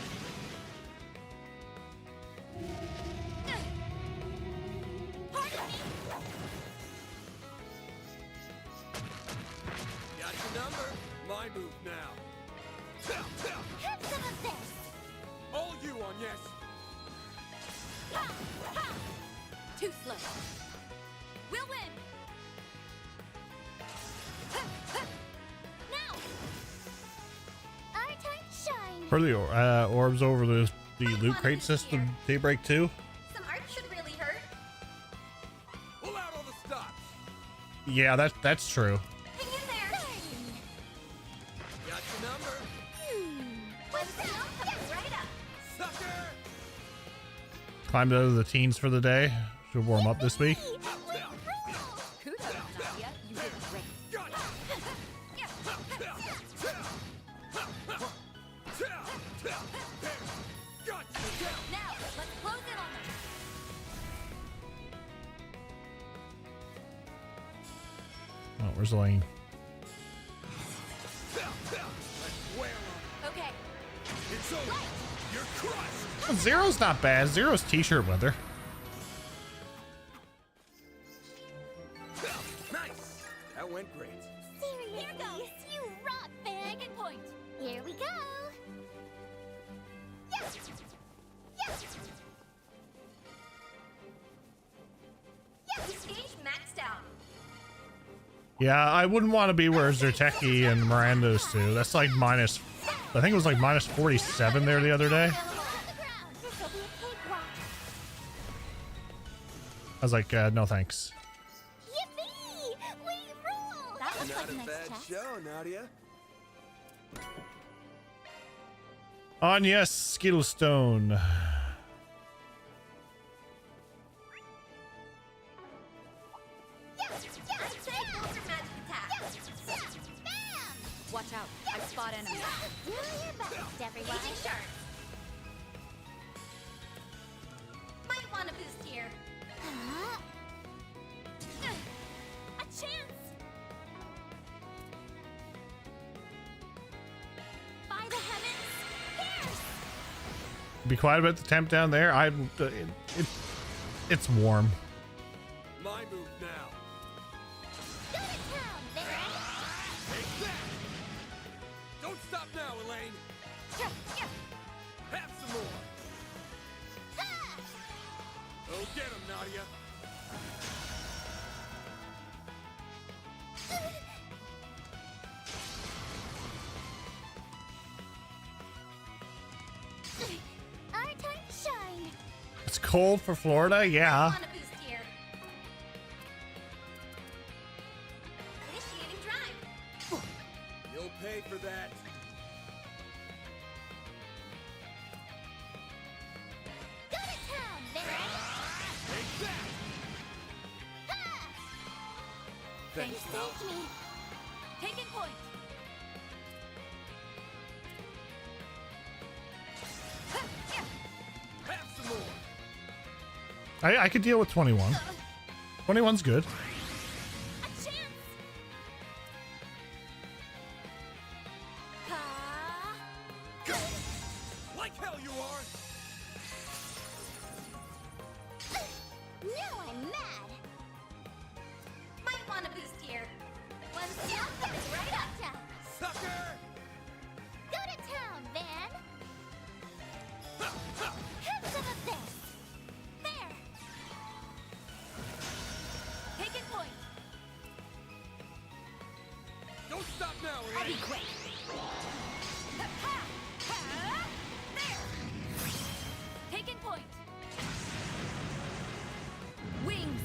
Pardon me. Got your number. My move now. Have some of this. All you on yes. Too slow. We'll win. Now. Our turn shine. For the orbs over the loot crate system, Daybreak 2. Some art should really hurt. Pull out all the stops. Yeah, that's true. Hang in there. Got your number. What's down? Coming right up. Sucker. Climbed out of the teens for the day. Should warm up this week. Kudos, Nadia. You did great. Got it. Got you. Now, let's close in on them. Oh, where's the lane? Okay. It's over. You're crushed. Oh, Zero's not bad. Zero's t-shirt weather. Nice. That went great. Seriously, Here goes. you rock, Van. Second point. Here we go. Yes. Yes. This gauge maxed out. Yeah, I wouldn't want to be where Zerteki and Miranda is too. That's like minus, I think it was like minus 47 there the other day. This'll be a cakewalk. I was like, no thanks. Yippee! We rule! That looks Not like a a nice bad test. show, Nadia. On yes, Skittlestone. Watch out. I spot enemies. Do your best, everyone. Aging sharp. Might want a boost here. A chance. By the heavens. Pierce. Be quiet about the temp down there. It's warm. My move now. Go to town, Van. Take that. Don't stop now, Elaine. Have some more. Go get him, Nadia. Our turn shine. It's cold for Florida, yeah. Want a boost Thanks, you saved me. Taking point. Have some more. I could deal with 21. 21's good. A chance. Like hell you are. Now I'm mad. Might want a boost here. One step goes right up town. Sucker! Go to town, Van. Have some of this. There. Taking point. Don't stop now, I'll be Elaine. quick. There. Taking point. Wings.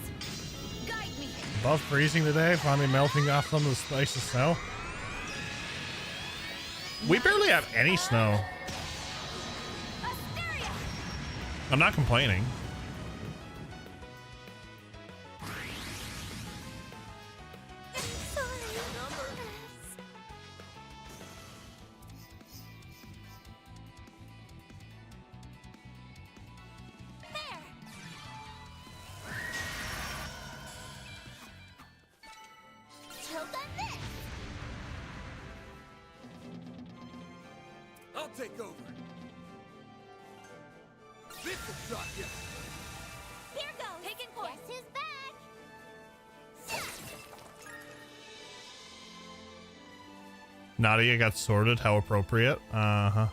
Guide me. Above freezing today, finally melting off some of the ice and snow. We barely have any snow. I'm not complaining. I'll take over. This will shock you. Here goes. Taking point. Guess who's back? Nadia got sorted. How appropriate. Uh-huh.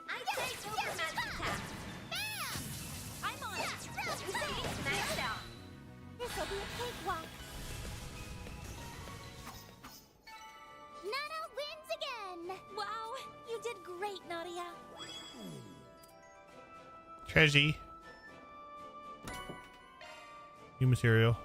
I take over magic attack. Bam! I'm on it. See? Maxed out. This'll be a cakewalk. Nana wins again. Wow, you did great, Nadia. Treasy. New material.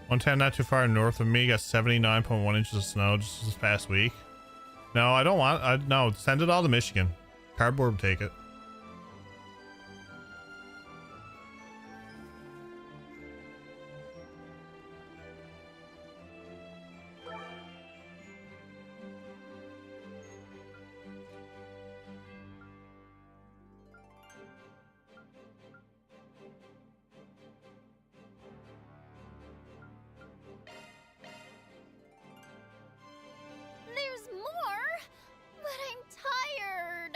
Montana, not too far north of me, got 79.1 inches of snow just this past week. No, I don't want. No, send it all to Michigan. Cardboard will take it. There's more, but I'm tired.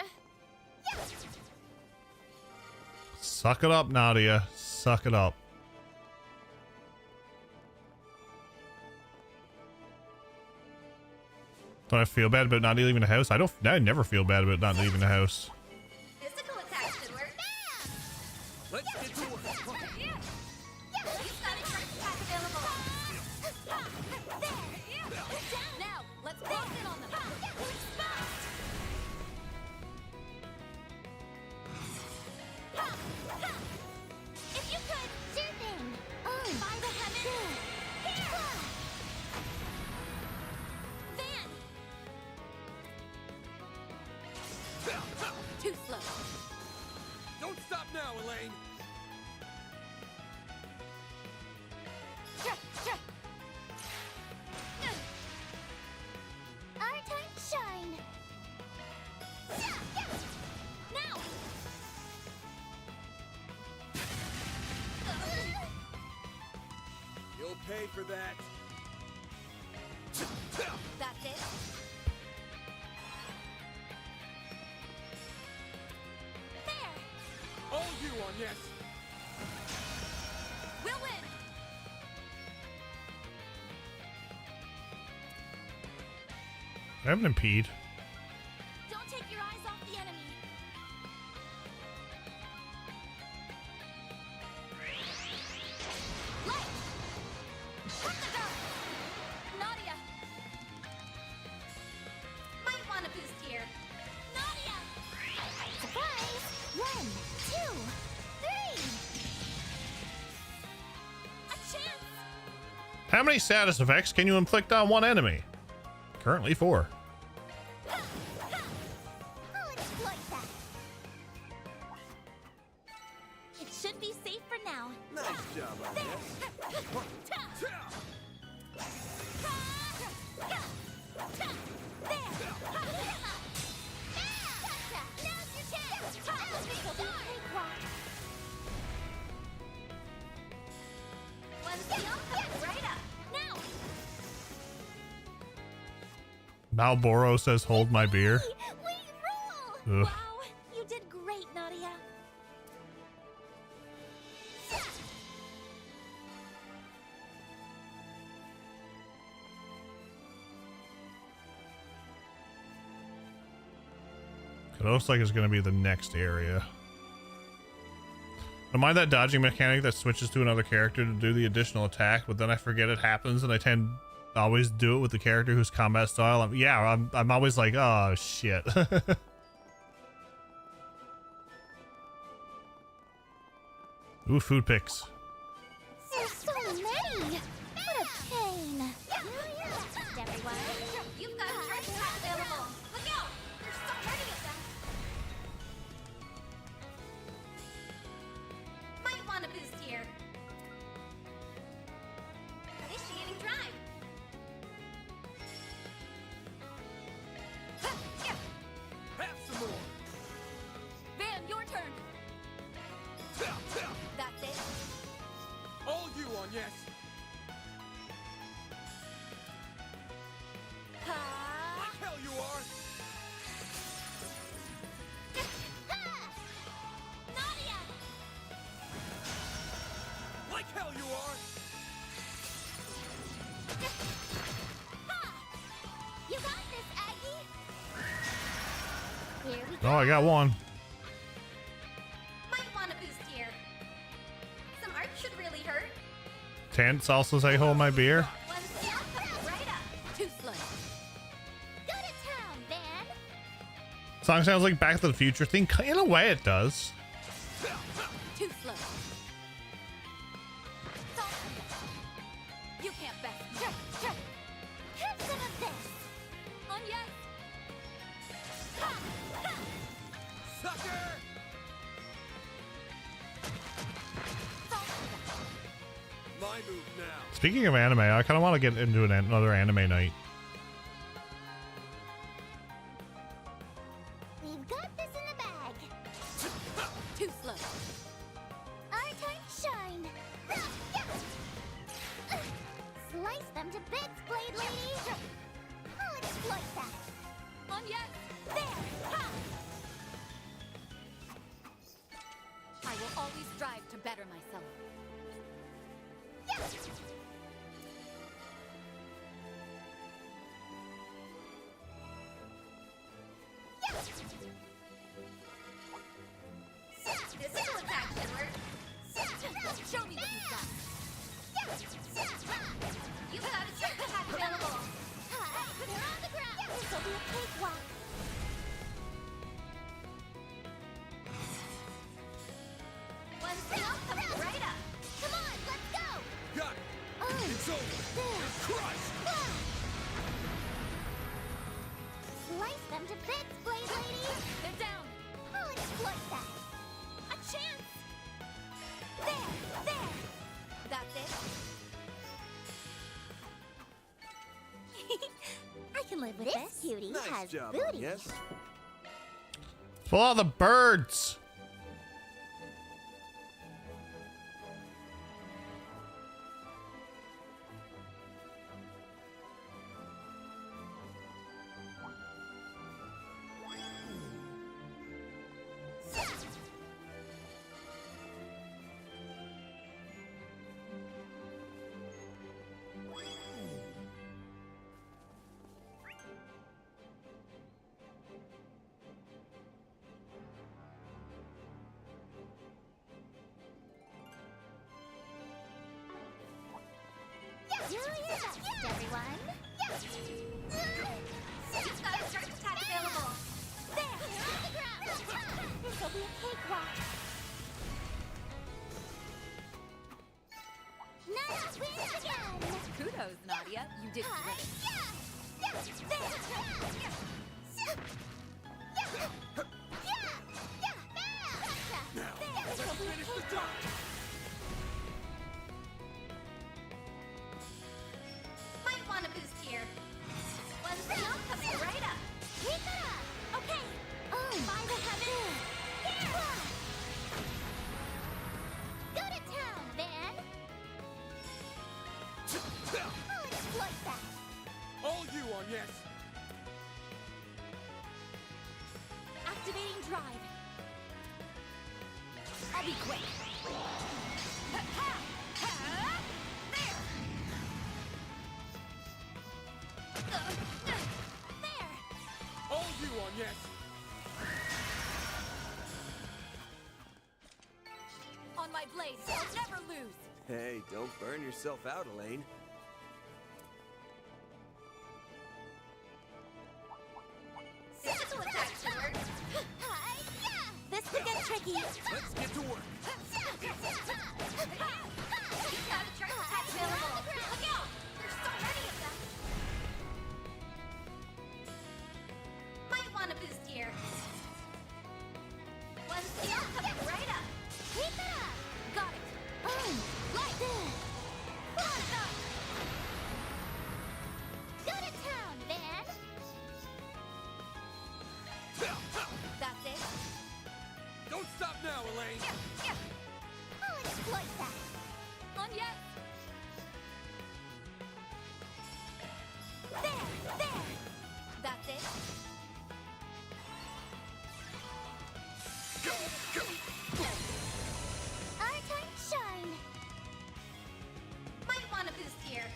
Suck it up, Nadia. Suck it up. Don't I feel bad about not leaving the house? I never feel bad about not leaving the house. Physical attack should work. Let's get to work. You've got a first attack available. Now, let's walk in on them. If you could, sure thing. Oh, by the heavens. Van! Too slow. Don't stop now, Elaine. Our time to shine. Now! You'll pay for that. That's it. All you on this. We'll win. I haven't impede. Don't take your eyes off the enemy. many status effects can you inflict on one enemy? Currently 4. I'll exploit that. It should be safe for now. Nice job, I guess. Malboro says, hold my beer. We rule! Ugh. Wow, you did great, Nadia. It looks like it's going to be the next area. Don't mind that dodging mechanic that switches to another character to do the additional attack, but then I forget it happens, and I tend to always do it with the character whose combat style. I'm always like, oh shit. Ooh, food picks. There's so many. What a pain. Everyone, You've got a charge pack available. Look out! There's so many of them. Might want a boost here. Initiating drive. Have some more. Van, your turn. That's it. All you on, yes. Like hell you are. Nadia! Like hell you are. You got this, Aggie. Here we go. Oh, I got one. Might want a boost here. Some art should really hurt. Tance also say, hold my beer. One step right up. Too slow. Go to town, Van. Song sounds like Back to the Future thing. In a way, it does. Too slow. You can't best. Have some of this. On yes. Sucker! My move now. Speaking of anime, I kind of want to get into another anime night. We've got this in the bag. Too slow. Our time to shine. Slice them to bits, Blade Lady. I'll exploit that. On yes. There. I will always strive to better myself. This will attack killer. Show me what you've got. You've got a charge pack available. They're on the ground. This will be a cakewalk. One step right up. Come on, let's go. Got it. Oh, It's over. there. Crushed. Slice them to bits, Blade Lady. They're down. I'll exploit that. A chance. There. That's it. I can live with this. This cutie Nice has job, booty. yes. Pull out the birds. Do your best, everyone. You've got a charge attack available. There. On the ground. This will be a cakewalk. Nice wins again. Kudos. Kudos, Nadia. You did great. Now, let's finish the job! Might want a boost here. One seal coming right up. Keep it up. Okay. By the heavens. Yeah. Go to town, Van. I'll exploit that. All you on yes! Activating drive. I'll be quick. There. All you on yes! On my blade, I'll never lose. Hey, don't burn yourself out, Elaine. Physical attack should work. This could get tricky. Let's get to work! He's got a charge attack available. Look out! There's so many of them. Might want a boost here. One seal coming right up. Keep it up. Got it. Like this. Go to town, Van. That's it. Don't stop now, Elaine! I'll exploit that. On yes. There. That's it. Our time to shine. Might want a boost here.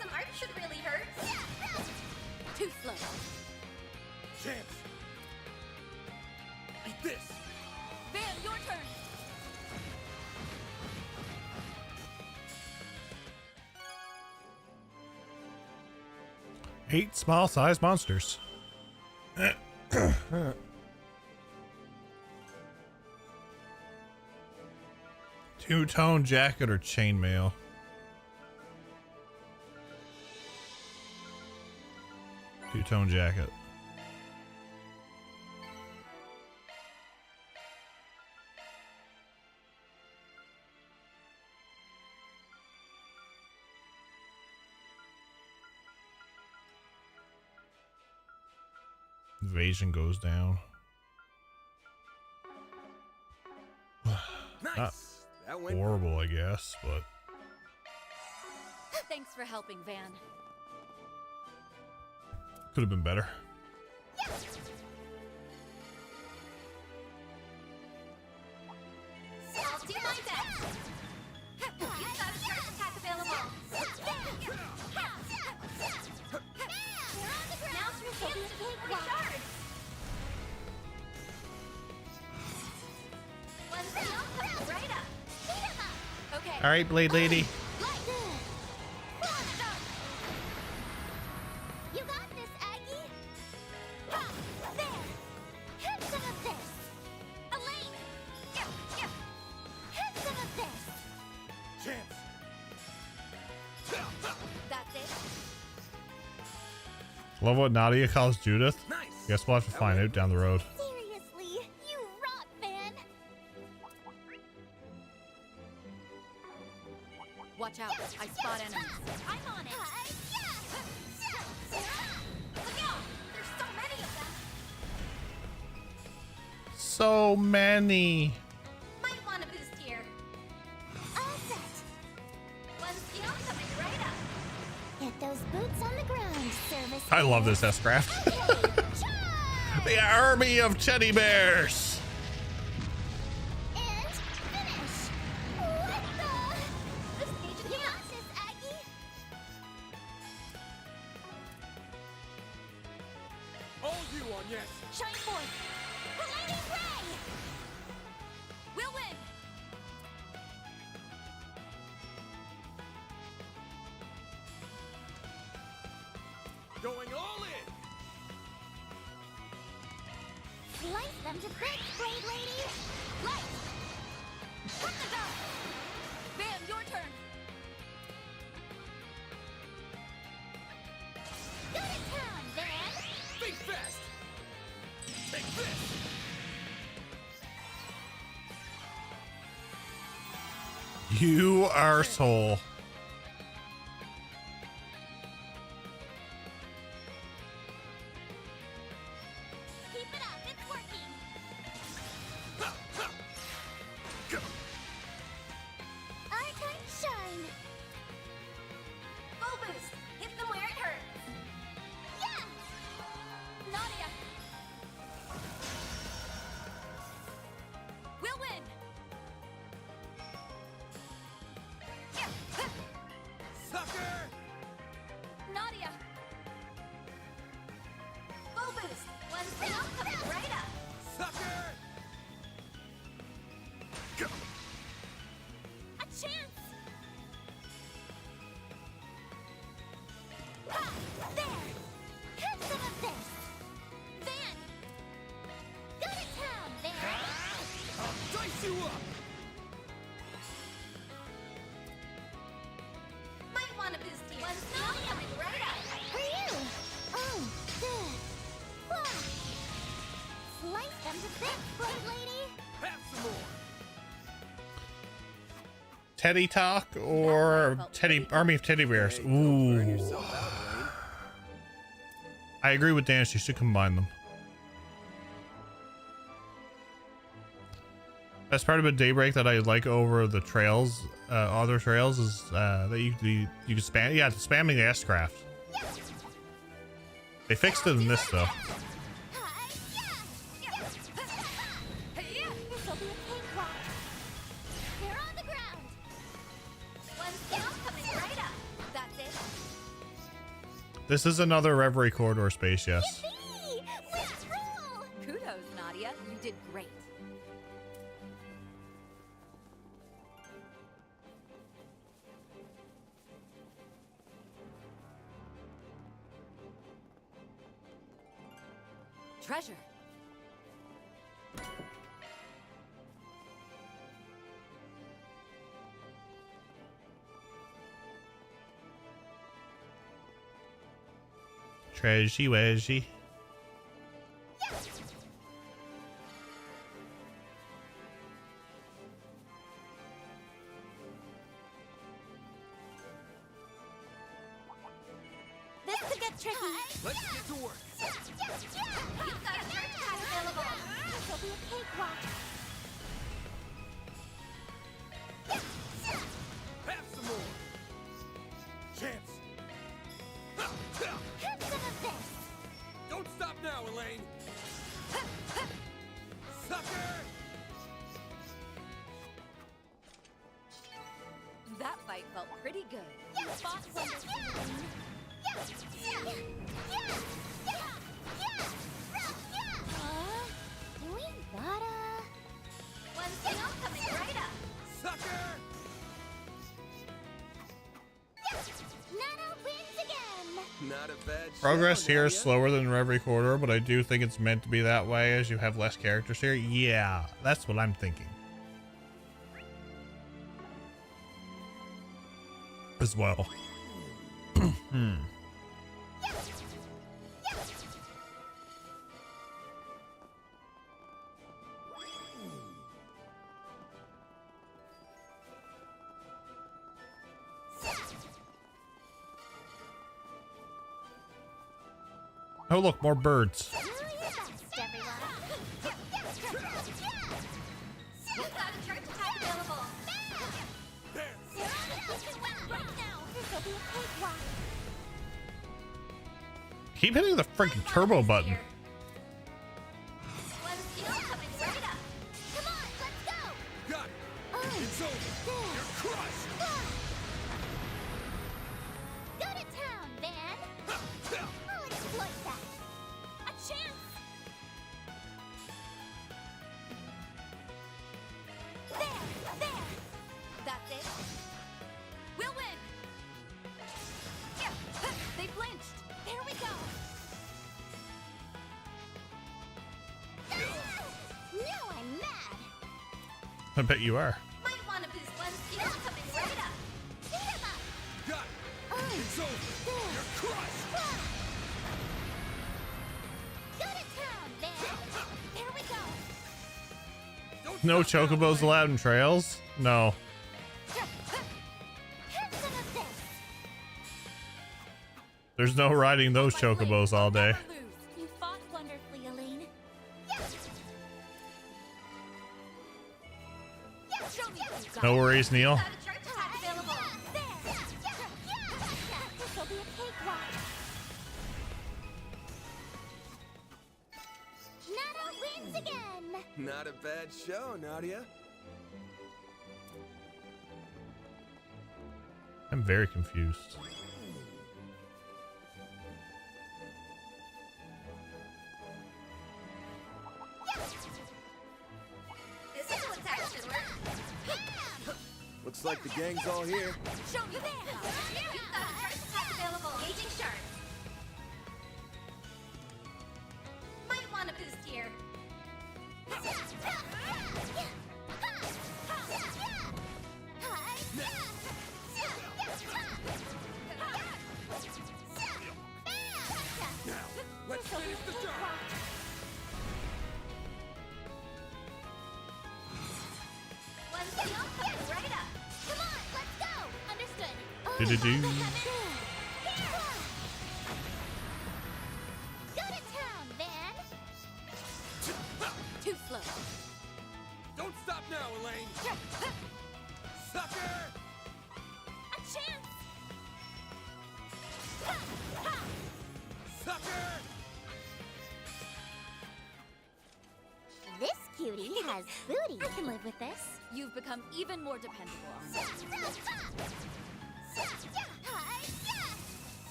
Some art should really hurt. Too slow. Chance! Eat this! Van, your turn. Eight small-sized monsters. Two-tone jacket or chainmail? Two-tone jacket. Evasion goes down. Nice! Not That went horrible, I guess, but Thanks for helping, Van. could have been better. I'll do my best. You've got a charge attack available. Now through instant recharge. One seal coming right up. Beat him up. Okay. All right, Blade Lady. You got this, Aggie. Ha! There. Have some of this. Elaine. Have some of this. Chance! That's it. Love what Nadia calls Judith. Nice! Guess we'll have to find out down the road. Seriously, you rock, Van. Watch out. I spot enemies. I'm on it. Look out! There's so many of them. So many. Might want a boost here. All set. One seal coming right up. Get those boots on the ground, service. I love this S-Craft. The army of teddy bears. And finish. What the? The stage of chaos, Aggie. All you on yes! Shine forth. Lightning ray. We'll win. Going all in! Slice them to bits, Blade Lady. Light. Cut the dot. Van, your turn. Take this! You arsehole. Keep it up, it's working. Our time to shine. Full boost. Hit them where it hurts. Yeah! Nadia! We'll win! Sucker! Nadia! Full boost. One down, coming right up. Sucker! A chance! Ha! There! Have some of this! Van! Go to town, Van! I'll dice you up! Might want to boost here. One down, coming right up. For you! Oh, good. Wah! Slice them to bits, Blade Lady! Have some more! Teddy Talk or Teddy Army of Teddy Bears? Hey, don't burn Ooh. yourself out, Lane. I agree with Dan. She should combine them. Best part about Daybreak that I like over the trails, other trails, is that you can spam. Yeah, spamming the S-craft. They fixed it in this though. This'll be a cakewalk. They're on the ground. One down, coming right up. That's it. This is another Reverie Corridor space, yes. Yippee! Let's roll! Kudos, Nadia. You did great. Treasure. Treasure, wedgie. This could get tricky. Let's get to work! You've got a charge pack available. This'll be a cakewalk. Have some more! Chance! Have some of this. Don't stop now, Elaine! Sucker! That fight felt pretty good. You fought wonderfully. We gotta... One down, coming right up. Sucker! Nana wins again! Not a bad Progress show, here is Nadia. slower than Reverie Corridor, but I do think it's meant to be that way as you have less characters here. Yeah, that's what I'm thinking. As well. Oh look, more birds. Do your best, everyone. You've got a charge pack available. You're on the kitchen well right now. This'll be a cakewalk. Keep hitting the freaking turbo button. One down, coming right up. Come on, let's go! Got it! Oh, It's over! You're crushed! Go to town, Van! I'll exploit that. A chance! There! That's it. We'll win. They flinched. There we go! Now I'm mad! I bet you are. Might want to boost one down, coming right up. Beat him up! Got it! It's over! You're crushed! Go to town, Van! No chocobos allowed in trails? No. There's no riding those chocobos all day. You fought wonderfully, Elaine. No worries, Neil. This'll be a cakewalk. Nana wins again. Not a bad show, Nadia. I'm very confused. This is what's actually working. Looks like the gang's all here. Show me there. You've got a charge attack available. Aging shards. Might want a boost here. Now, let's finish the job. One thing coming right up. Come on, let's go. Understood. Do-do-do. Go to town, Van. Too slow. Don't stop now, Elaine. Sucker! A chance. Sucker! This cutie has booty. I can live with this. You've become even more dependable. This'll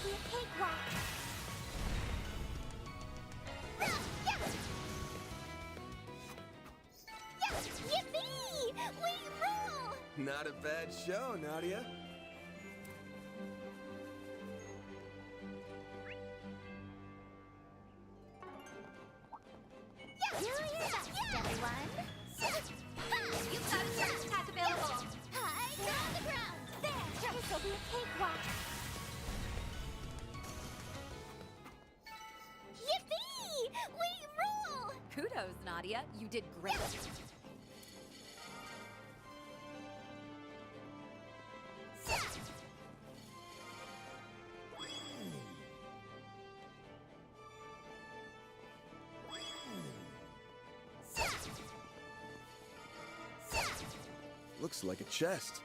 be a cakewalk. Yippee! We rule! Not a bad show, Nadia. Do your best, everyone. You've got a charge attack available. Hi, on the ground. There, this'll be a cakewalk. Yippee! We rule! Kudos, Nadia. You did great. Looks like a chest.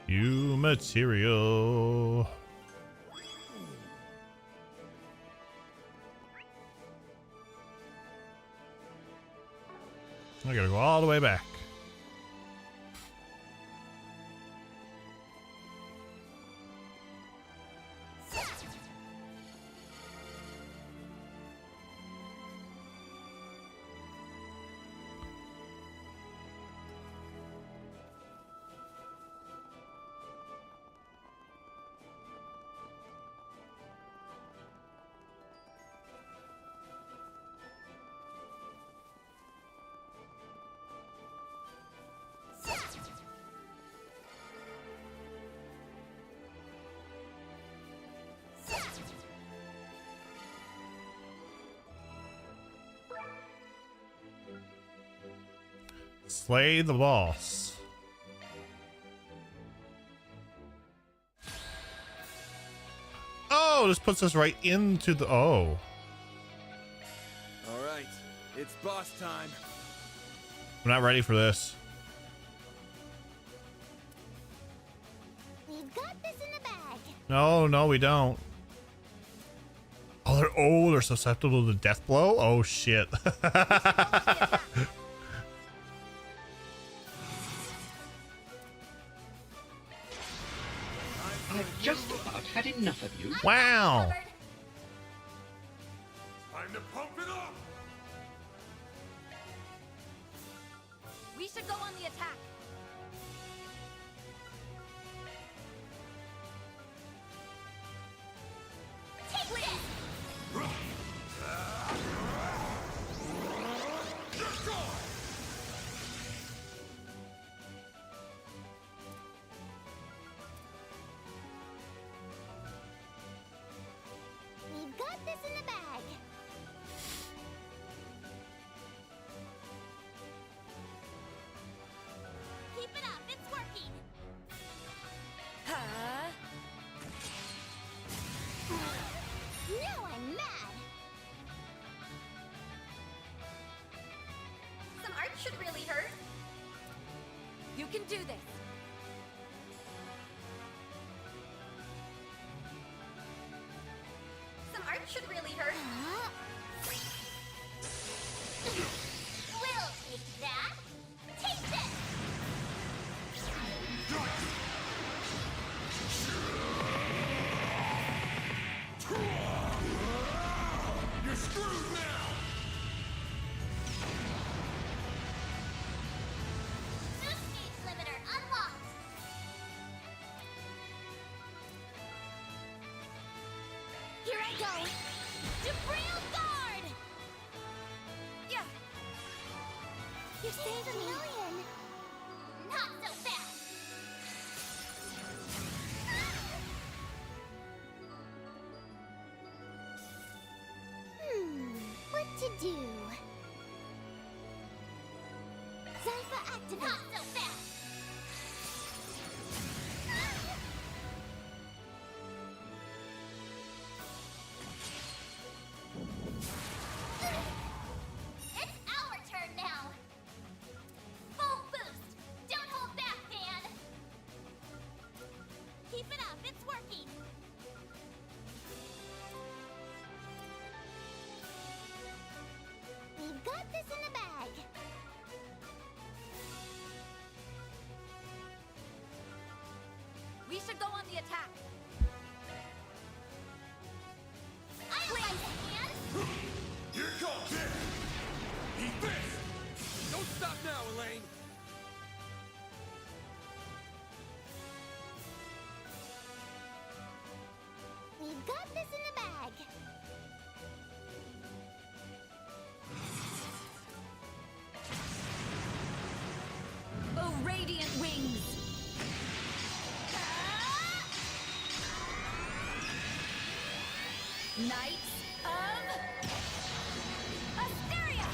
You material. I gotta go all the way back. Slay the boss. Oh, this puts us right into the... Oh. All right, it's boss time. I'm not ready for this. We've got this in the bag. No, we don't. Oh, they're susceptible to death blow? Oh, shit. I've just about had enough of you. Wow. Time to pump it up! We should go on the attack. Take this! You can do this. Some art should really hurt. We'll take that. Take this. You're screwed now! New stage limiter unlocked. Here I go. Debris guard. Yeah. You saved a million. Not so fast. What to do? Zypha activate. Not so fast. It's our turn now. Full boost. Don't hold back, Dan. Keep it up. It's working. We've got this in the bag. We should go on the attack. I like it, Dan. Here comes it! Eat this! Don't stop now, Elaine! We've got this in the bag. Oh, radiant wings. Knights of Asteria.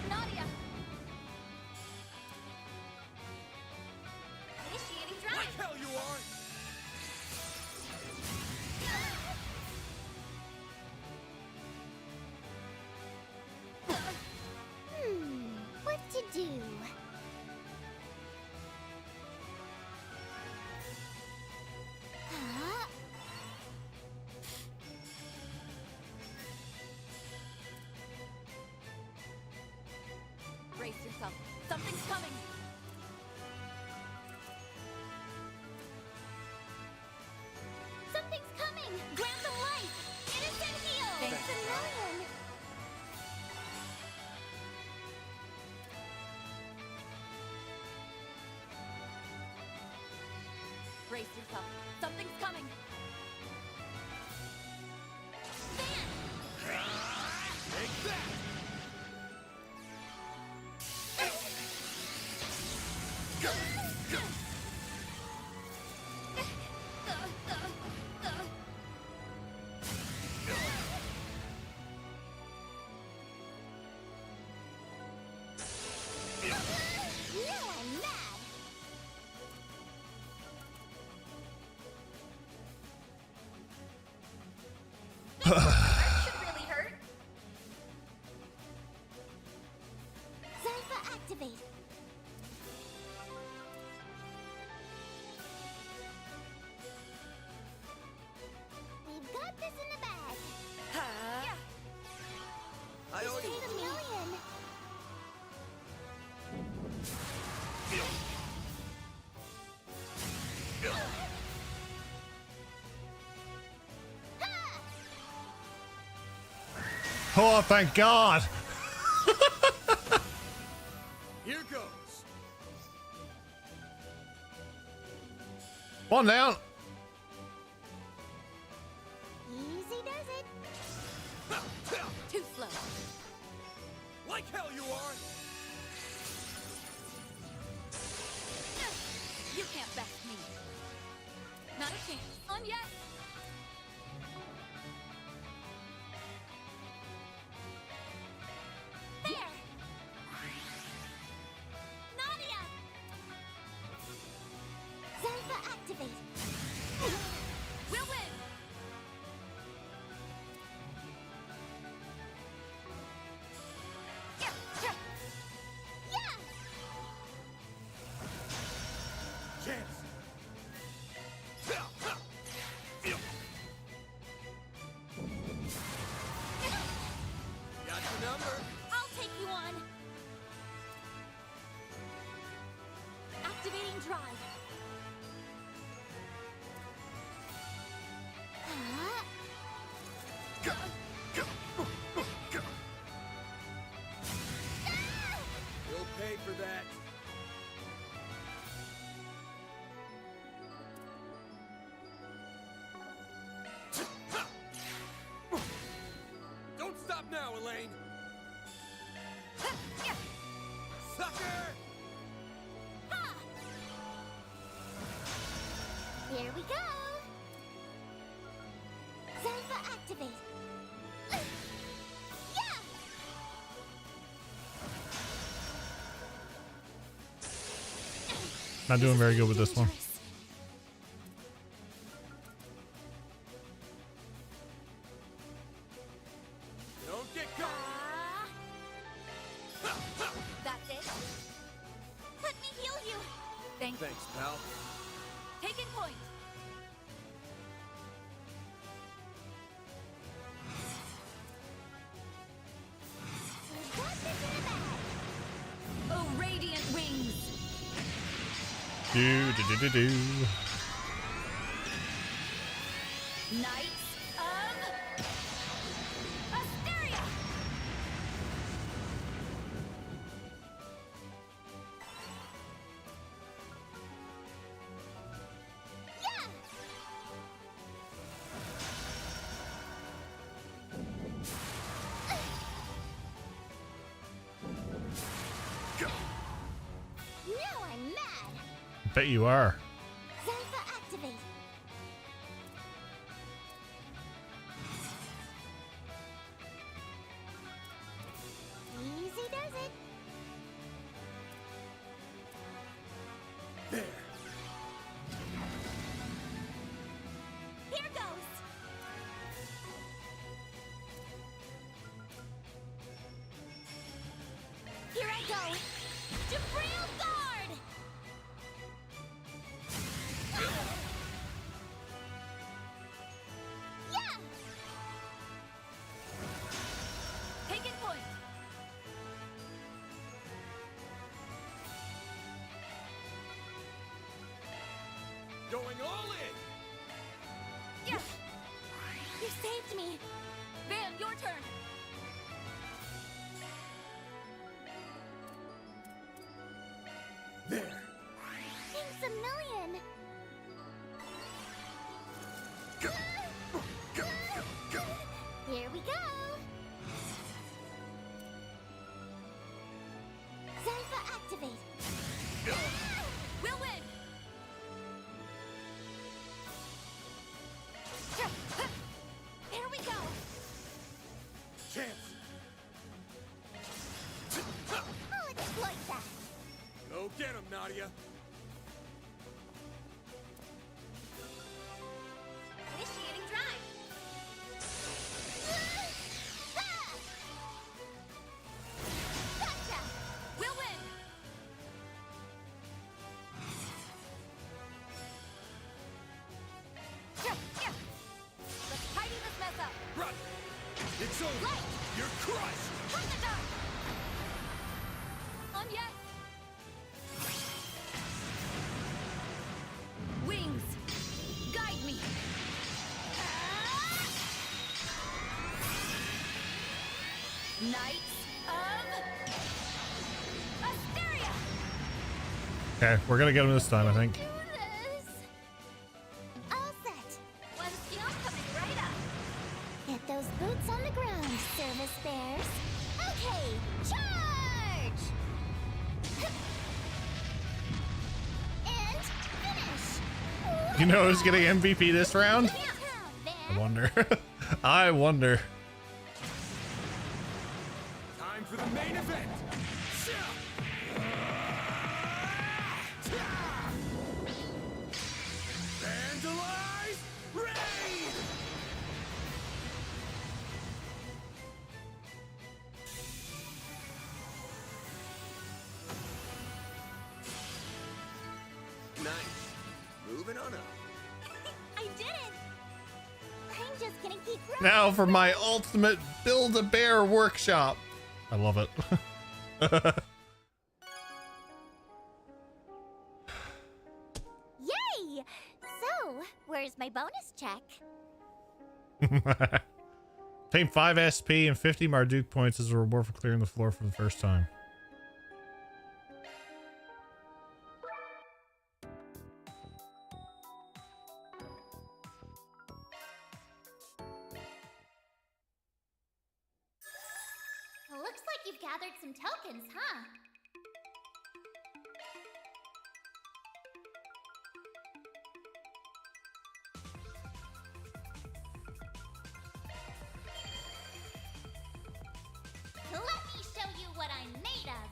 Nadia. Initiating drive. Like hell you are! What to do? Huh? Brace yourself. Something's coming. Something's coming! Grant them life! Innocent heal! Thanks a million! Brace yourself. Something's coming. Take that! Now I'm mad! That should really hurt. Zypha activate. We've got this in the bag. Huh? Yeah. I You already... saved a million. Oh, thank God. Here goes! One down. Easy does it. Too slow. Like hell you are! You can't back me. Not a chance. On yet. There! Nadia! Zypha activate. We'll win. Yeah! drive. You'll pay for that. Don't stop now, Elaine! Sucker! Here we go! Zenfa activate! Yeah! Not doing very good with this one. Don't get caught! That's it. Let me heal you. Thanks. Thanks, pal. Taking point. Oh, radiant wings. Do do do do do. Knights of Asteria. Yeah! Now I'm mad! Bet you are. Zenfa activate! Easy does it! There. Here goes! Here I go! Jabril Guard! Yeah! Taking point. Going all in! Yeah. You saved me! Van, your turn. There. Thanks a million! Here we go! Zenfa activate! We'll win. Here we go! Chance! I'll exploit that! Go get him, Nadia! Initiating drive. Gotcha! We'll win. Let's tidy this mess up. Run! It's over! Light. You're crushed! Turn the dark. On yes. Wings, guide me. Knights of Asteria. Okay, we're gonna get him this time, I think. Do this! All set! One skill coming right up. Get those boots on the ground, service bears! Okay, charge! And finish! You know who's getting MVP this round? I wonder. I wonder. Time for the main event! Vandalize! Raid! Nice. Moving on up. I did it! I'm just gonna keep running. Now for my ultimate Build-A-Bear workshop. I love it. Where's my bonus check? Take 5 SP and 50 Marduk points as a reward for clearing the floor for the first time. Looks like you've gathered some tokens, huh? Let me show you what I'm made of.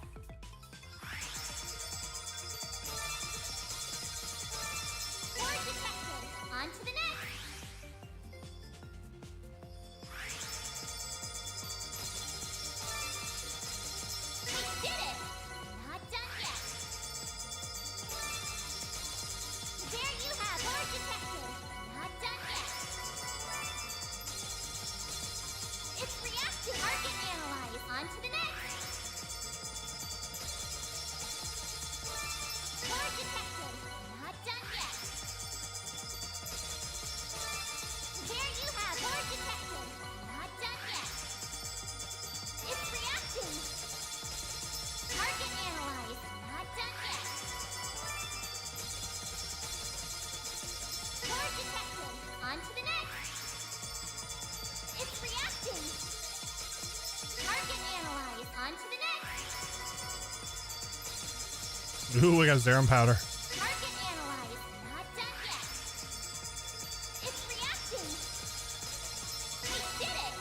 Board detected. On to the next. We did it! Not done yet. There you have board detected. Not done yet. It's reactive. Target analyze. On to the next. Board detected. Not done yet. There you have board detected. Not done yet. It's reacting. Target analyze. Not done yet. Board detected. On to the next. It's reacting. Target analyze. On to the next. Ooh, we got Zerum powder. Target analyze. Not done yet. It's reacting. We did it.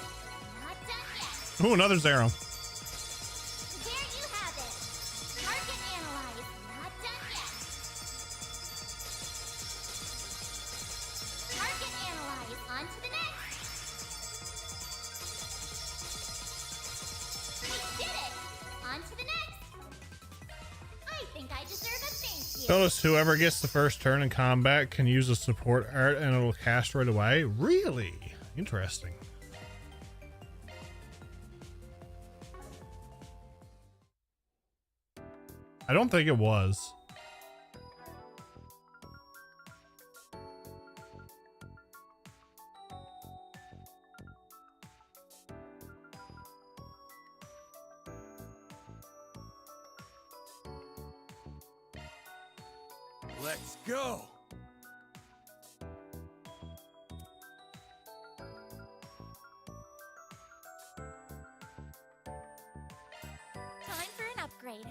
Not done yet. Ooh, another Zerum. There you have it. Target analyze. Not done yet. Target analyze. On to the next. We did it. On to the next. I think I deserve a thank you. Notice whoever gets the first turn in combat can use a support art and it'll cast right away. Really? Interesting. I don't think it was. Let's go! Time for an upgrade.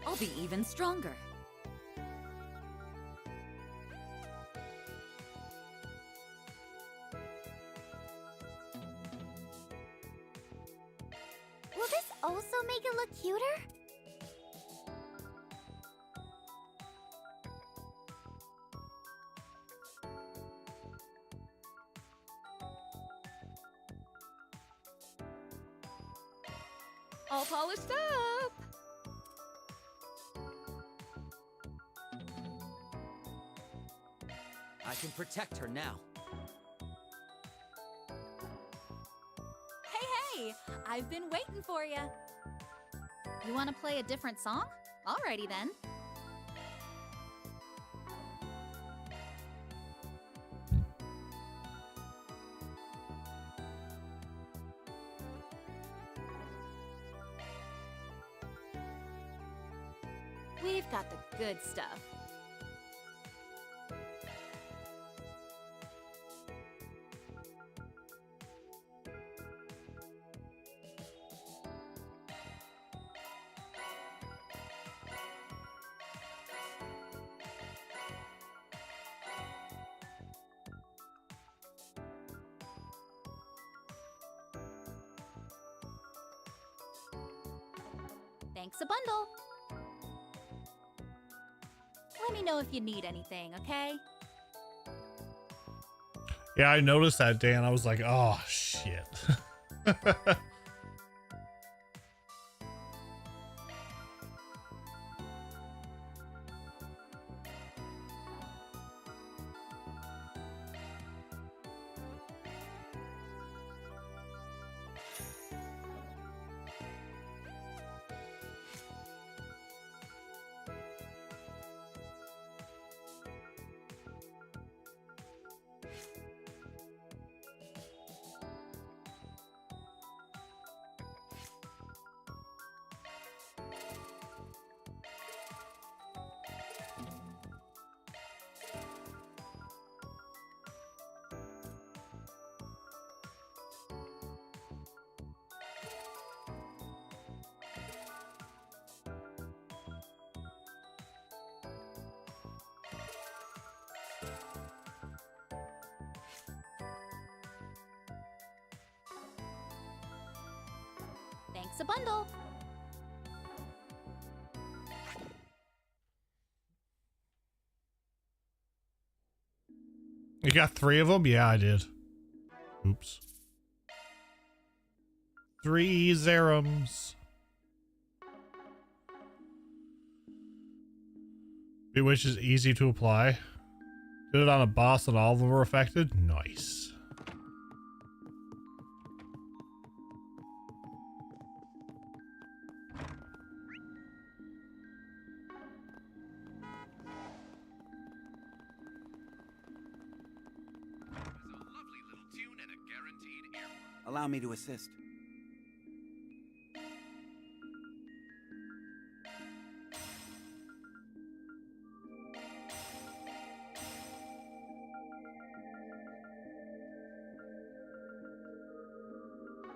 I'll be even stronger. Will this also make it look cuter? All polished up. I can protect her now. Hey, I've been waiting for you. You want to play a different song? Alrighty then. We've got the good stuff. Thanks a bundle. Let me know if you need anything, okay? Yeah, I noticed that day and I was like, oh shit. It's a bundle. You got 3 of them? Yeah, I did. Oops. 3 zerums. Which is easy to apply. Did it on a boss and all of them were affected? Nice. Allow me to assist.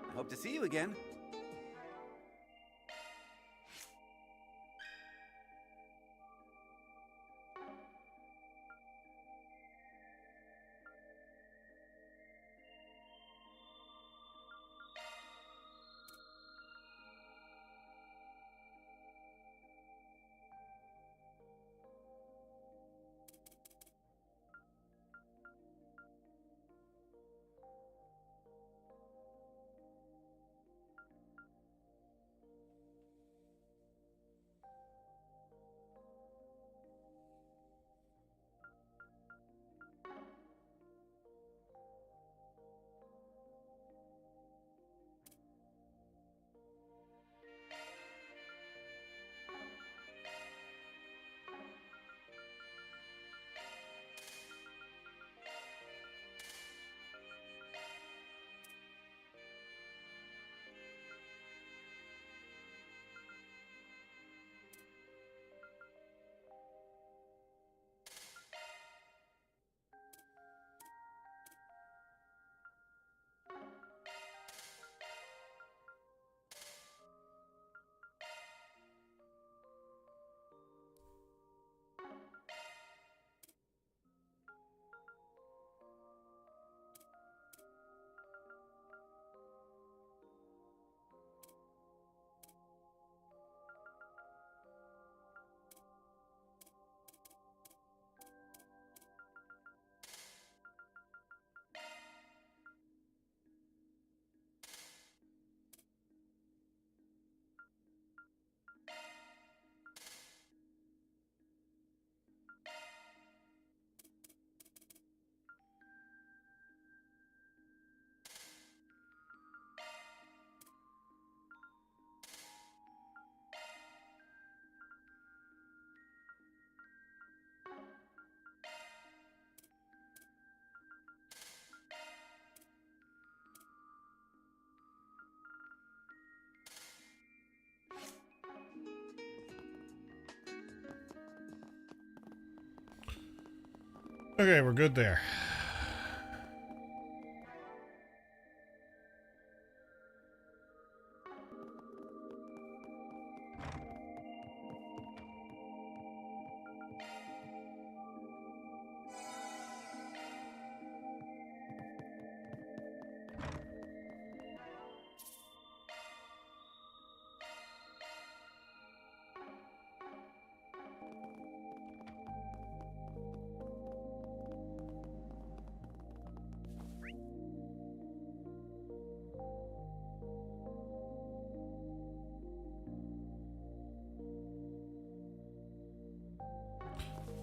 I hope to see you again. Okay, we're good there.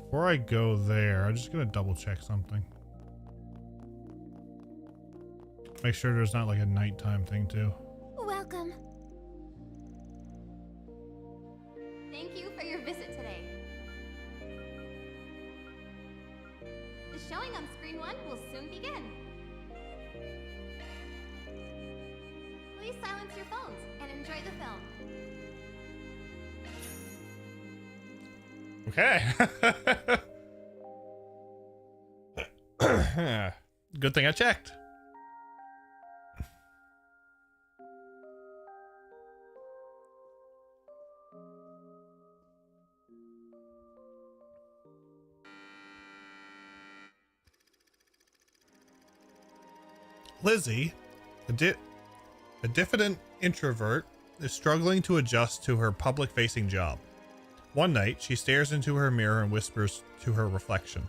Before I go there, I'm just gonna double check something. Make sure there's not like a nighttime thing too. Welcome. Thank you for your visit today. The showing on screen 1 will soon begin. Please silence your phones and enjoy the film. Okay. Good thing I checked. Lizzie, a diffident introvert is struggling to adjust to her public-facing job. One night, she stares into her mirror and whispers to her reflection,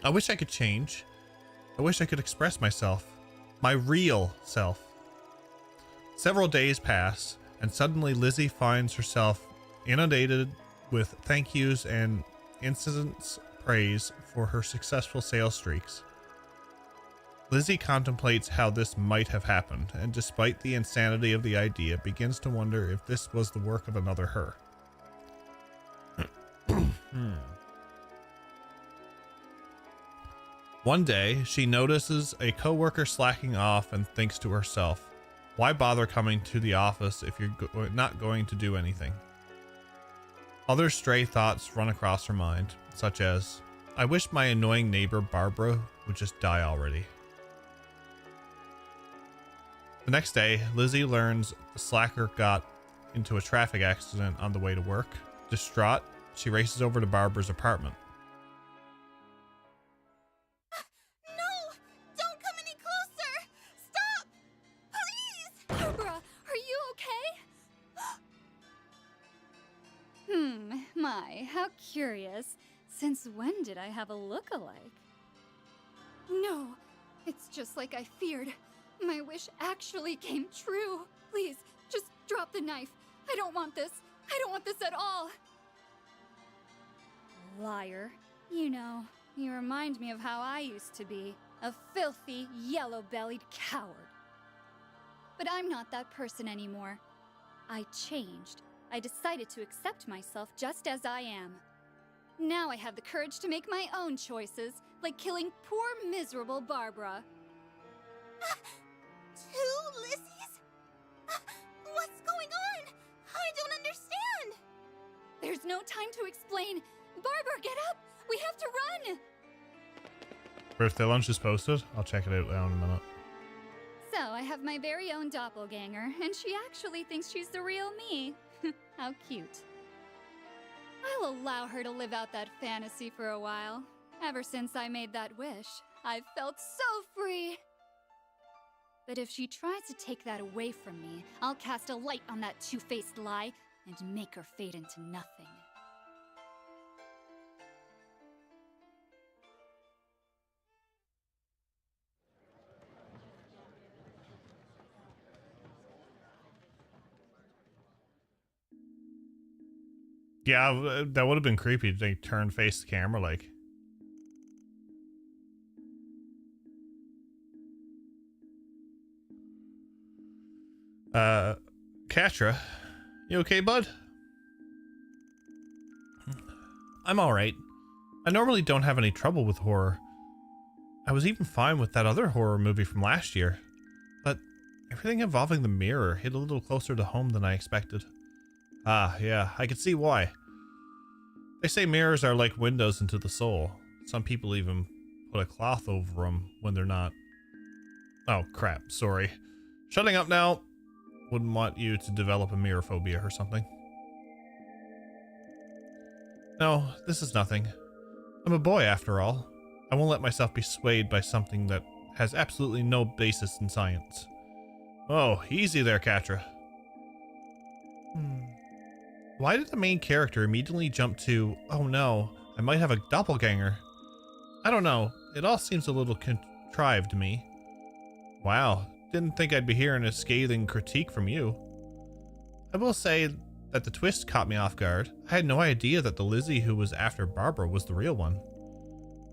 "I wish I could change. I wish I could express myself. My real self." Several days pass, and suddenly Lizzie finds herself inundated with thank yous and instant praise for her successful sales streaks. Lizzie contemplates how this might have happened, and despite the insanity of the idea, begins to wonder if this was the work of another her. One day, she notices a coworker slacking off and thinks to herself, "Why bother coming to the office if you're not going to do anything?" Other stray thoughts run across her mind, such as, "I wish my annoying neighbor Barbara would just die already." The next day, Lizzie learns the slacker got into a traffic accident on the way to work. Distraught, she races over to Barbara's apartment. No! Don't come any closer! Stop! Please! Barbara, are you okay? My, how curious. Since when did I have a look-alike? No, it's just like I feared. My wish actually came true. Please, just drop the knife. I don't want this. I don't want this at all. Liar. You know, you remind me of how I used to be. A filthy, yellow-bellied coward. But I'm not that person anymore. I changed. I decided to accept myself just as I am. Now I have the courage to make my own choices, like killing poor, miserable Barbara. Two Lizzies? What's going on? I don't understand! There's no time to explain. Barbara, get up! We have to run! Birthday lunch is posted. I'll check it out now in a minute. So, I have my very own doppelganger, and she actually thinks she's the real me. How cute. I'll allow her to live out that fantasy for a while. Ever since I made that wish, I've felt so free. But if she tries to take that away from me, I'll cast a light on that two-faced lie and make her fade into nothing. Yeah, that would have been creepy. They turn face the camera like. Katra, you okay, bud? I'm alright. I normally don't have any trouble with horror. I was even fine with that other horror movie from last year. But everything involving the mirror hit a little closer to home than I expected. Ah, yeah, I can see why. They say mirrors are like windows into the soul. Some people even put a cloth over them when they're not. Oh, crap, sorry. Shutting up now. Wouldn't want you to develop a mirror phobia or something. No, this is nothing. I'm a boy after all. I won't let myself be swayed by something that has absolutely no basis in science. Oh, easy there, Katra. Why did the main character immediately jump to, oh no, I might have a doppelganger? I don't know, it all seems a little contrived to me. Wow, didn't think I'd be hearing a scathing critique from you. I will say that the twist caught me off guard. I had no idea that the Lizzie who was after Barbara was the real one.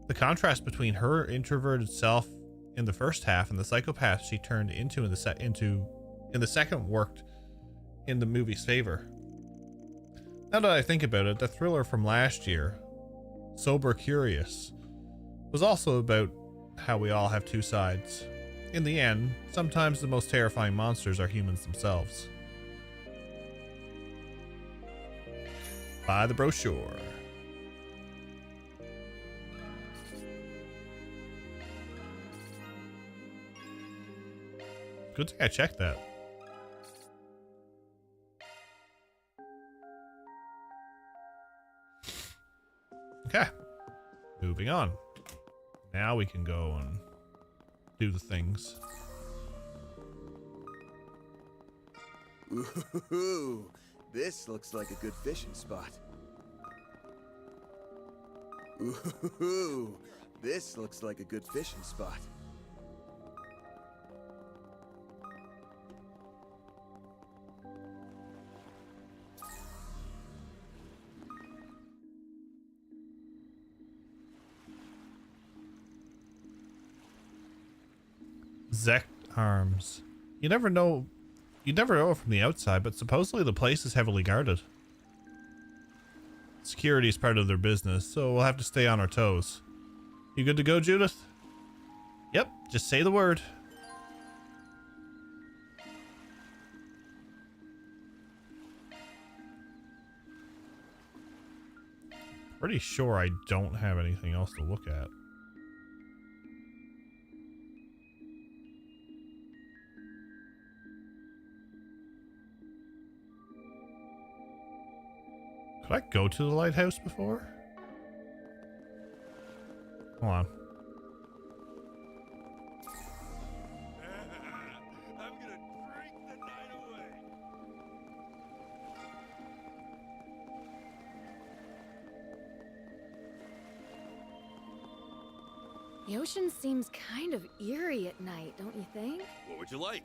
The contrast between her introverted self in the first half and the psychopath she turned into in the second worked in the movie's favor. Now that I think about it, the thriller from last year, Sober Curious, was also about how we all have two sides. In the end, sometimes the most terrifying monsters are humans themselves. Buy the brochure. Good thing I checked that. Okay, moving on. Now we can go and do the things. Ooh, this looks like a good fishing spot. Ooh, this looks like a good fishing spot. Zect Arms. You never know from the outside, but supposedly the place is heavily guarded. Security is part of their business, so we'll have to stay on our toes. You good to go, Judith? Yep, just say the word. Pretty sure I don't have anything else to look at. Could I go to the lighthouse before? Hold on. I'm gonna drink the night away. The ocean seems kind of eerie at night, don't you think? What would you like?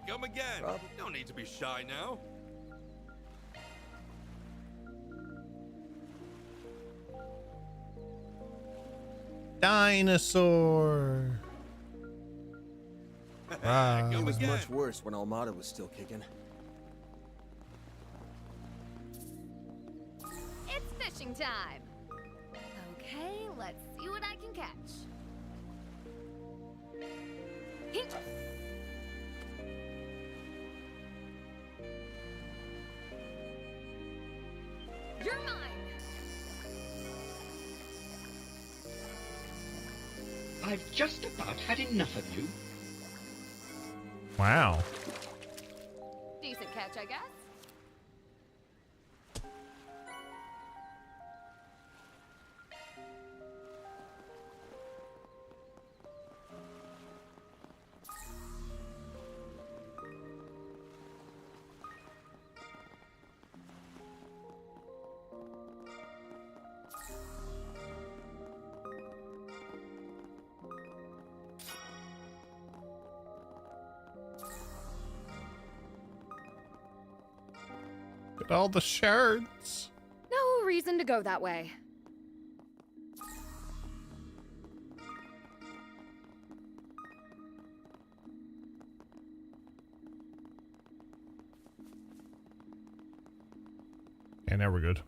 Come again. No need to be shy now. Dinosaur. It was much worse when Almada was still kicking. It's fishing time. Okay, let's see what I can catch. Hink. You're mine. I've just about had enough of you. Wow. Decent catch, I guess. Look at all the shards. No reason to go that way. And now we're good.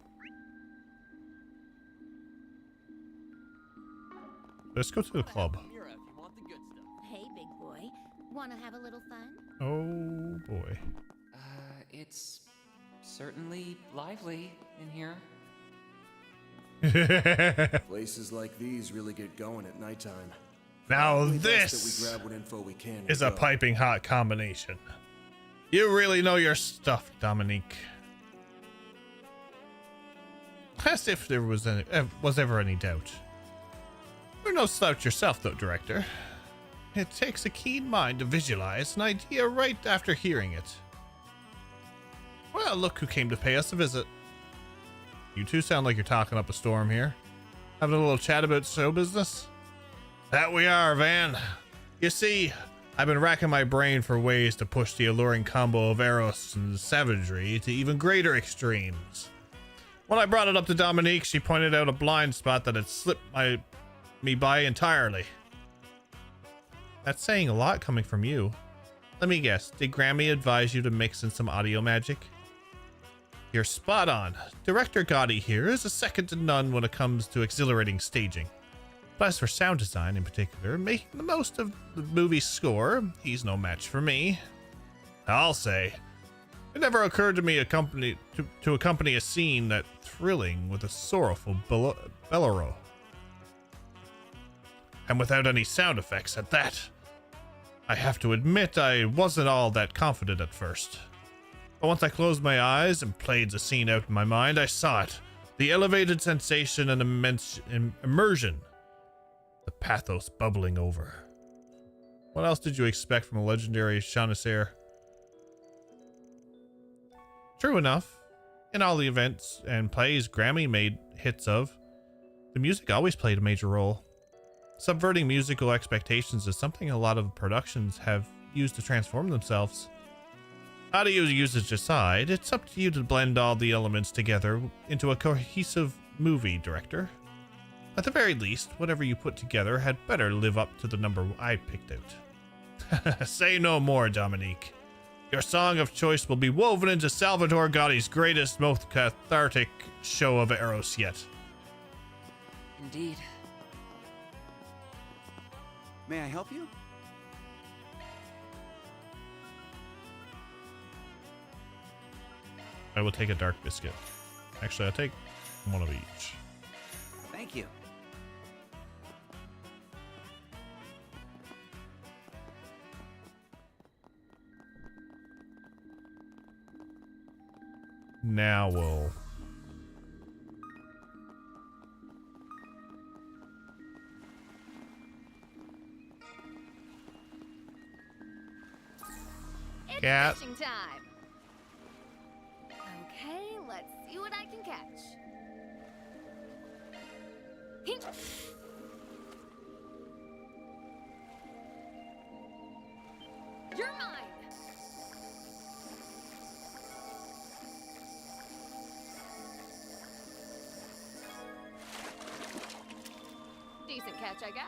Let's go to the club. Hey, big boy. Wanna have a little fun? Oh boy. It's certainly lively in here. Places like these really get going at nighttime. Now Probably best this that we grab what info we can and is a go. piping hot combination. You really know your stuff, Dominique. As if there was ever any doubt. You're no slouch yourself, though, Director. It takes a keen mind to visualize an idea right after hearing it. Well, look who came to pay us a visit. You two sound like you're talking up a storm here. Having a little chat about show business? That we are, Van. You see, I've been racking my brain for ways to push the alluring combo of Eros and savagery to even greater extremes. When I brought it up to Dominique, she pointed out a blind spot that had slipped me by entirely. That's saying a lot coming from you. Let me guess, did Grammy advise you to mix in some audio magic? You're spot on. Director Gotti here is a second to none when it comes to exhilarating staging. But as for sound design in particular, making the most of the movie's score, he's no match for me. I'll say. It never occurred to me to accompany a scene that thrilling with a sorrowful bolero. And without any sound effects at that. I have to admit I wasn't all that confident at first. But once I closed my eyes and played the scene out in my mind, I saw it. The elevated sensation and immense immersion. The pathos bubbling over. What else did you expect from a legendary connoisseur? True enough, in all the events and plays Grammy made hits of, the music always played a major role. Subverting musical expectations is something a lot of productions have used to transform themselves. How to use usage aside, it's up to you to blend all the elements together into a cohesive movie, director. At the very least, whatever you put together had better live up to the number I picked out. Say no more, Dominique. Your song of choice will be woven into Salvatore Gotti's greatest, most cathartic show of Eros yet. Indeed. May I help you? I will take a dark biscuit. Actually, I'll take one of each. Thank you. Now we'll... It's Cat. fishing time. Okay, let's see what I can catch. Hink. You're mine. Decent catch, I guess.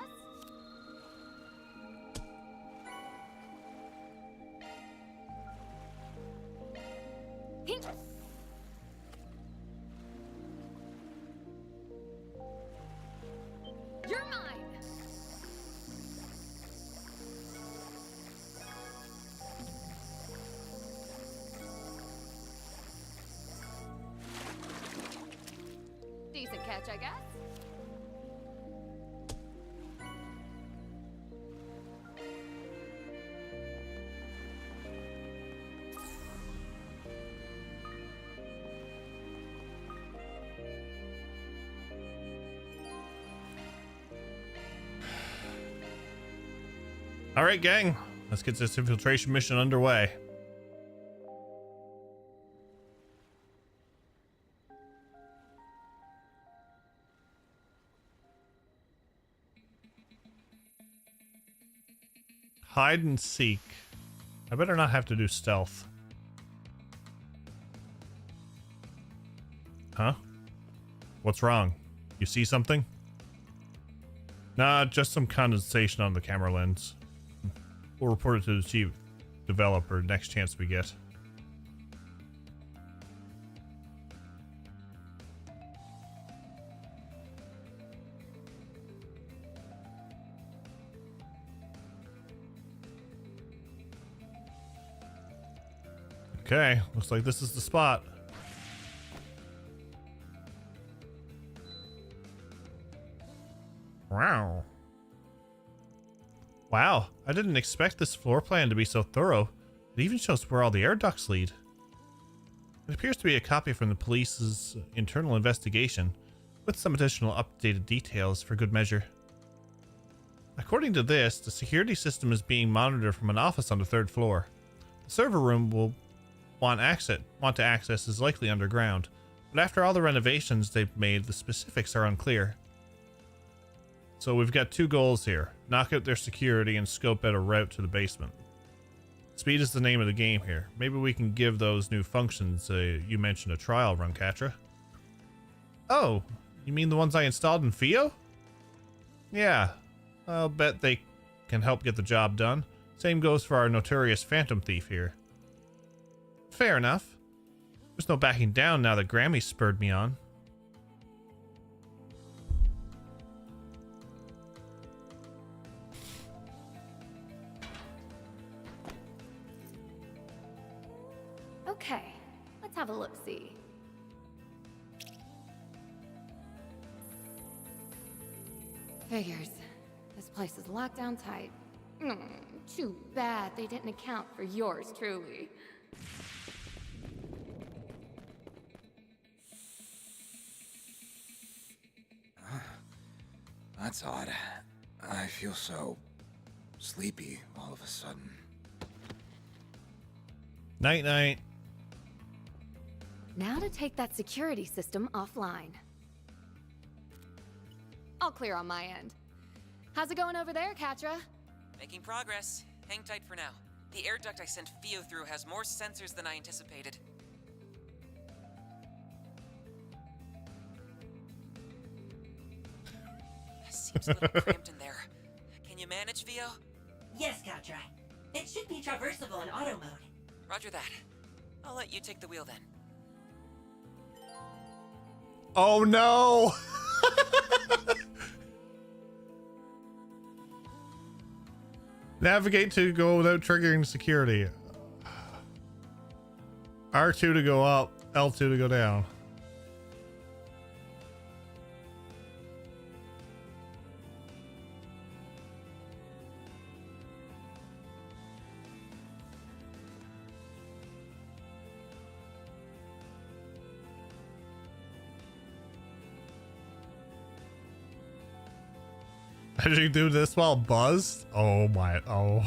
Hink. You're mine. Decent catch, I guess. All right, gang. Let's get this infiltration mission underway. Hide and seek. I better not have to do stealth. Huh? What's wrong? You see something? Nah, just some condensation on the camera lens. We'll report it to the chief developer next chance we get. Okay, looks like this is the spot. Wow. Wow, I didn't expect this floor plan to be so thorough. It even shows where all the air ducts lead. It appears to be a copy from the police's internal investigation, with some additional updated details for good measure. According to this, the security system is being monitored from an office on the 3rd floor. The server room will want to access is likely underground, but after all the renovations they've made, the specifics are unclear. So we've got 2 goals here. Knock out their security and scope out a route to the basement. Speed is the name of the game here. Maybe we can give those new functions you mentioned a trial run, Katra. Oh, you mean the ones I installed in Fio? Yeah, I'll bet they can help get the job done. Same goes for our notorious Phantom Thief here. Fair enough. There's no backing down now that Grammy spurred me on. Okay, let's have a look-see. Figures. This place is locked down tight. Too bad they didn't account for yours truly. That's odd. I feel so sleepy all of a sudden. Night night. Now to take that security system offline. All clear on my end. How's it going over there, Katra? Making progress. Hang tight for now. The air duct I sent Theo through has more sensors than I anticipated. Seems a little cramped in there. Can you manage, Theo? Yes, Katra. It should be traversable in auto mode. Roger that. I'll let you take the wheel then. Oh no! Navigate to go without triggering security. R2 to go up, L2 to go down. Did you do this while buzzed? Oh my, oh.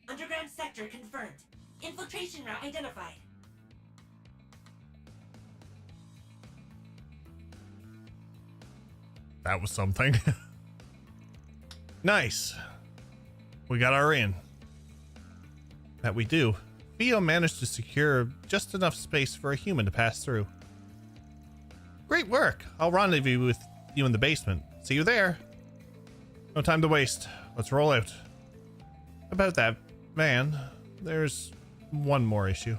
Underground sector confirmed. Infiltration route identified. That was something. Nice. We got our in. That we do. Theo managed to secure just enough space for a human to pass through. Great work. I'll rendezvous with you in the basement. See you there. No time to waste. Let's roll out. About that van, there's one more issue.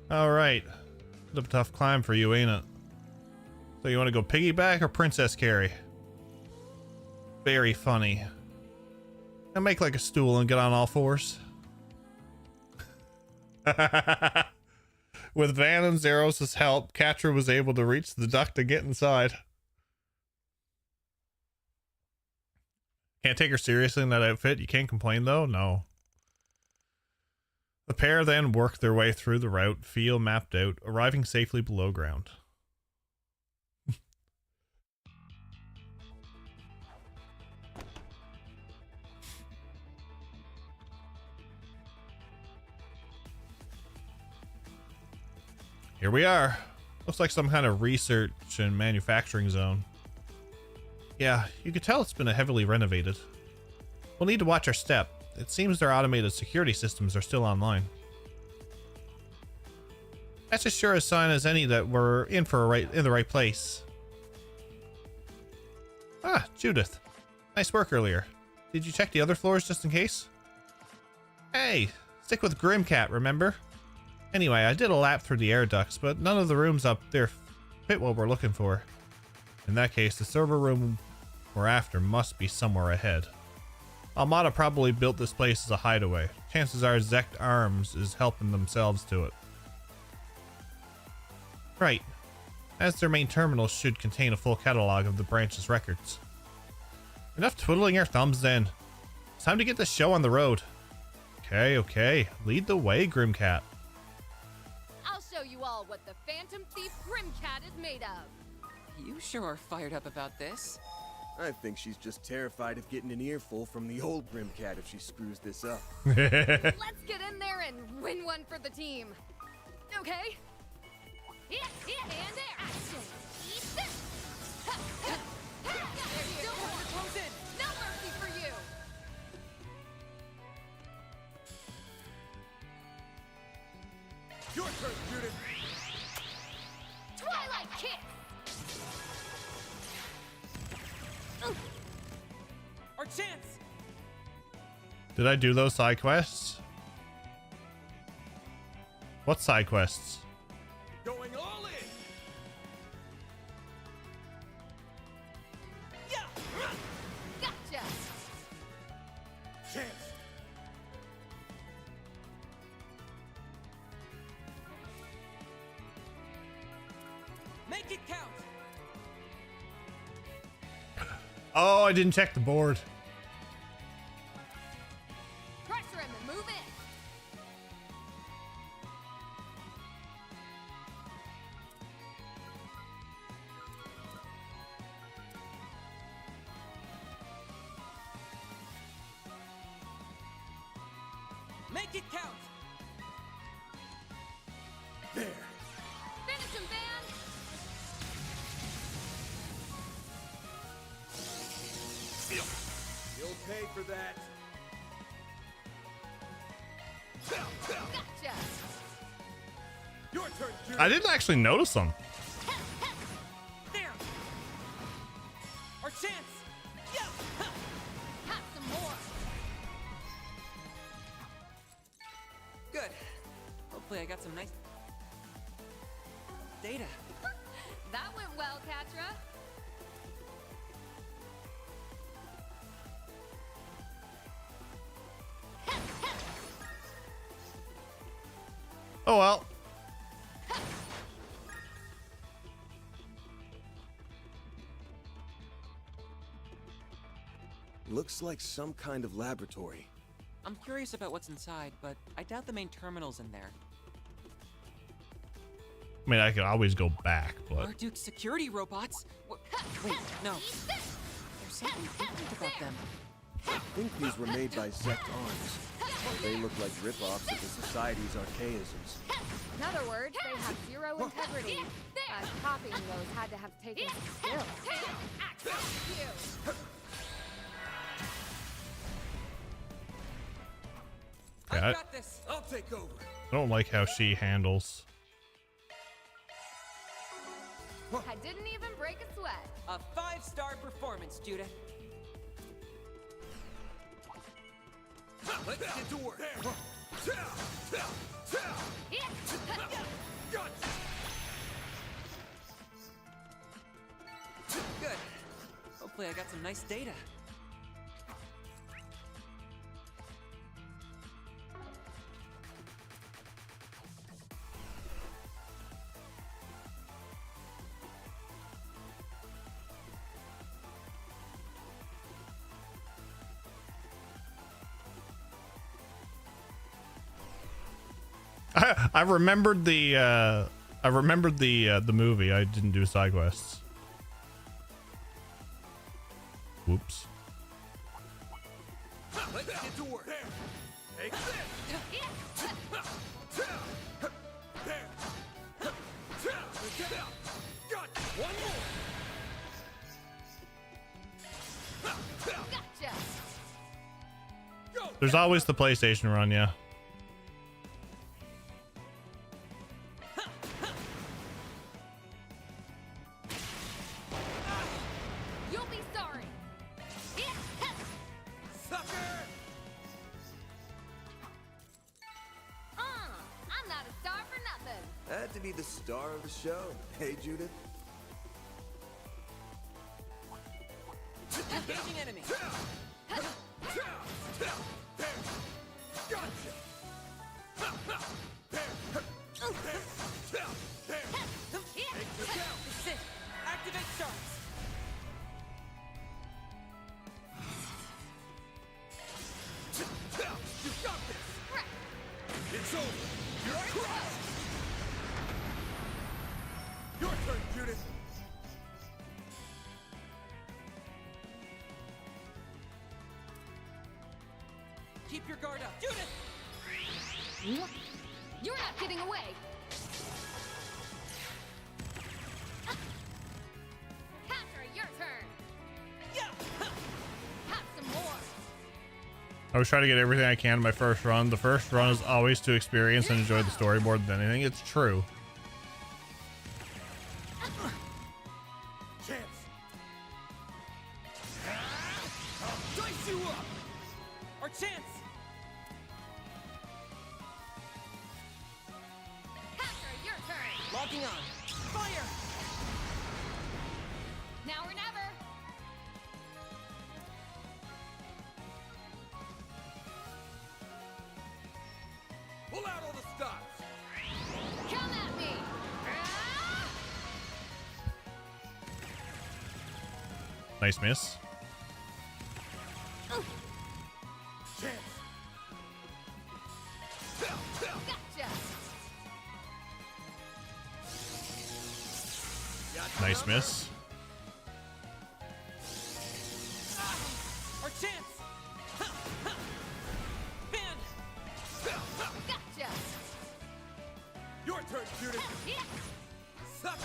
All right. Bit of a tough climb for you, ain't it? So you want to go piggyback or princess carry? Very funny. Now make like a stool and get on all fours. With Van and Zeros' help, Katra was able to reach the duct and get inside. Can't take her seriously in that outfit. You can't complain though. No. The pair then worked their way through the route, field mapped out, arriving safely below ground. Here we are. Looks like some kind of research and manufacturing zone. Yeah, you could tell it's been heavily renovated. We'll need to watch our step. It seems their automated security systems are still online. That's as sure a sign as any that we're in the right place. Ah, Judith. Nice work earlier. Did you check the other floors just in case? Hey, stick with Grimcat, remember? Anyway, I did a lap through the air ducts, but none of the rooms up there fit what we're looking for. In that case, the server room we're after must be somewhere ahead. Almada probably built this place as a hideaway. Chances are Zect Arms is helping themselves to it. Right. As their main terminal should contain a full catalog of the branch's records. Enough twiddling your thumbs then. It's time to get this show on the road. Okay. Lead the way, Grimcat. I'll show you all what the Phantom Thief Grimcat is made of. You sure are fired up about this. I think she's just terrified of getting an earful from the old Grimcat if she screws this up. Let's get in there and win one for the team. Okay? And there. Action. Eat this. Still hold it close in. No mercy for you. Your turn, Judith. Twilight Kiss. Our chance! Did I do those side quests? What side quests? Going all in. Gotcha! Chance. Make it count. Oh, I didn't check the board. Pressure him and move in. Make it count. There. Finish him, Van. You'll pay for that. Gotcha! Your turn, Judith. I didn't actually notice them. There. Our chance. Yeah. Have some more. Good. Hopefully I got some nice data. That went well, Katra. Oh well. Looks like some kind of laboratory. I'm curious about what's inside, but I doubt the main terminal's in there. I mean, I could always go back, but Marduk's security robots? Wait, no. There's something different about them. I think these were made by Zect Arms. They look like rip-offs of the Society's archaisms. In other words, they have zero integrity. Copying those had to have taken some skill. You. yeah, I got this. I'll take over. I don't like how she handles. I didn't even break a sweat. A 5-star performance, Judith. Let's get to work. Good. Hopefully I got some nice data. I remembered the movie. I didn't do side quests. Whoops. Let's get to work. Take this. Got one more. Gotcha! There's always the PlayStation run, yeah. You'll be sorry. Sucker! I'm not a star for nothing. Had to be the star of the show. Hey, Judith? Engaging enemy. Activate sharks. You got this. It's over. You're crushed. Your turn, Judith. Keep your guard up. Judith! You're not getting away. Katra, your turn. Have some more. I was trying to get everything I can in my first run. The first run is always to experience and enjoy the story more than anything. It's true. Chance. I'll dice you up. Our chance. Locking on. Fire! Now or never. Pull out all the stops. Come at me. Nice miss. Gotcha. Nice miss. Our chance! Man! Gotcha. Your turn, Judith. Yeah. Sucker!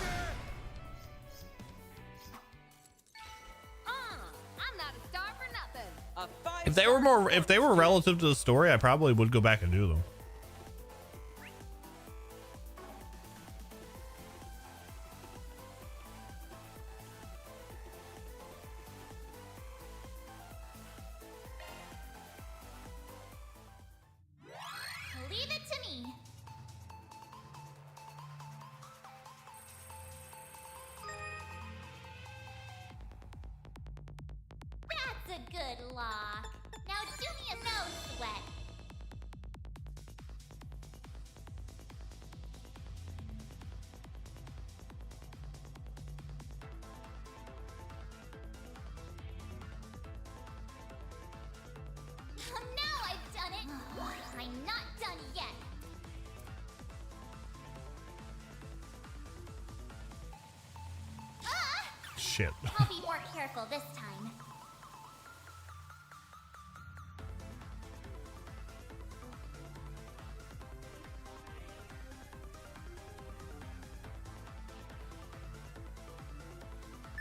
I'm not a star for nothing. If they were relative to the story, I probably would go back and do them. Leave it to me. That's a good lock. Now do me a no sweat. Now I've done it. I'm not done yet. Shit. I'll be more careful this time.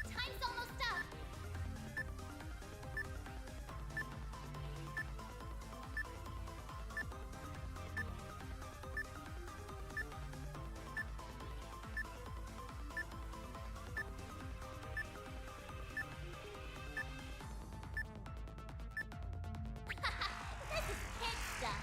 Time's almost up. This is kid stuff.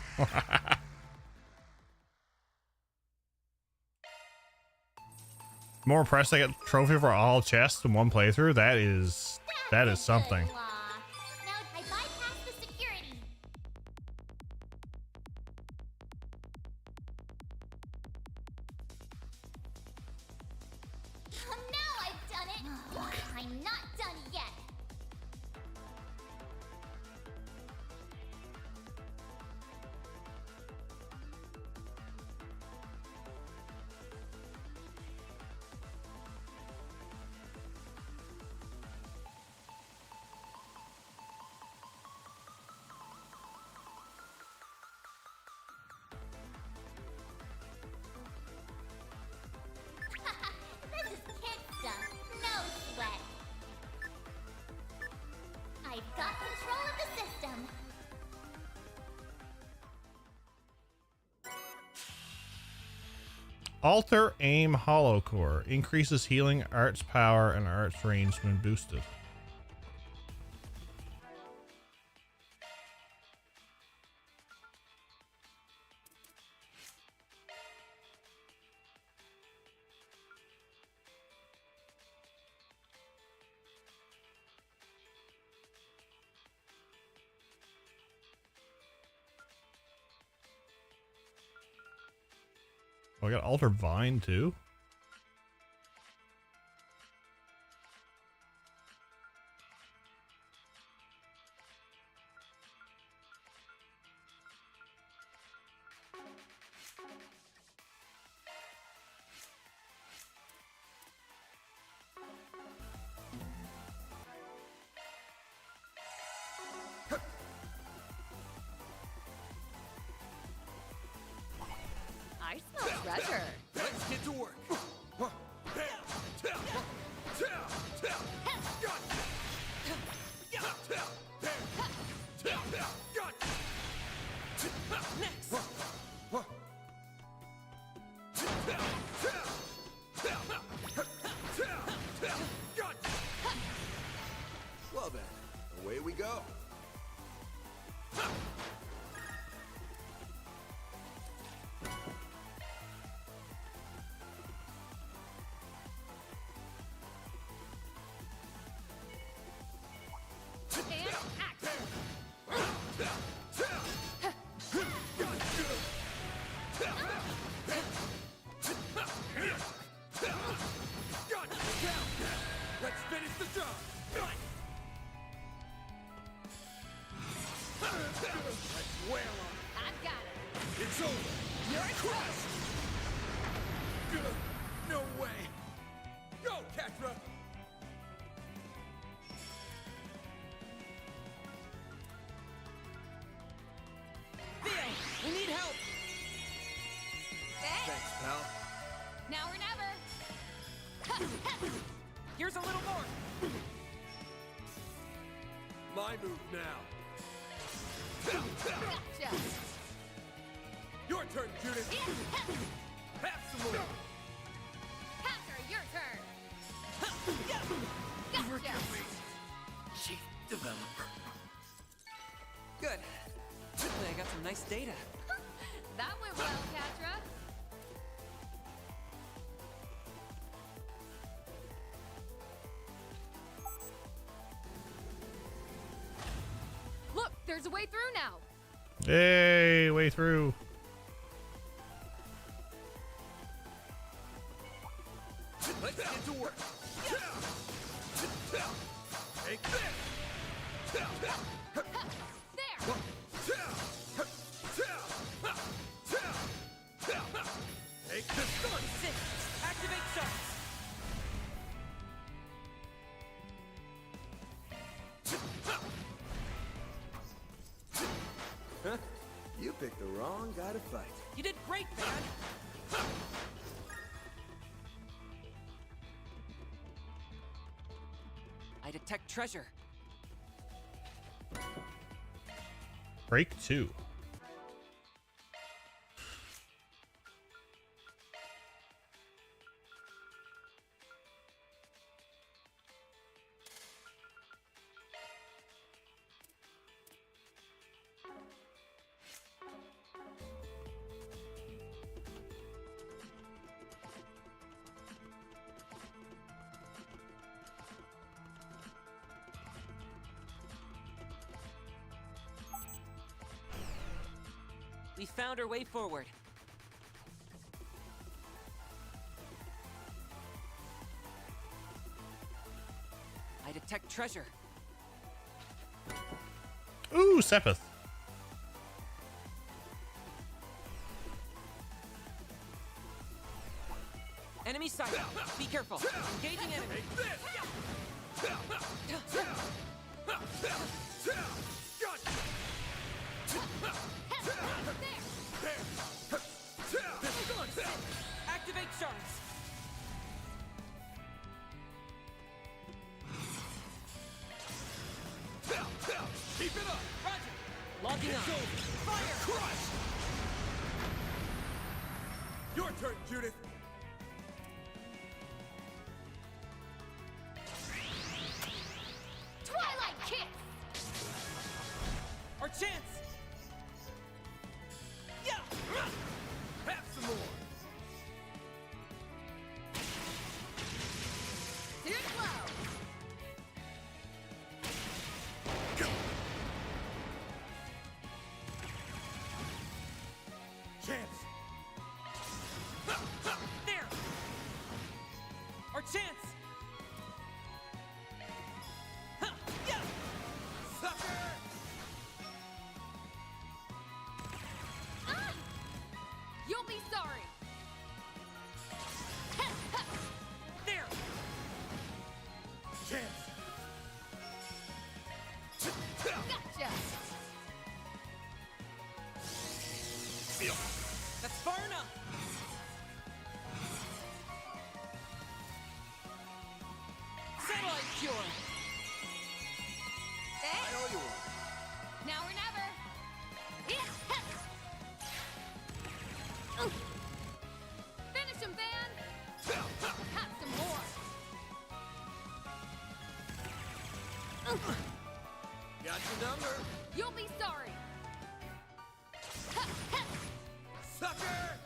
More impressed I got a trophy for all chests in one playthrough. That is something. Now I bypass the security. Now I've done it. I'm not done yet. This is kid stuff. No sweat. I've got control of the system. Alter Aim Hollow Core increases healing, arts power, and arts range when boosted. Oh, I got Alter Vine too. I smell treasure. Let's get to work. Well then, away we go. No way! Go, Catra! Theo, we need help! Thanks, pal. Now or never. Here's a little more. My move now. Gotcha. Your turn, Judith. Have some more. Hacker, your turn. Gotcha. Chief developer. Good. Hopefully I got some nice data. That went well, Catra. Look, there's a way through now. Hey, way through. Let's get to work. Take this. Take this gun. Activate shots. Huh? You picked the wrong guy to fight. You did great, man. I detect treasure. Break 2. We found our way forward. I detect treasure. Ooh, Sepith. Enemy sight. Be careful. Engaging enemy. Activate shards. Keep it up. Roger. Logging on. Fire. Crush. Your turn, Judith. Twilight kick. Our chance. Yeah. Have some more. Too slow. Chance. There. Our chance. Huh. Yeah. Sucker. Ah! You'll be sorry. There. Chance. Gotcha. That's far enough. Satellite cure. I owe you one. Now or never. Finish him, Van. Have some more. Got your number. You'll be sorry. Sucker.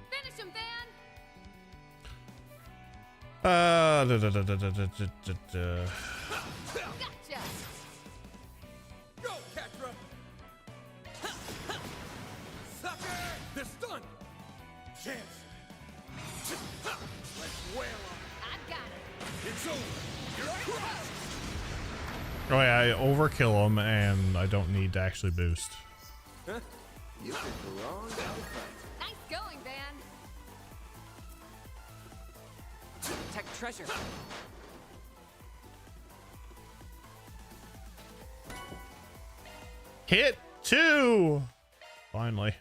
Finish him, Van. Gotcha. Go, Catra. Sucker. They're stunned. Chance. Let's wail on. I've got it. It's over. You're crushed. Oh yeah, I overkill them and I don't need to actually boost. Huh? You picked the wrong guy to fight. Nice going, Van. treasure. Hit 2! Finally.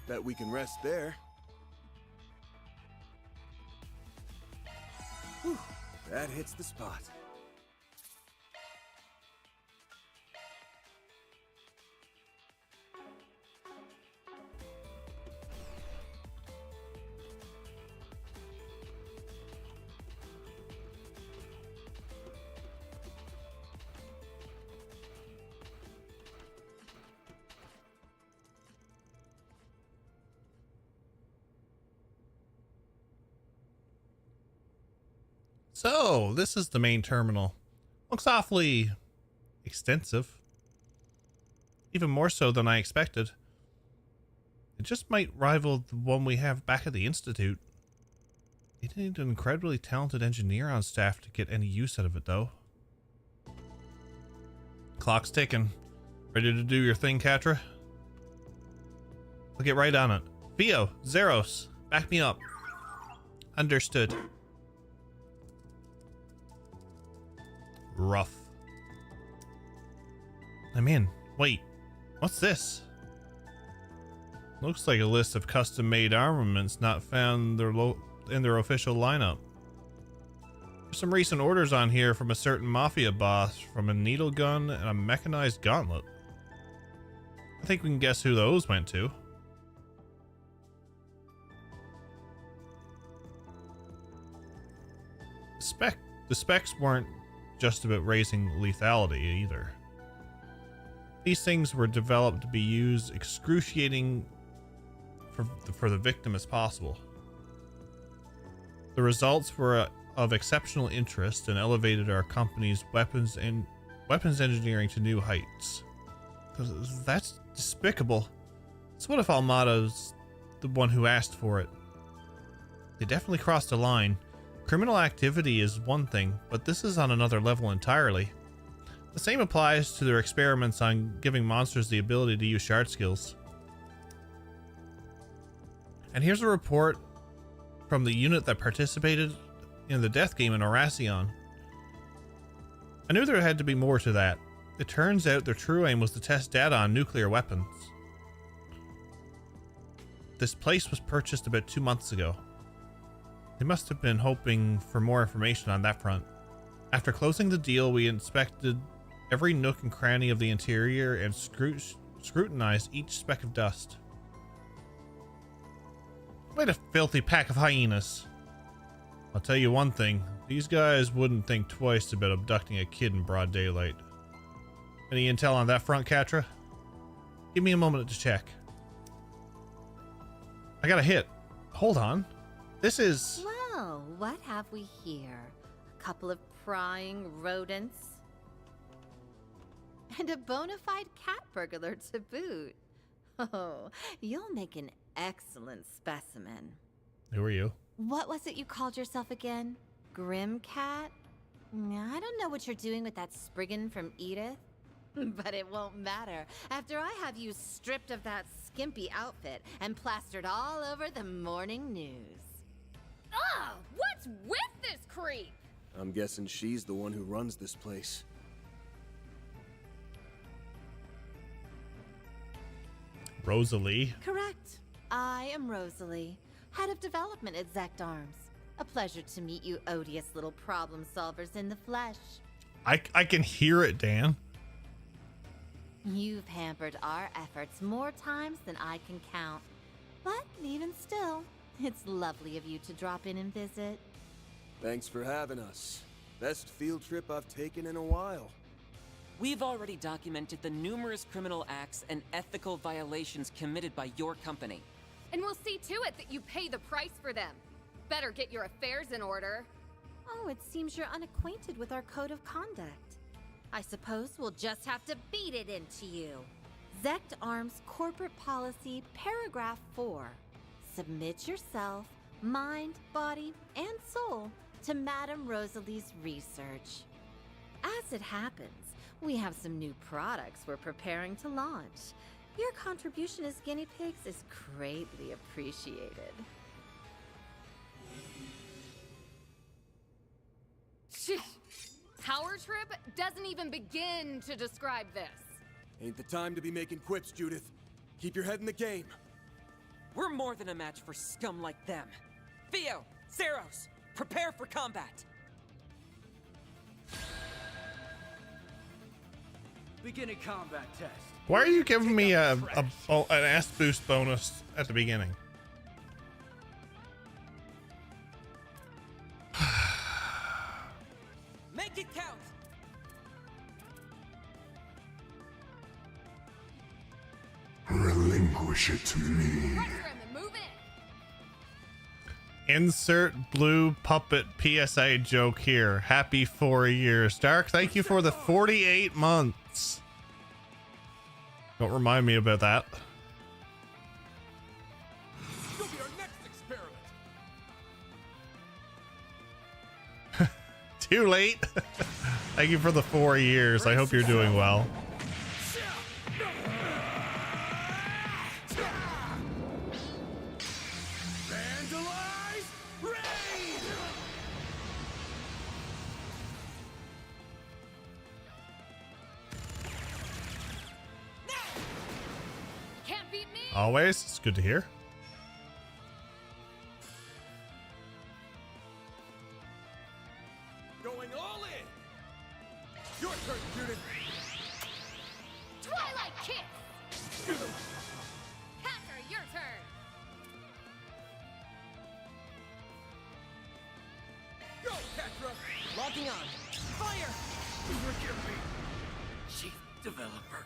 Bet we can rest there. Whew, that hits the spot. So, this is the main terminal. Looks awfully extensive. Even more so than I expected. It just might rival the one we have back at the Institute. You need an incredibly talented engineer on staff to get any use out of it, though. Clock's ticking. Ready to do your thing, Catra? I'll get right on it. Vio, Zeros, back me up. Understood. Rough. I'm in. Wait, what's this? Looks like a list of custom-made armaments not found in their official lineup. There's some recent orders on here from a certain mafia boss, from a needle gun and a mechanized gauntlet. I think we can guess who those went to. The specs weren't just about raising lethality either. These things were developed to be used excruciating for the victim as possible. The results were of exceptional interest and elevated our company's weapons engineering to new heights. That's despicable. So what if Almada's the one who asked for it? They definitely crossed a line. Criminal activity is one thing, but this is on another level entirely. The same applies to their experiments on giving monsters the ability to use shard skills. And here's a report from the unit that participated in the death game in Oracion. I knew there had to be more to that. It turns out their true aim was to test data on nuclear weapons. This place was purchased about 2 months ago. They must have been hoping for more information on that front. After closing the deal, we inspected every nook and cranny of the interior and scrutinized each speck of dust. What a filthy pack of hyenas. I'll tell you one thing, these guys wouldn't think twice about abducting a kid in broad daylight. Any intel on that front, Catra? Give me a moment to check. I got a hit. Hold on. This is... Well, what have we here? A couple of prying rodents? And a bona fide cat burglar to boot. Oh, you'll make an excellent specimen. Who are you? What was it you called yourself again? Grim Cat? I don't know what you're doing with that Spriggan from Edith, but it won't matter after I have you stripped of that skimpy outfit and plastered all over the morning news. Ugh! What's with this creep? I'm guessing she's the one who runs this place. Rosalie. Correct. I am Rosalie, head of development at Zect Arms. A pleasure to meet you odious little problem solvers in the flesh. I can hear it, Dan. You've hampered our efforts more times than I can count. But even still, it's lovely of you to drop in and visit. Thanks for having us. Best field trip I've taken in a while. We've already documented the numerous criminal acts and ethical violations committed by your company. And we'll see to it that you pay the price for them. Better get your affairs in order. Oh, it seems you're unacquainted with our code of conduct. I suppose we'll just have to beat it into you. Zect Arms Corporate Policy, Paragraph 4. Submit yourself, mind, body, and soul to Madame Rosalie's research. As it happens, we have some new products we're preparing to launch. Your contribution as guinea pigs is greatly appreciated. Power trip doesn't even begin to describe this. Ain't the time to be making quips, Judith. Keep your head in the game. We're more than a match for scum like them. Theo, Zeros, prepare for combat. Beginning combat test. Why are you giving me an S boost bonus at the beginning? Make it count. Relinquish it to me. Insert blue puppet PSA joke here. Happy 4 years. Dark, thank you for the 48 months. Don't remind me about that. You'll be our next experiment. Too late. Thank you for the 4 years. I hope you're doing well. Vandalize raid! Can't beat me. Always. It's good to hear. Going all in. Your turn, Judith. Twilight Kiss. Hacker, your turn. Go, Catra. Locking on. Fire! Forgive me, Chief Developer.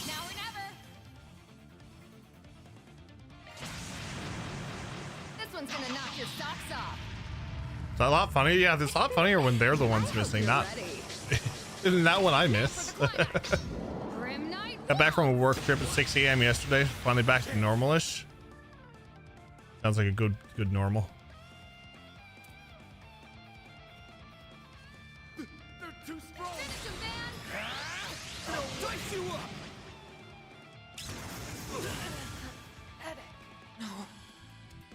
Now or never. This one's gonna knock your socks off. Is that a lot funny? Yeah, it's a lot funnier when they're the ones missing, not isn't that what I miss? Grim Knight. Got back from a work trip at 6 a.m. yesterday. Finally back to normal-ish. Sounds like a good normal. They're too strong. They'll dice you up. No.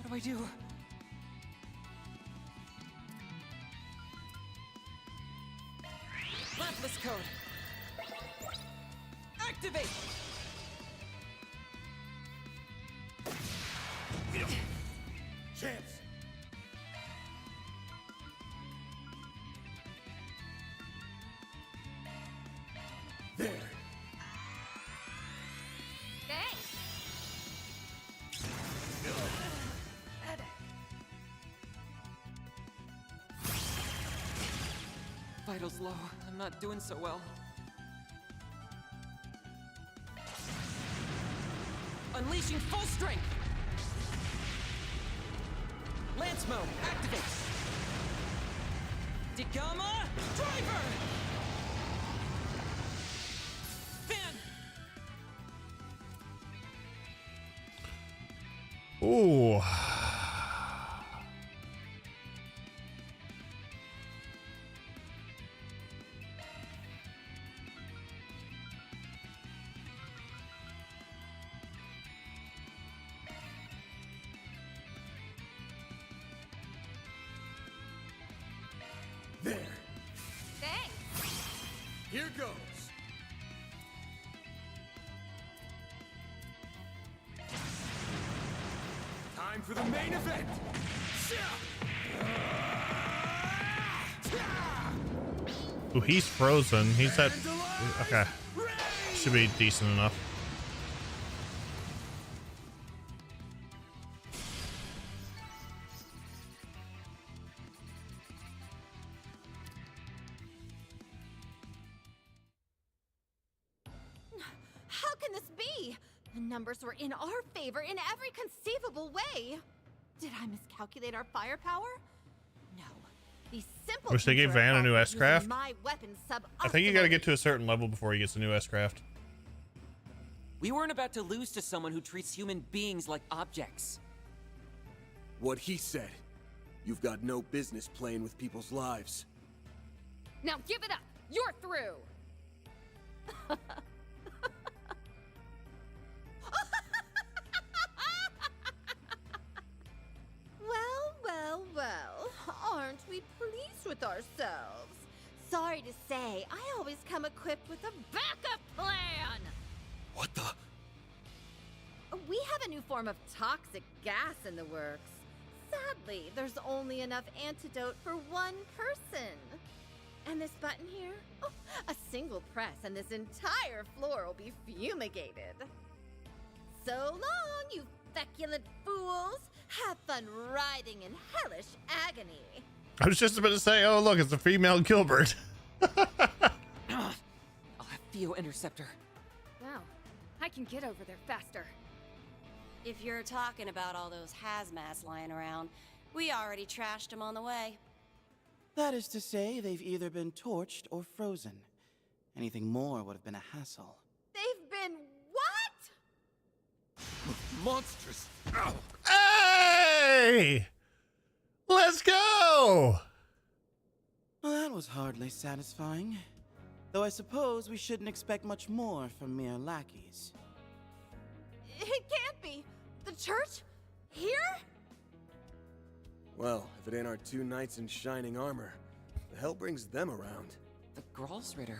What do I do? Lapis code. Activate. Chance. There. Thanks. Vitals low. I'm not doing so well. Unleashing full strength. Lance mode, activate. Degama, driver. Fan. Ooh. There. Thanks. Here goes. Time for the main event. Ooh, he's frozen. He's at... Okay. Should be decent enough. can this be? The numbers were in our favor in every conceivable way. Did I miscalculate our firepower? No. These simple Wish they gave Van a new S-Craft. my weapon I think you gotta get to a certain level before he gets a new S-Craft. We weren't about to lose to someone who treats human beings like objects. What he said. You've got no business playing with people's lives. Now give it up! You're through! Well, aren't we pleased with ourselves? Sorry to say, I always come equipped with a backup plan! What the? We have a new form of toxic gas in the works. Sadly, there's only enough antidote for one person. And this button here? Oh, a single press and this entire floor will be fumigated. So long, you feculent fools! Have fun writhing in hellish agony. I was just about to say, oh look, it's a female Gilbert. I'll have Theo intercept her. Wow, I can get over there faster. If you're talking about all those hazmats lying around, we already trashed them on the way. That is to say, they've either been torched or frozen. Anything more would have been a hassle. They've been what? Monstrous! Ow! Hey! Let's go! Well, that was hardly satisfying. Though I suppose we shouldn't expect much more from mere lackeys. It can't be. The church? Here? Well, if it ain't our two knights in shining armor, the hell brings them around? The Gralsritter.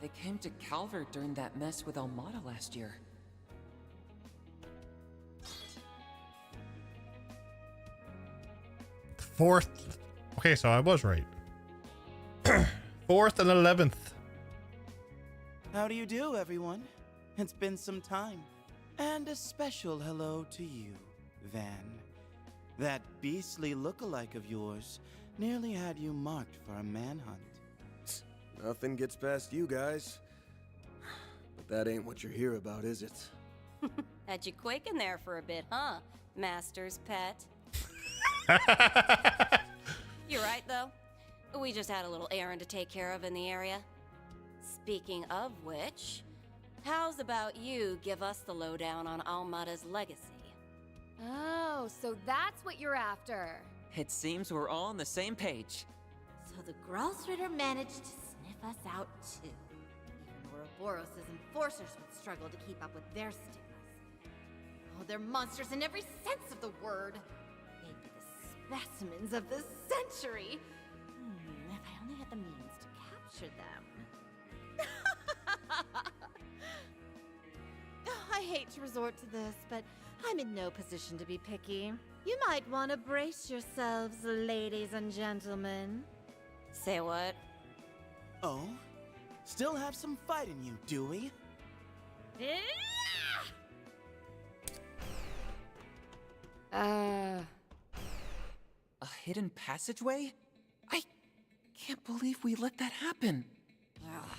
They came to Calvert during that mess with Almada last year. Fourth. Okay, so I was right. 4th and 11th. How do you do, everyone? It's been some time. And a special hello to you, Van. That beastly look-alike of yours nearly had you marked for a manhunt. Nothing gets past you guys. But that ain't what you're here about, is it? Had you quaking there for a bit, huh, Master's pet? You're right, though. We just had a little errand to take care of in the area. Speaking of which, how's about you give us the lowdown on Almada's legacy? Oh, so that's what you're after. It seems we're all on the same page. So the Gralsritter managed to sniff us out too. Even Ouroboros' enforcers would struggle to keep up with their stigmas. Oh, they're monsters in every sense of the word. They'd be the specimens of the century. If I only had the means to capture them. I hate to resort to this, but I'm in no position to be picky. You might want to brace yourselves, ladies and gentlemen. Say what? Oh? Still have some fight in you, do we? A hidden passageway? I can't believe we let that happen. Ugh,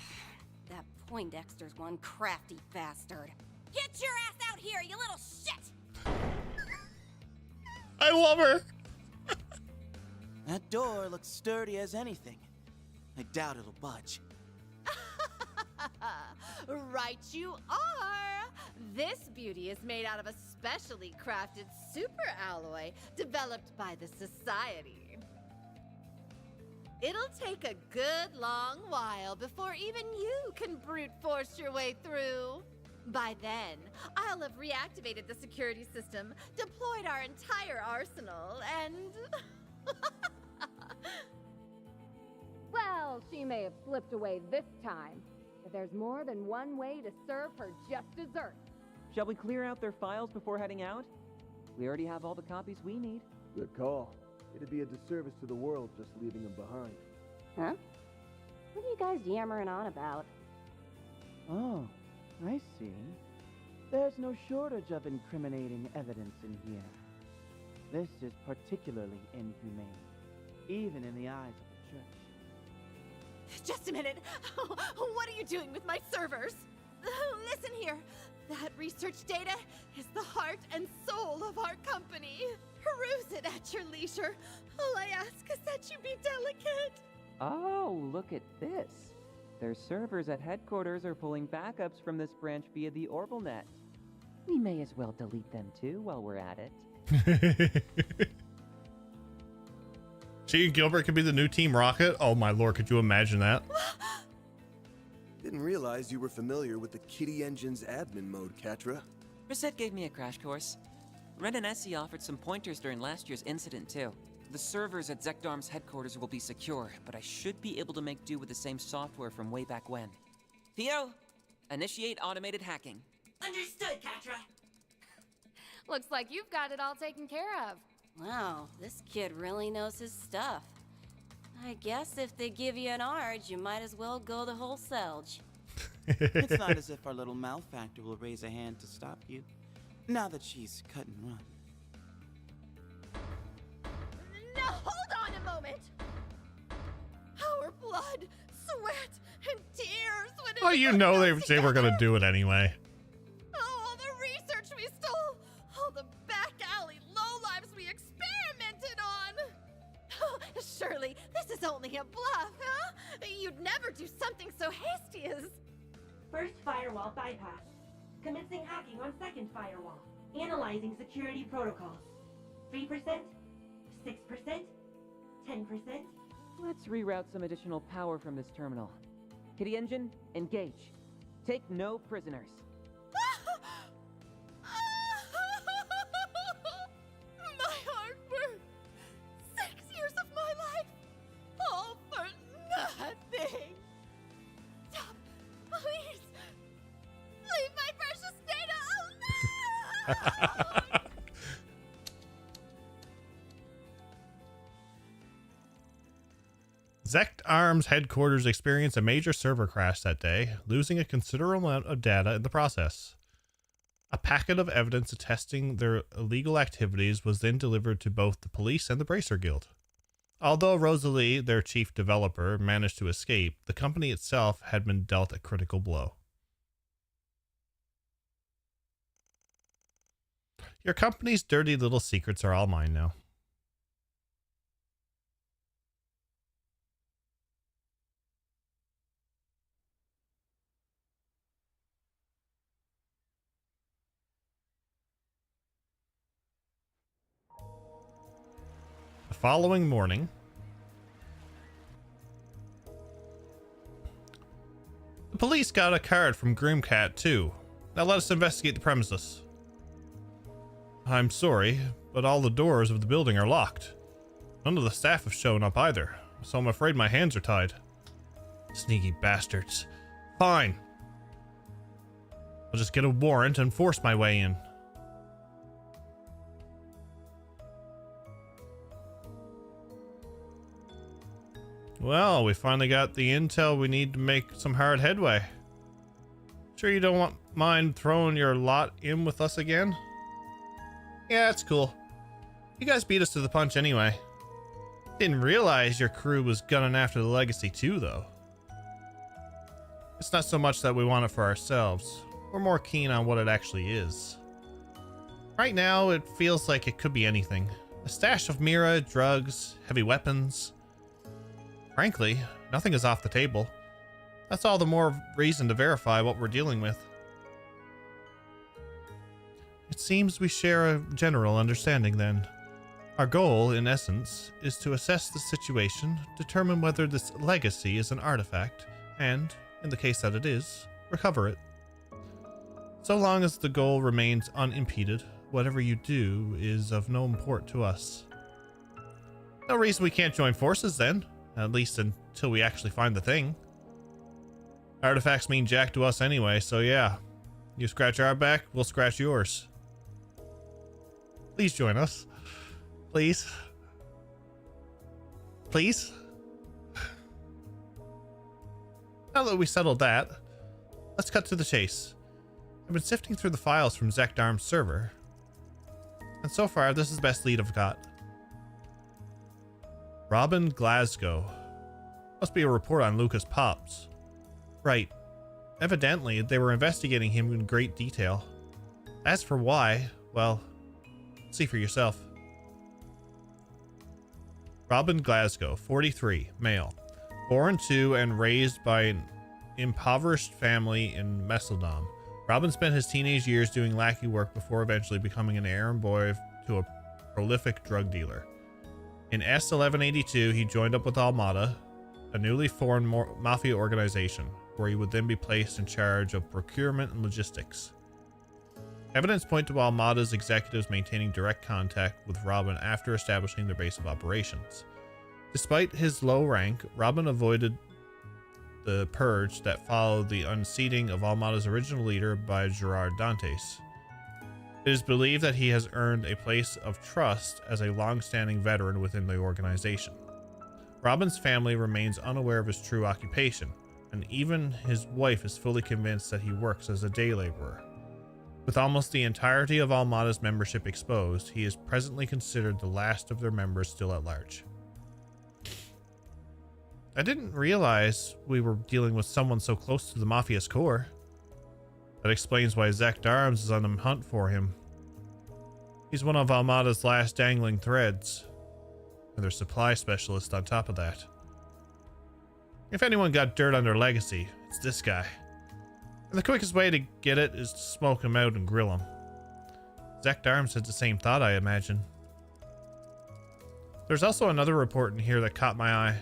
that Poindexter's one crafty bastard. Get your ass out here, you little shit! I love her. That door looks sturdy as anything. I doubt it'll budge. Right you are! This beauty is made out of a specially crafted super alloy developed by the Society. It'll take a good long while before even you can brute force your way through. By then, I'll have reactivated the security system, deployed our entire arsenal, and... Well, she may have slipped away this time, but there's more than one way to serve her just desserts. Shall we clear out their files before heading out? We already have all the copies we need. Good call. It'd be a disservice to the world just leaving them behind. Huh? What are you guys yammering on about? Oh, I see. There's no shortage of incriminating evidence in here. This is particularly inhumane, even in the eyes of the church. Just a minute. What are you doing with my servers? Listen here. That research data is the heart and soul of our company. Peruse it at your leisure. All I ask is that you be delicate. Oh, look at this. Their servers at headquarters are pulling backups from this branch via the OrbitalNet. We may as well delete them too while we're at it. She and Gilbert could be the new Team Rocket. Oh my lord, could you imagine that? Didn't realize you were familiar with the Kitty Engine's admin mode, Katra. Reset gave me a crash course. Ren and Essie offered some pointers during last year's incident, too. The servers at Zekdarm's headquarters will be secure, but I should be able to make do with the same software from way back when. Theo, initiate automated hacking. Understood, Katra. Looks like you've got it all taken care of. Wow, this kid really knows his stuff. I guess if they give you an Arge, you might as well go the whole Selge. It's not as if our little malefactor will raise a hand to stop you, now that she's cut and run. Now hold on a moment. Our blood, sweat, and tears went Oh, you know they were gonna do it anyway. all the research we stole, all the back alley lowlives we experimented on. Surely this is only a bluff, huh? You'd never do something so hasty as... First firewall bypass. Commencing hacking on second firewall. Analyzing security protocols. 3%, 6%, 10%. Let's reroute some additional power from this terminal. Kitty Engine, engage. Take no prisoners. My hard work. 6 years of my life. All for nothing. Stop. Please. Leave my precious data alone. Zekdarm's headquarters experienced a major server crash that day, losing a considerable amount of data in the process. A packet of evidence attesting their illegal activities was then delivered to both the police and the Bracer Guild. Although Rosalie, their chief developer, managed to escape, the company itself had been dealt a critical blow. Your company's dirty little secrets are all mine now. The following morning, the police got a card from Grimcat too. Now let us investigate the premises. I'm sorry, but all the doors of the building are locked. None of the staff have shown up either, so I'm afraid my hands are tied. Sneaky bastards. Fine. I'll just get a warrant and force my way in. Well, we finally got the intel we need to make some hard headway. Sure you don't mind throwing your lot in with us again? Yeah, it's cool. You guys beat us to the punch anyway. Didn't realize your crew was gunning after the legacy too, though. It's not so much that we want it for ourselves. We're more keen on what it actually is. Right now, it feels like it could be anything. A stash of Mira, drugs, heavy weapons. Frankly, nothing is off the table. That's all the more reason to verify what we're dealing with. It seems we share a general understanding then. Our goal, in essence, is to assess the situation, determine whether this legacy is an artifact, and, in the case that it is, recover it. So long as the goal remains unimpeded, whatever you do is of no import to us. No reason we can't join forces then, at least until we actually find the thing. Artifacts mean jack to us anyway, so yeah. You scratch our back, we'll scratch yours. Please join us. Please. Please? Now that we settled that, let's cut to the chase. I've been sifting through the files from Zekdarm's server, and so far this is the best lead I've got. Robin Glasgow. Must be a report on Lucas Pops. Right. Evidently, they were investigating him in great detail. As for why, well, see for yourself. Robin Glasgow, 43, male. Born to and raised by an impoverished family in Messeldom. Robin spent his teenage years doing lackey work before eventually becoming an errand boy to a prolific drug dealer. In S1182, he joined up with Almada, a newly formed mafia organization, where he would then be placed in charge of procurement and logistics. Evidence point to Almada's executives maintaining direct contact with Robin after establishing their base of operations. Despite his low rank, Robin avoided the purge that followed the unseating of Almada's original leader by Gerard Dantes. It is believed that he has earned a place of trust as a long-standing veteran within the organization. Robin's family remains unaware of his true occupation, and even his wife is fully convinced that he works as a day laborer. With almost the entirety of Almada's membership exposed, he is presently considered the last of their members still at large. I didn't realize we were dealing with someone so close to the Mafia's core. That explains why Zach Darms is on the hunt for him. He's one of Almada's last dangling threads, and their supply specialist on top of that. If anyone got dirt on their legacy, it's this guy. And the quickest way to get it is to smoke him out and grill him. Zach Darms had the same thought, I imagine. There's also another report in here that caught my eye.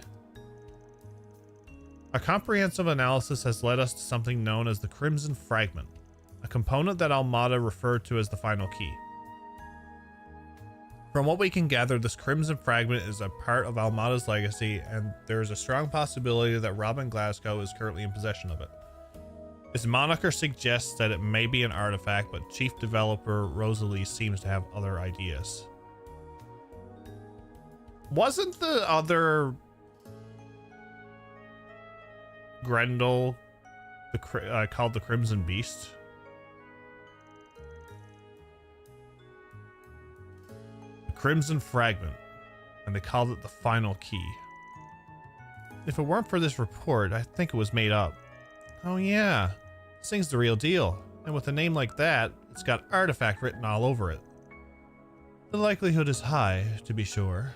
A comprehensive analysis has led us to something known as the Crimson Fragment, a component that Almada referred to as the final key. From what we can gather, this Crimson Fragment is a part of Almada's legacy, and there is a strong possibility that Robin Glasgow is currently in possession of it. His moniker suggests that it may be an artifact, but chief developer Rosalie seems to have other ideas. Wasn't the other Grendel called the Crimson Beast? The Crimson Fragment, and they called it the final key. If it weren't for this report, I think it was made up. Oh yeah, this thing's the real deal, and with a name like that, it's got artifact written all over it. The likelihood is high, to be sure.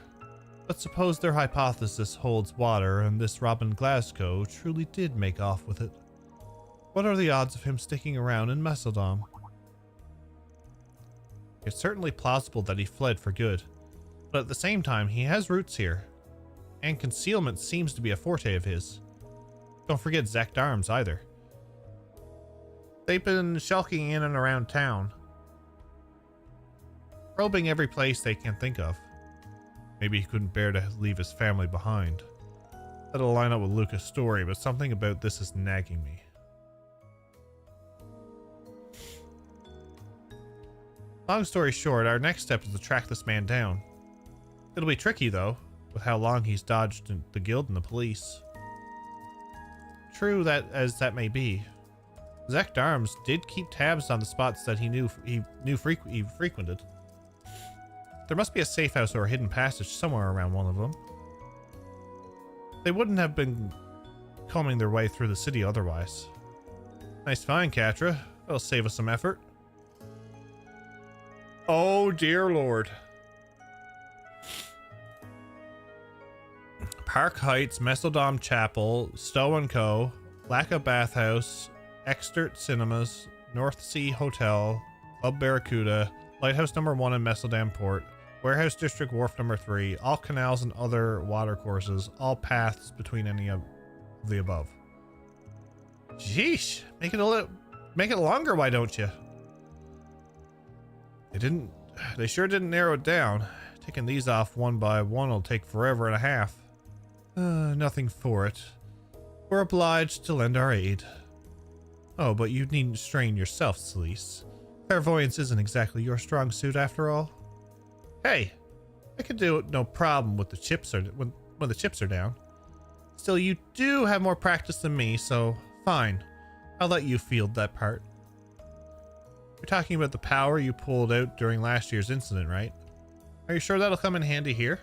But suppose their hypothesis holds water and this Robin Glasgow truly did make off with it. What are the odds of him sticking around in Messeldom? It's certainly plausible that he fled for good, but at the same time he has roots here, and concealment seems to be a forte of his. Don't forget Zach Darms either. They've been skulking in and around town, probing every place they can think of. Maybe he couldn't bear to leave his family behind. That'll line up with Luca's story, but something about this is nagging me. Long story short, our next step is to track this man down. It'll be tricky though, with how long he's dodged the guild and the police. True that as that may be, Zach Darms did keep tabs on the spots that he frequented. There must be a safe house or a hidden passage somewhere around one of them. They wouldn't have been combing their way through the city otherwise. Nice find, Catra. That'll save us some effort. Oh dear lord. Park Heights, Messeldom Chapel, Stowe & Co., Lacka Bathhouse, Extert Cinemas, North Sea Hotel, Club Barracuda, Lighthouse number 1 in Messeldom Port, Warehouse District Wharf number 3, all canals and other water courses, all paths between any of the above. Sheesh, make it longer, why don't you? They sure didn't narrow it down. Taking these off one by one will take forever and a half. Nothing for it. We're obliged to lend our aid. Oh, but you needn't strain yourself, Celise. Clairvoyance isn't exactly your strong suit after all. Hey, I could do it no problem with the chips when the chips are down. Still, you do have more practice than me, so fine. I'll let you field that part. You're talking about the power you pulled out during last year's incident, right? Are you sure that'll come in handy here?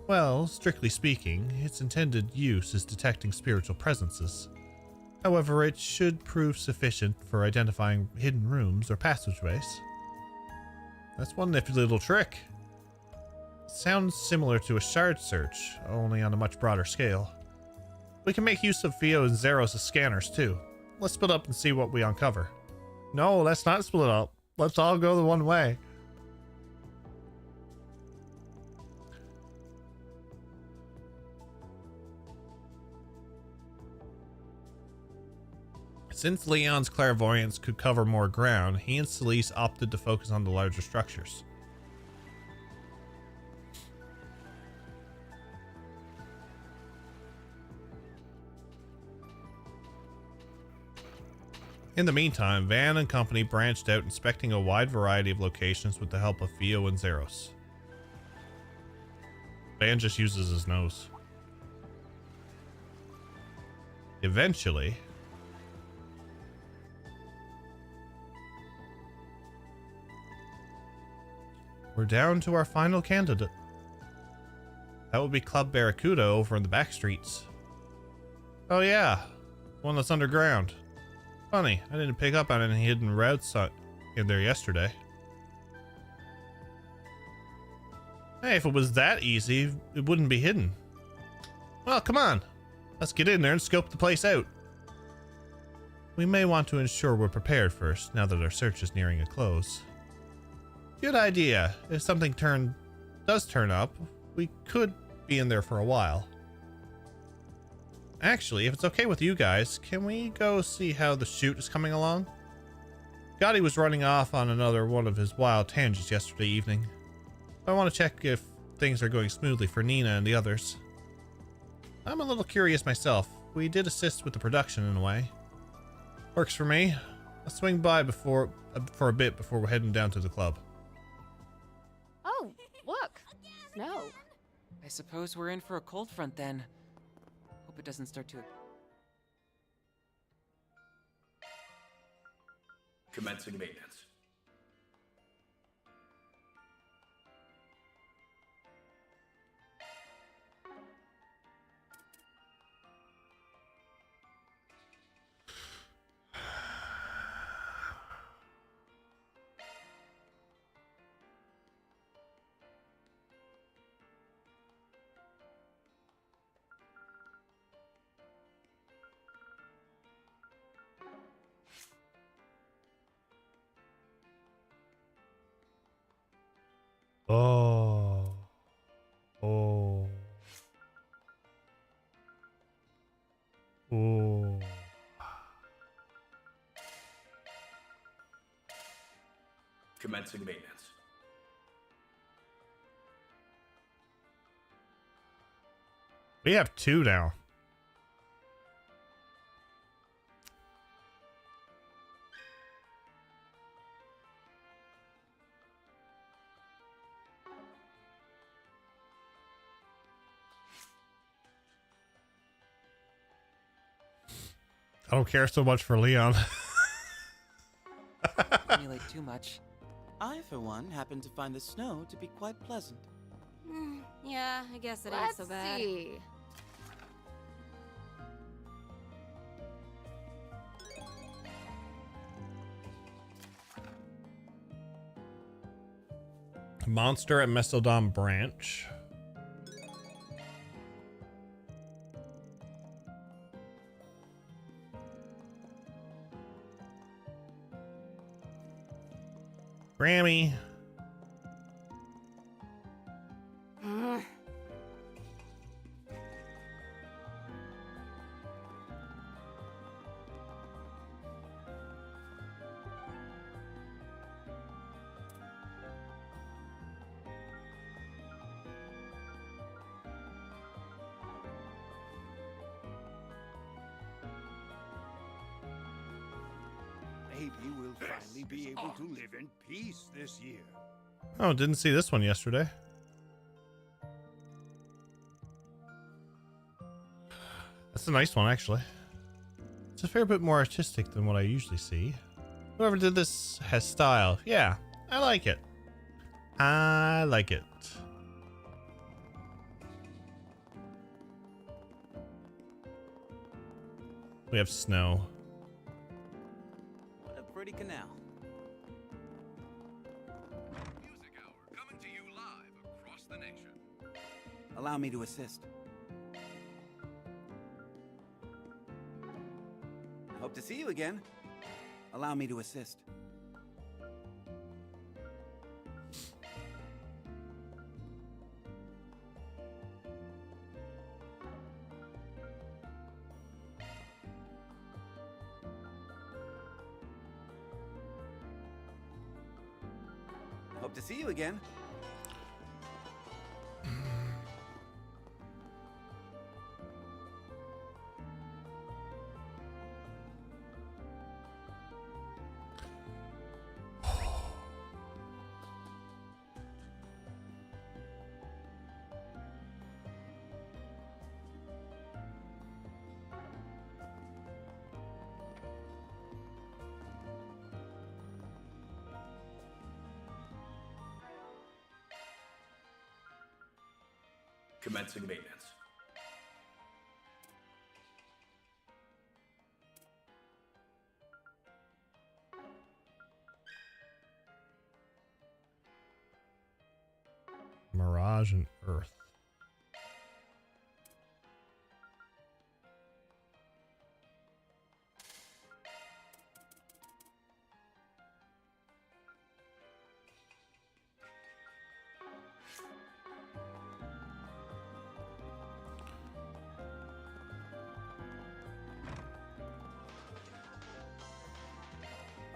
Well, strictly speaking, its intended use is detecting spiritual presences. However, it should prove sufficient for identifying hidden rooms or passageways. That's one nifty little trick. Sounds similar to a shard search, only on a much broader scale. We can make use of Fio and Zeros' scanners too. Let's split up and see what we uncover. No, let's not split up. Let's all go the one way. Since Leon's clairvoyance could cover more ground, he and Celeste opted to focus on the larger structures. In the meantime, Van and company branched out, inspecting a wide variety of locations with the help of Fio and Zeros. Van just uses his nose. Eventually, we're down to our final candidate. That would be Club Barracuda over in the back streets. Oh yeah, one that's underground. Funny, I didn't pick up on any hidden routes in there yesterday. Hey, if it was that easy, it wouldn't be hidden. Well, come on. Let's get in there and scope the place out. We may want to ensure we're prepared first, now that our search is nearing a close. Good idea. If something does turn up, we could be in there for a while. Actually, if it's okay with you guys, can we go see how the shoot is coming along? Gotti was running off on another one of his wild tangents yesterday evening. I want to check if things are going smoothly for Nina and the others. I'm a little curious myself. We did assist with the production in a way. Works for me. I'll swing by for a bit before we're heading down to the club. Oh, look. Snow. I suppose we're in for a cold front then. Hope it doesn't start to... Commencing maintenance. Oh. Oh. Oh. Commencing maintenance. We have two now. I don't care so much for Leon. Simulate too much. I, for one, happen to find the snow to be quite pleasant. Yeah, I guess it ain't so bad. Let's see. Monster at Mesodom Branch. Grammy. Maybe we'll finally be able to live in peace this year. Oh, didn't see this one yesterday. That's a nice one, actually. It's a fair bit more artistic than what I usually see. Whoever did this has style. Yeah, I like it. I like it. We have snow. What a pretty canal. Music Hour coming to you live across the nation. Allow me to assist. Hope to see you again. Allow me to assist. Hope to see you again. Commencing maintenance. Mirage and Earth.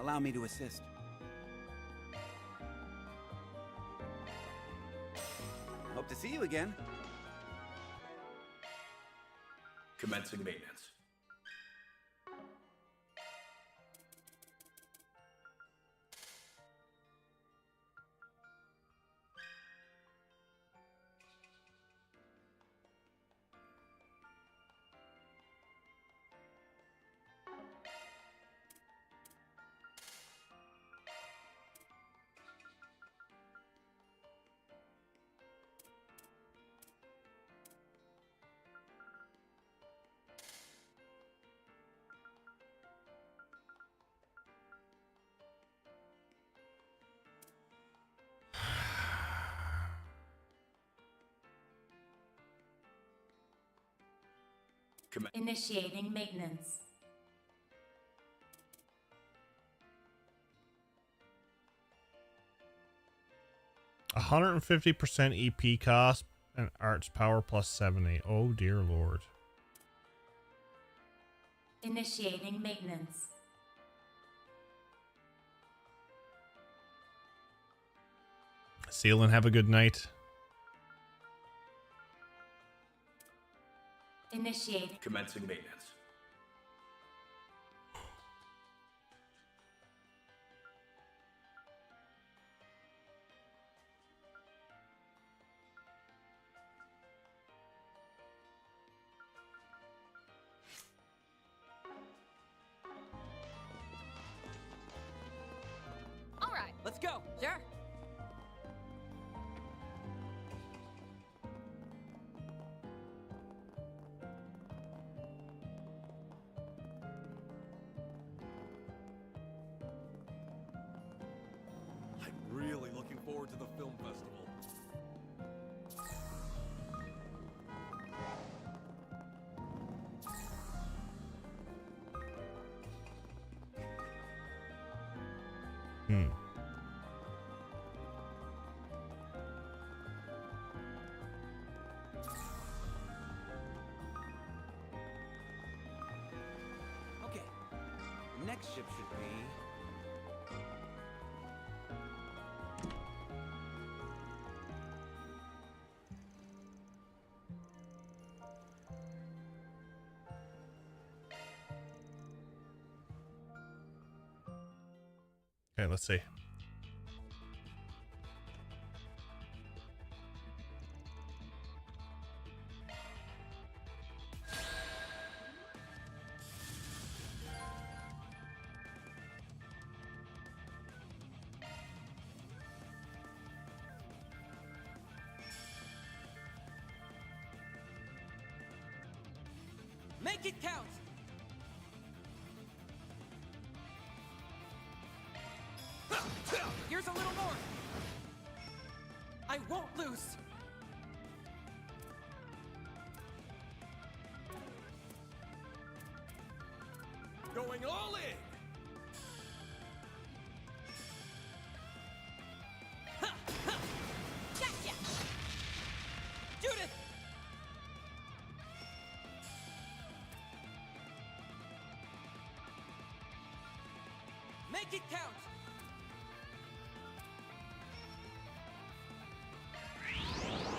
Allow me to assist. Hope to see you again. Commencing maintenance. Initiating maintenance. A 150% EP cost and arts power plus 70. Oh dear lord. Initiating maintenance. Seal and have a good night. Initiating. Commencing maintenance. All right, let's go. Sure. I'm really looking forward to the film festival. Okay. Next ship should be. Okay, let's see. Make it count. Here's a little more. I won't lose. Going all in! Gotcha! Judith! Make it count!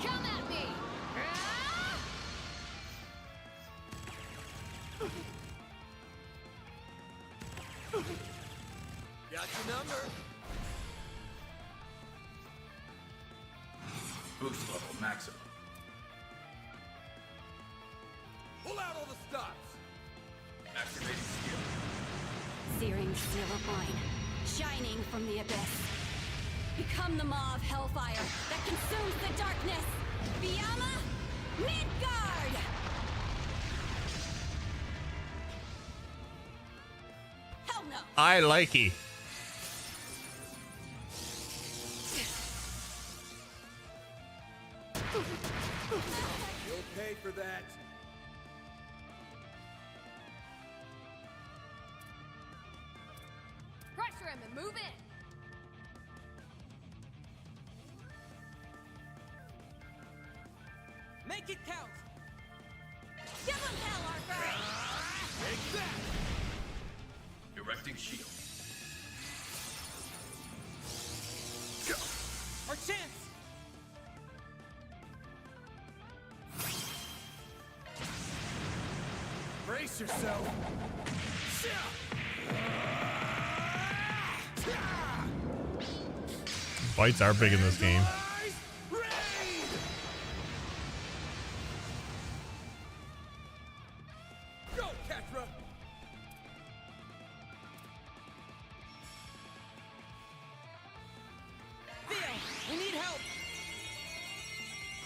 Come at me! Got your number. Boost level maximum. Pull out all the stops. Activating skill. Searing steel of mine, shining from the abyss. Become the maw of hellfire that consumes the darkness. Biyama, Midgard! Hell no! I like it. You'll pay for that. Pressure him and move in! Make it count! Give him hell, Arthur! Take that! Erecting shield. Our chance! Brace yourself. Fights are big in this game. Go, Ketra! Theo, we need help!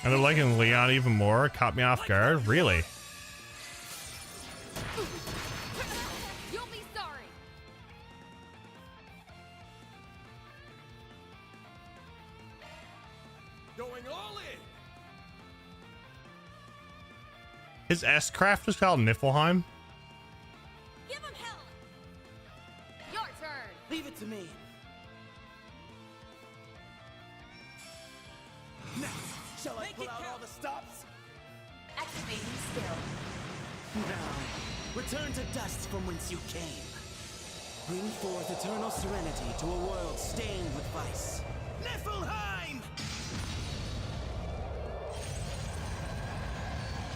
And I'm liking Leon even more. Caught me off guard. Really? You'll be sorry! Going all in! His S-craft is called Niflheim. Give him hell! Your turn! Leave it to me. Now, shall I pull out all the stops? Activating skill. Now, return to dust from whence you came. Bring forth eternal serenity to a world stained with vice. Niflheim!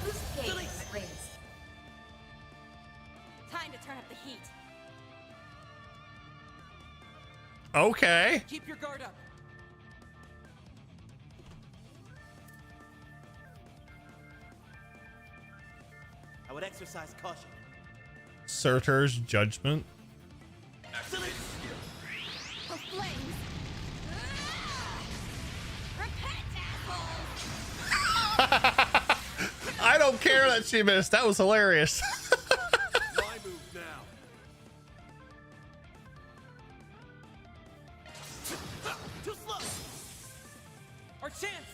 Boost gauge raised. Time to turn up the heat. Okay. Keep your guard up. I would exercise caution. Surtur's Judgment. Activating skill. Of flames! Ah! Repent, assholes! I don't care that she missed. That was hilarious. My move now. Too slow! Our chance!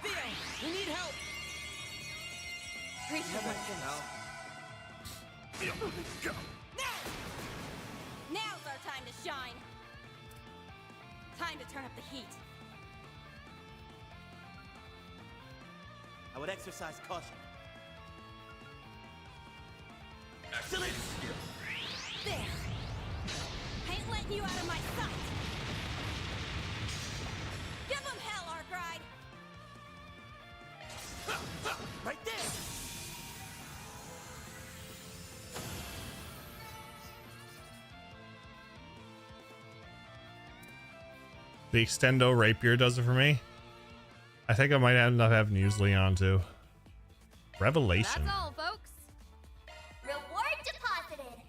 Theo, we need help! Now's our time to shine. Time to turn up the heat. I would exercise caution. Activating skill. There. Ain't letting you out of my sight. Give him hell, Arkride. Right there! The Extendo Rapier does it for me. I think I might end up having to use Leon too. Revelation. That's all, folks. Reward deposited.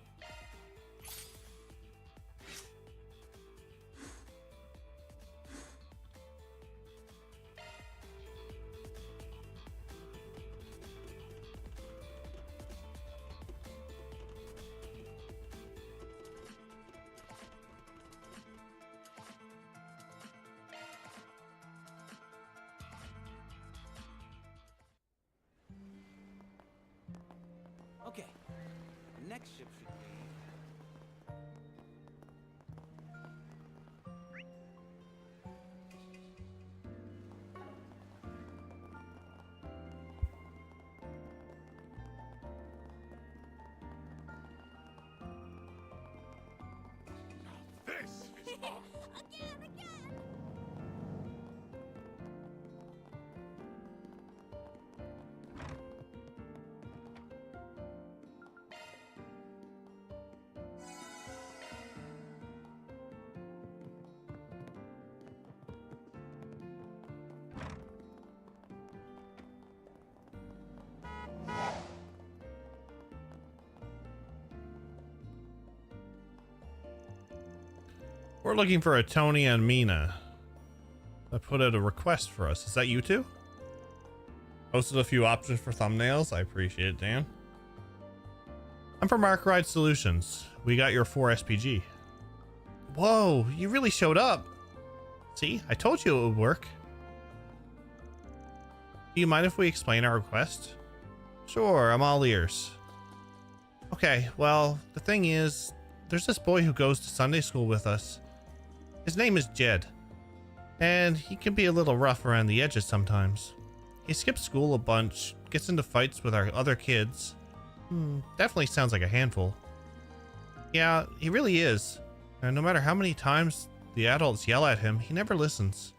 Okay. The next ship should be... This is awesome. We're looking for a Tony and Mina. I put out a request for us. Is that you two? Posted a few options for thumbnails. I appreciate it, Dan. I'm from Arc Ride Solutions. We got your 4 SPG. Whoa, you really showed up. See, I told you it would work. Do you mind if we explain our request? Sure, I'm all ears. Okay, well, the thing is, there's this boy who goes to Sunday school with us. His name is Jed, and he can be a little rough around the edges sometimes. He skips school a bunch, gets into fights with our other kids. Definitely sounds like a handful. Yeah, he really is. And no matter how many times the adults yell at him, he never listens.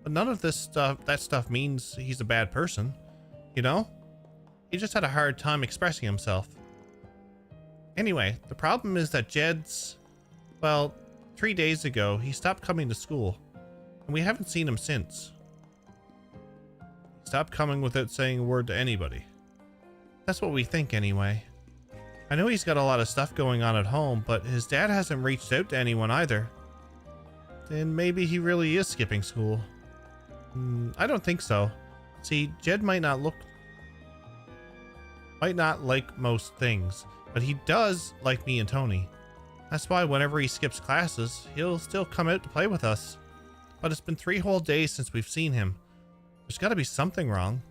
But none of that stuff means he's a bad person, you know? He just had a hard time expressing himself. Anyway, the problem is that Jed's, well, 3 days ago, he stopped coming to school, and we haven't seen him since. He stopped coming without saying a word to anybody. That's what we think anyway. I know he's got a lot of stuff going on at home, but his dad hasn't reached out to anyone either. Then maybe he really is skipping school. I don't think so. See, Jed might not like most things, but he does like me and Tony. That's why whenever he skips classes, he'll still come out to play with us. But it's been 3 whole days since we've seen him. There's gotta be something wrong.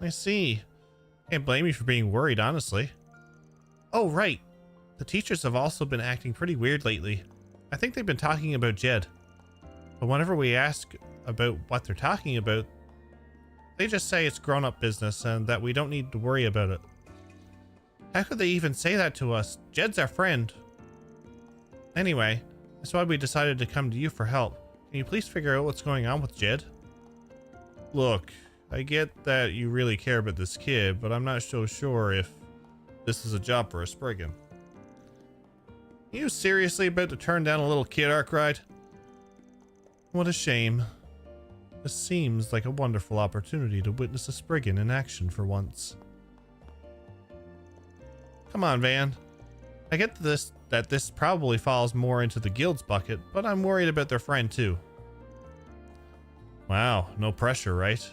I see. Can't blame you for being worried, honestly. Oh, right. The teachers have also been acting pretty weird lately. I think they've been talking about Jed. But whenever we ask about what they're talking about, they just say it's grown-up business and that we don't need to worry about it. How could they even say that to us? Jed's our friend. Anyway, that's why we decided to come to you for help. Can you please figure out what's going on with Jed? Look, I get that you really care about this kid, but I'm not so sure if this is a job for a Spriggan. Are you seriously about to turn down a little kid, Arkwright? What a shame. This seems like a wonderful opportunity to witness a Spriggan in action for once. Come on, Van. I get that this probably falls more into the guild's bucket, but I'm worried about their friend too. Wow, no pressure, right?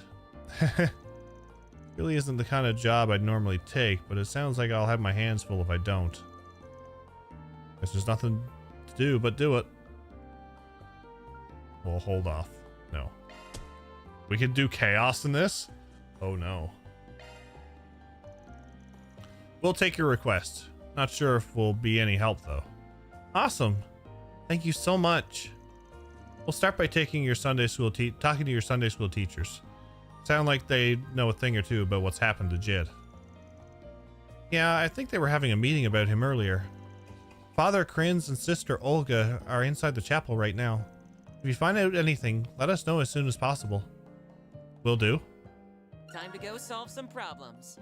Really isn't the kind of job I'd normally take, but it sounds like I'll have my hands full if I don't. Guess there's nothing to do but do it. We'll hold off. No. We can do chaos in this? Oh no. We'll take your request. Not sure if we'll be any help though. Awesome. Thank you so much. We'll start by taking your Sunday school talking to your Sunday school teachers. Sound like they know a thing or two about what's happened to Jed. Yeah, I think they were having a meeting about him earlier. Father Krins and Sister Olga are inside the chapel right now. If you find out anything, let us know as soon as possible. Will do. Time to go solve some problems.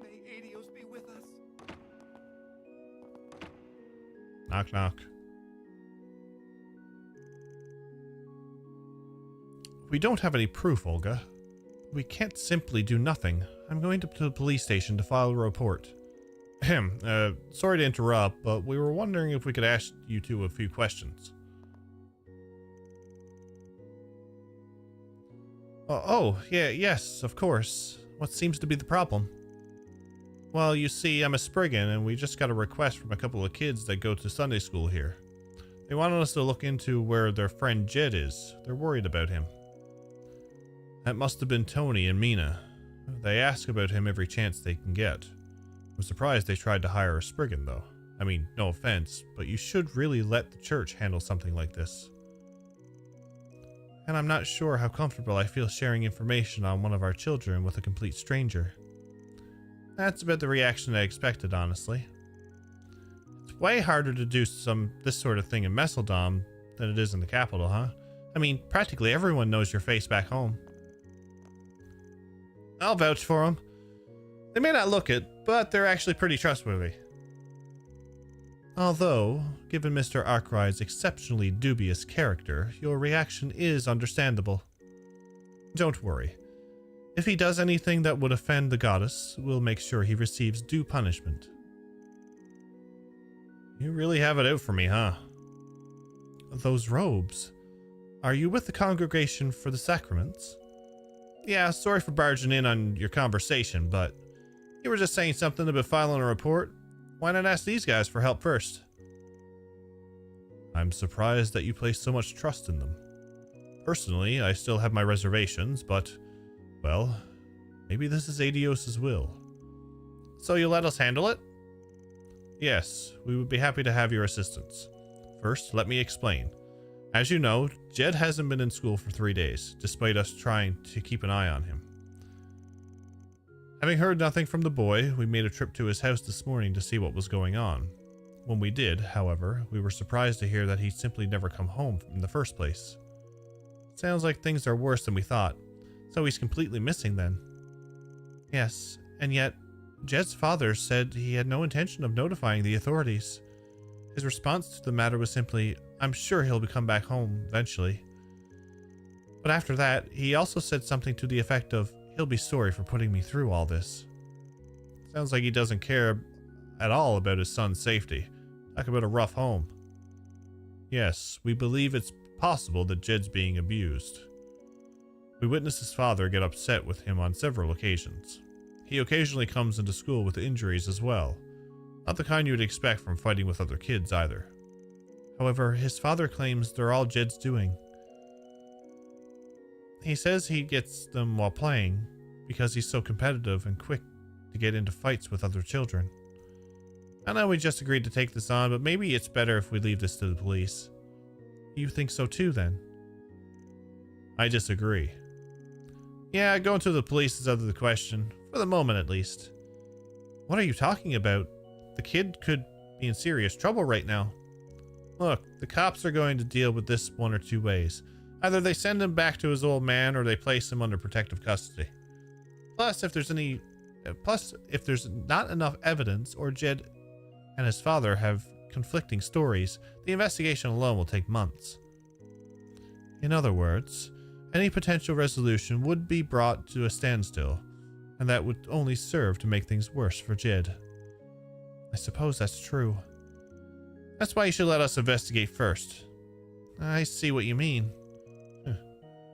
May Adios be with us. Knock, knock. We don't have any proof, Olga. We can't simply do nothing. I'm going to the police station to file a report. Ahem. Sorry to interrupt, but we were wondering if we could ask you two a few questions. Yes, of course. What seems to be the problem? Well, you see, I'm a Spriggan, and we just got a request from a couple of kids that go to Sunday school here. They wanted us to look into where their friend Jed is. They're worried about him. That must have been Tony and Mina. They ask about him every chance they can get. I'm surprised they tried to hire a Spriggan, though. I mean, no offense, but you should really let the church handle something like this. And I'm not sure how comfortable I feel sharing information on one of our children with a complete stranger. That's about the reaction I expected, honestly. It's way harder to do this sort of thing in Messeldom than it is in the capital, huh? I mean, practically everyone knows your face back home. I'll vouch for them. They may not look it, but they're actually pretty trustworthy. Although, given Mr. Arkwright's exceptionally dubious character, your reaction is understandable. Don't worry. If he does anything that would offend the goddess, we'll make sure he receives due punishment. You really have it out for me, huh? Those robes. Are you with the congregation for the sacraments? Yeah, sorry for barging in on your conversation, but you were just saying something about filing a report. Why not ask these guys for help first? I'm surprised that you place so much trust in them. Personally, I still have my reservations, but, well, maybe this is Adios's will. So you'll let us handle it? Yes, we would be happy to have your assistance. First, let me explain. As you know, Jed hasn't been in school for 3 days, despite us trying to keep an eye on him. Having heard nothing from the boy, we made a trip to his house this morning to see what was going on. When we did, however, we were surprised to hear that he'd simply never come home in the first place. Sounds like things are worse than we thought. So he's completely missing then. Yes, and yet, Jed's father said he had no intention of notifying the authorities. His response to the matter was simply, I'm sure he'll come back home eventually. But after that, he also said something to the effect of, he'll be sorry for putting me through all this. Sounds like he doesn't care at all about his son's safety. Talk about a rough home. Yes, we believe it's possible that Jed's being abused. We witnessed his father get upset with him on several occasions. He occasionally comes into school with injuries as well. Not the kind you would expect from fighting with other kids either. However, his father claims they're all Jed's doing. He says he gets them while playing because he's so competitive and quick to get into fights with other children. I know we just agreed to take this on, but maybe it's better if we leave this to the police. You think so too, then? I disagree. Yeah, going to the police is out of the question, for the moment at least. What are you talking about? The kid could be in serious trouble right now. Look, the cops are going to deal with this one or two ways. Either they send him back to his old man or they place him under protective custody. Plus, if there's not enough evidence or Jed and his father have conflicting stories, the investigation alone will take months. In other words, any potential resolution would be brought to a standstill, and that would only serve to make things worse for Jed. I suppose that's true. That's why you should let us investigate first. I see what you mean.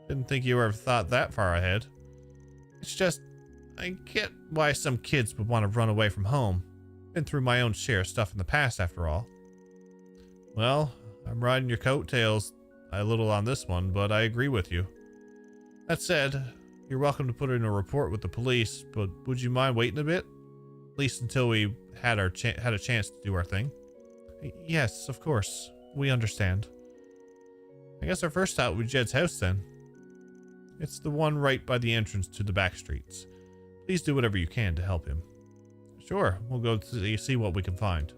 Didn't think you ever thought that far ahead. It's just, I get why some kids would want to run away from home. Been through my own share of stuff in the past, after all. Well, I'm riding your coattails a little on this one, but I agree with you. That said, you're welcome to put in a report with the police, but would you mind waiting a bit? At least until we had a chance to do our thing. Yes, of course. We understand. I guess our first stop would be Jed's house then. It's the one right by the entrance to the back streets. Please do whatever you can to help him. Sure, we'll go see what we can find.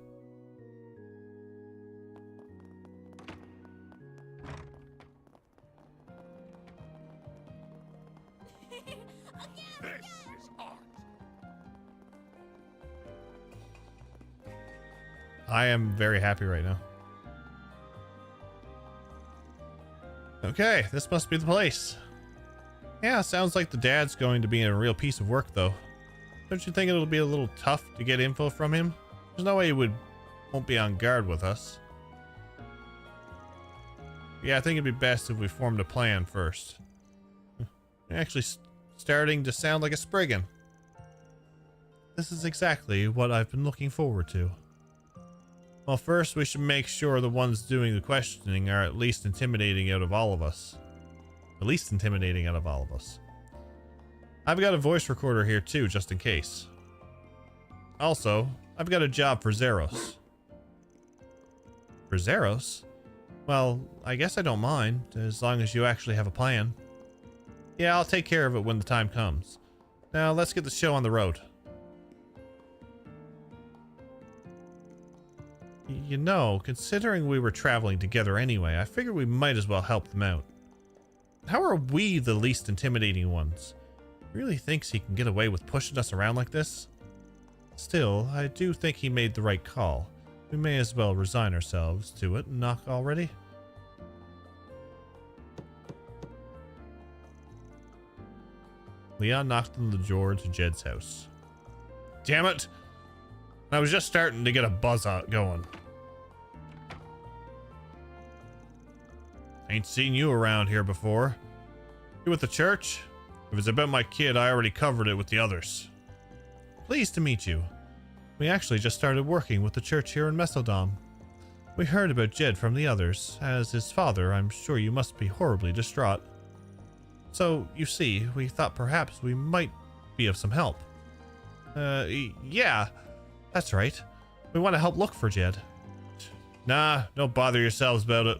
This is art. I am very happy right now. Okay, this must be the place. Yeah, sounds like the dad's going to be in a real piece of work though. Don't you think it'll be a little tough to get info from him? There's no way he won't be on guard with us. Yeah, I think it'd be best if we formed a plan first. You're actually starting to sound like a Spriggan. This is exactly what I've been looking forward to. Well, first we should make sure the ones doing the questioning are at least intimidating out of all of us. I've got a voice recorder here too, just in case. Also, I've got a job for Zeros. For Zeros? Well, I guess I don't mind, as long as you actually have a plan. Yeah, I'll take care of it when the time comes. Now, let's get the show on the road. You know, considering we were traveling together anyway, I figured we might as well help them out. How are we the least intimidating ones? Really thinks he can get away with pushing us around like this? Still, I do think he made the right call. We may as well resign ourselves to it and knock already. Leon knocked on the door to Jed's house. Damn it! I was just starting to get a buzz out going. Ain't seen you around here before. You with the church? If it's about my kid, I already covered it with the others. Pleased to meet you. We actually just started working with the church here in Mesodom. We heard about Jed from the others. As his father, I'm sure you must be horribly distraught. So, you see, we thought perhaps we might be of some help. Yeah, that's right. We want to help look for Jed. Nah, don't bother yourselves about it.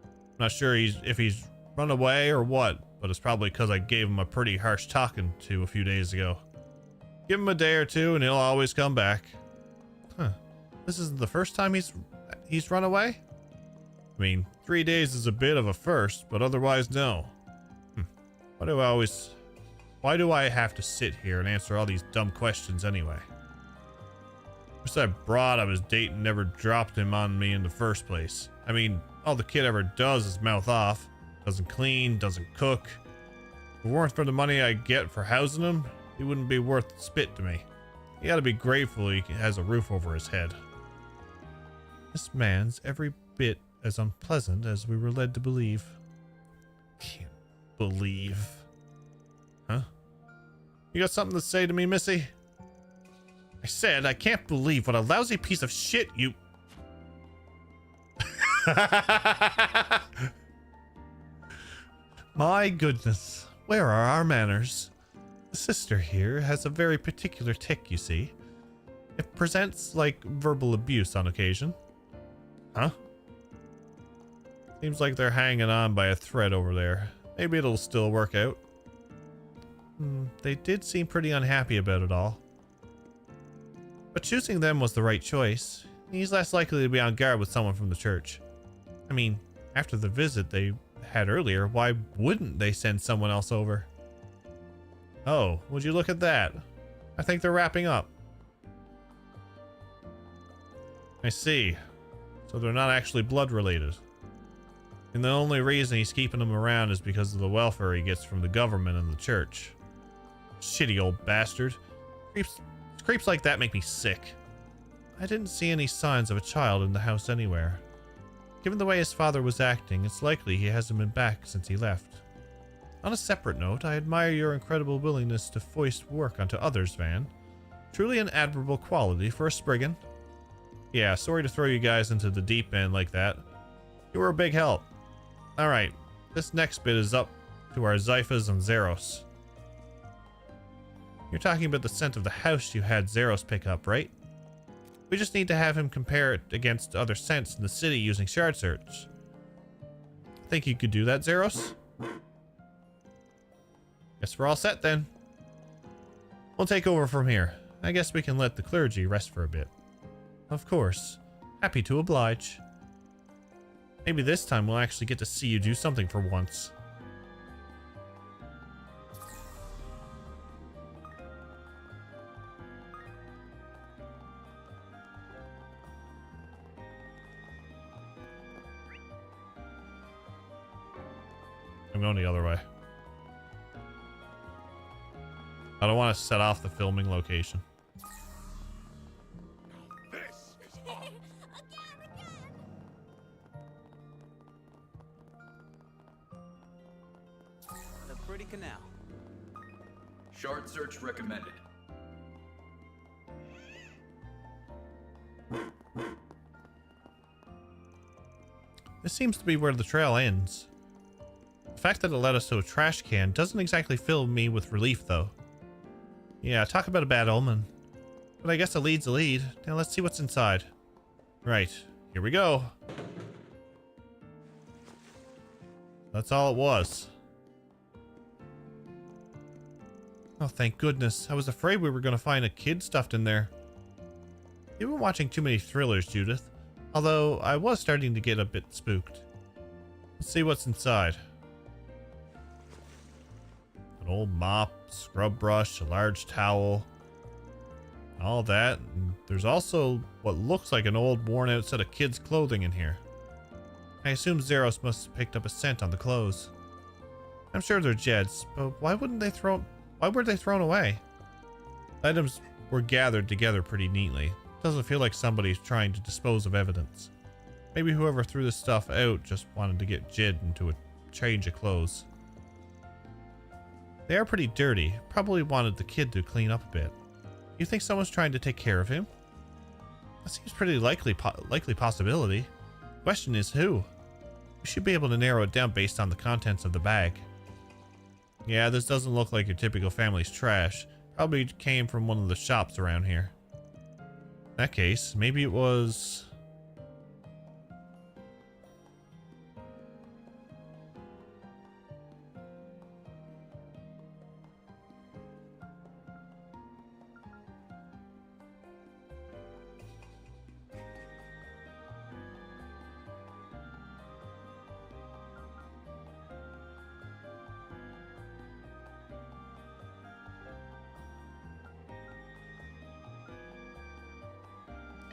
I'm not sure if he's run away or what, but it's probably because I gave him a pretty harsh talking to a few days ago. Give him a day or two and he'll always come back. Huh. This isn't the first time he's run away? I mean, 3 days is a bit of a first, but otherwise no. Why do I have to sit here and answer all these dumb questions anyway? Wish that broad I was dating never dropped him on me in the first place. I mean, all the kid ever does is mouth off. Doesn't clean, doesn't cook. If it weren't for the money I get for housing him, he wouldn't be worth spit to me. You gotta be grateful he has a roof over his head. This man's every bit as unpleasant as we were led to believe. Can't believe. Huh? You got something to say to me, Missy? I said I can't believe what a lousy piece of shit you... My goodness, where are our manners? The sister here has a very particular tick, you see. It presents like verbal abuse on occasion. Huh? Seems like they're hanging on by a thread over there. Maybe it'll still work out. They did seem pretty unhappy about it all. But choosing them was the right choice. He's less likely to be on guard with someone from the church. I mean, after the visit they had earlier, why wouldn't they send someone else over? Oh, would you look at that? I think they're wrapping up. I see. So they're not actually blood related. And the only reason he's keeping them around is because of the welfare he gets from the government and the church. Shitty old bastard. Creeps like that make me sick. I didn't see any signs of a child in the house anywhere. Given the way his father was acting, it's likely he hasn't been back since he left. On a separate note, I admire your incredible willingness to foist work onto others, Van. Truly an admirable quality for a Spriggan. Yeah, sorry to throw you guys into the deep end like that. You were a big help. Alright, this next bit is up to our Zyphas and Zeros. You're talking about the scent of the house you had Zeros pick up, right? We just need to have him compare it against other scents in the city using shard search. Think you could do that, Zeros? Guess we're all set then. We'll take over from here. I guess we can let the clergy rest for a bit. Of course. Happy to oblige. Maybe this time we'll actually get to see you do something for once. I'm going the other way. I don't want to set off the filming location. A pretty canal. Shard search recommended. This seems to be where the trail ends. The fact that it led us to a trash can doesn't exactly fill me with relief, though. Yeah, talk about a bad omen. But I guess a lead's a lead. Now let's see what's inside. Right, here we go. That's all it was. Oh, thank goodness. I was afraid we were going to find a kid stuffed in there. You've been watching too many thrillers, Judith. Although, I was starting to get a bit spooked. Let's see what's inside. An old mop, scrub brush, a large towel. All that. And there's also what looks like an old worn out set of kids' clothing in here. I assume Zeros must have picked up a scent on the clothes. I'm sure they're Jed's, but why were they thrown away? The items were gathered together pretty neatly. Doesn't feel like somebody's trying to dispose of evidence. Maybe whoever threw this stuff out just wanted to get Jed into a change of clothes. They are pretty dirty. Probably wanted the kid to clean up a bit. You think someone's trying to take care of him? That seems pretty likely possibility. Question is who? We should be able to narrow it down based on the contents of the bag. Yeah, this doesn't look like your typical family's trash. Probably came from one of the shops around here. In that case, maybe it was...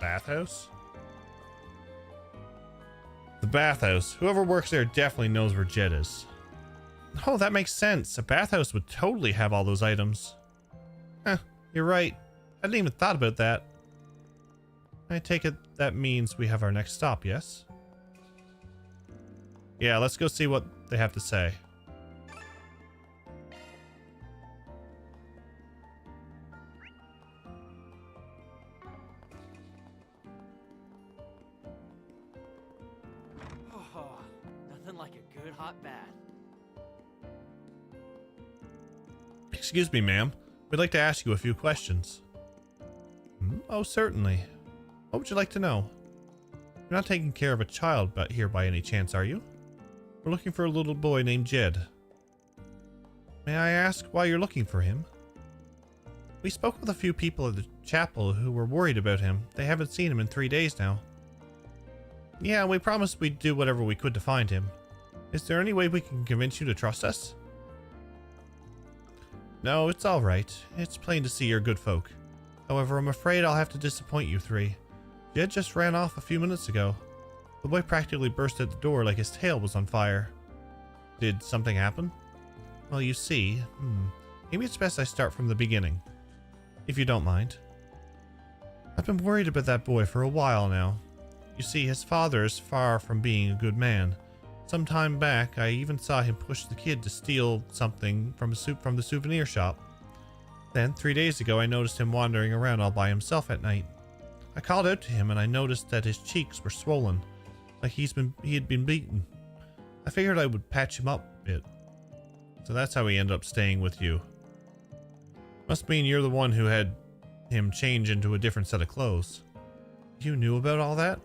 bathhouse? The bathhouse. Whoever works there definitely knows where Jed is. Oh, that makes sense. A bathhouse would totally have all those items. Huh, you're right. I hadn't even thought about that. I take it that means we have our next stop, yes? Yeah, let's go see what they have to say. Nothing like a good hot bath. Excuse me, ma'am. We'd like to ask you a few questions. Oh, certainly. What would you like to know? You're not taking care of a child here by any chance, are you? We're looking for a little boy named Jed. May I ask why you're looking for him? We spoke with a few people at the chapel who were worried about him. They haven't seen him in 3 days now. Yeah, we promised we'd do whatever we could to find him. Is there any way we can convince you to trust us? No, it's all right. It's plain to see you're good folk. However, I'm afraid I'll have to disappoint you three. Jed just ran off a few minutes ago. The boy practically burst out the door like his tail was on fire. Did something happen? Well, you see, maybe it's best I start from the beginning. If you don't mind. I've been worried about that boy for a while now. You see, his father is far from being a good man. Some time back, I even saw him push the kid to steal something from the souvenir shop. Then, 3 days ago, I noticed him wandering around all by himself at night. I called out to him and I noticed that his cheeks were swollen, like he had been beaten. I figured I would patch him up a bit. So that's how he ended up staying with you. Must mean you're the one who had him change into a different set of clothes. You knew about all that?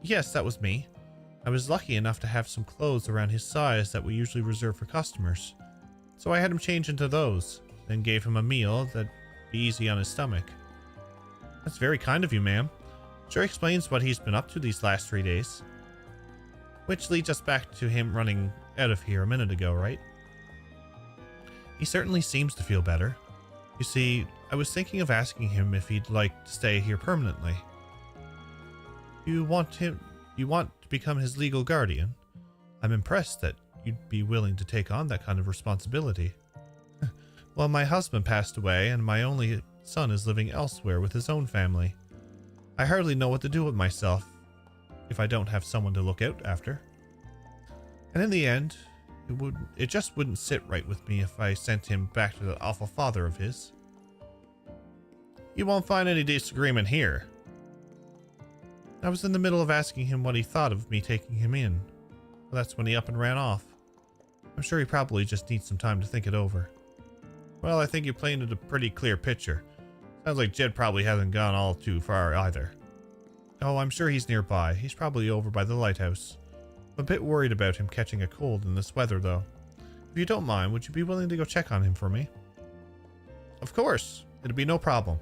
Yes, that was me. I was lucky enough to have some clothes around his size that we usually reserve for customers. So I had him change into those, then gave him a meal that'd be easy on his stomach. That's very kind of you, ma'am. Sure explains what he's been up to these last 3 days. Which leads us back to him running out of here a minute ago, right? He certainly seems to feel better. You see, I was thinking of asking him if he'd like to stay here permanently. You want to become his legal guardian? I'm impressed that you'd be willing to take on that kind of responsibility. Well, my husband passed away and my only son is living elsewhere with his own family. I hardly know what to do with myself if I don't have someone to look out after. And in the end, it just wouldn't sit right with me if I sent him back to that awful father of his. You won't find any disagreement here. I was in the middle of asking him what he thought of me taking him in. Well, that's when he up and ran off. I'm sure he probably just needs some time to think it over. Well, I think you painted a pretty clear picture. Sounds like Jed probably hasn't gone all too far either. Oh, I'm sure he's nearby. He's probably over by the lighthouse. I'm a bit worried about him catching a cold in this weather, though. If you don't mind, would you be willing to go check on him for me? Of course. It'll be no problem.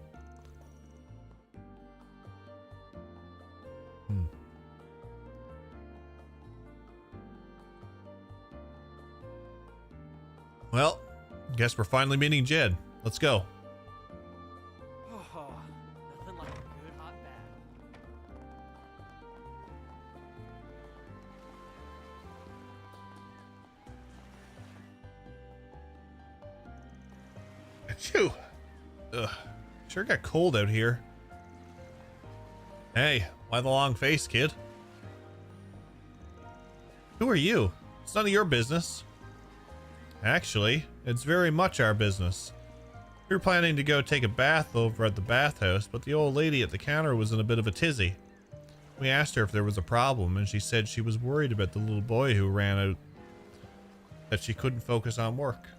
Well, guess we're finally meeting Jed. Let's go. Oh, nothing like a good hot bath. Achoo! Ugh, sure got cold out here. Hey, why the long face, kid? Who are you? It's none of your business. Actually, it's very much our business. We were planning to go take a bath over at the bathhouse, but the old lady at the counter was in a bit of a tizzy. We asked her if there was a problem, and she said she was worried about the little boy who ran out, that she couldn't focus on work.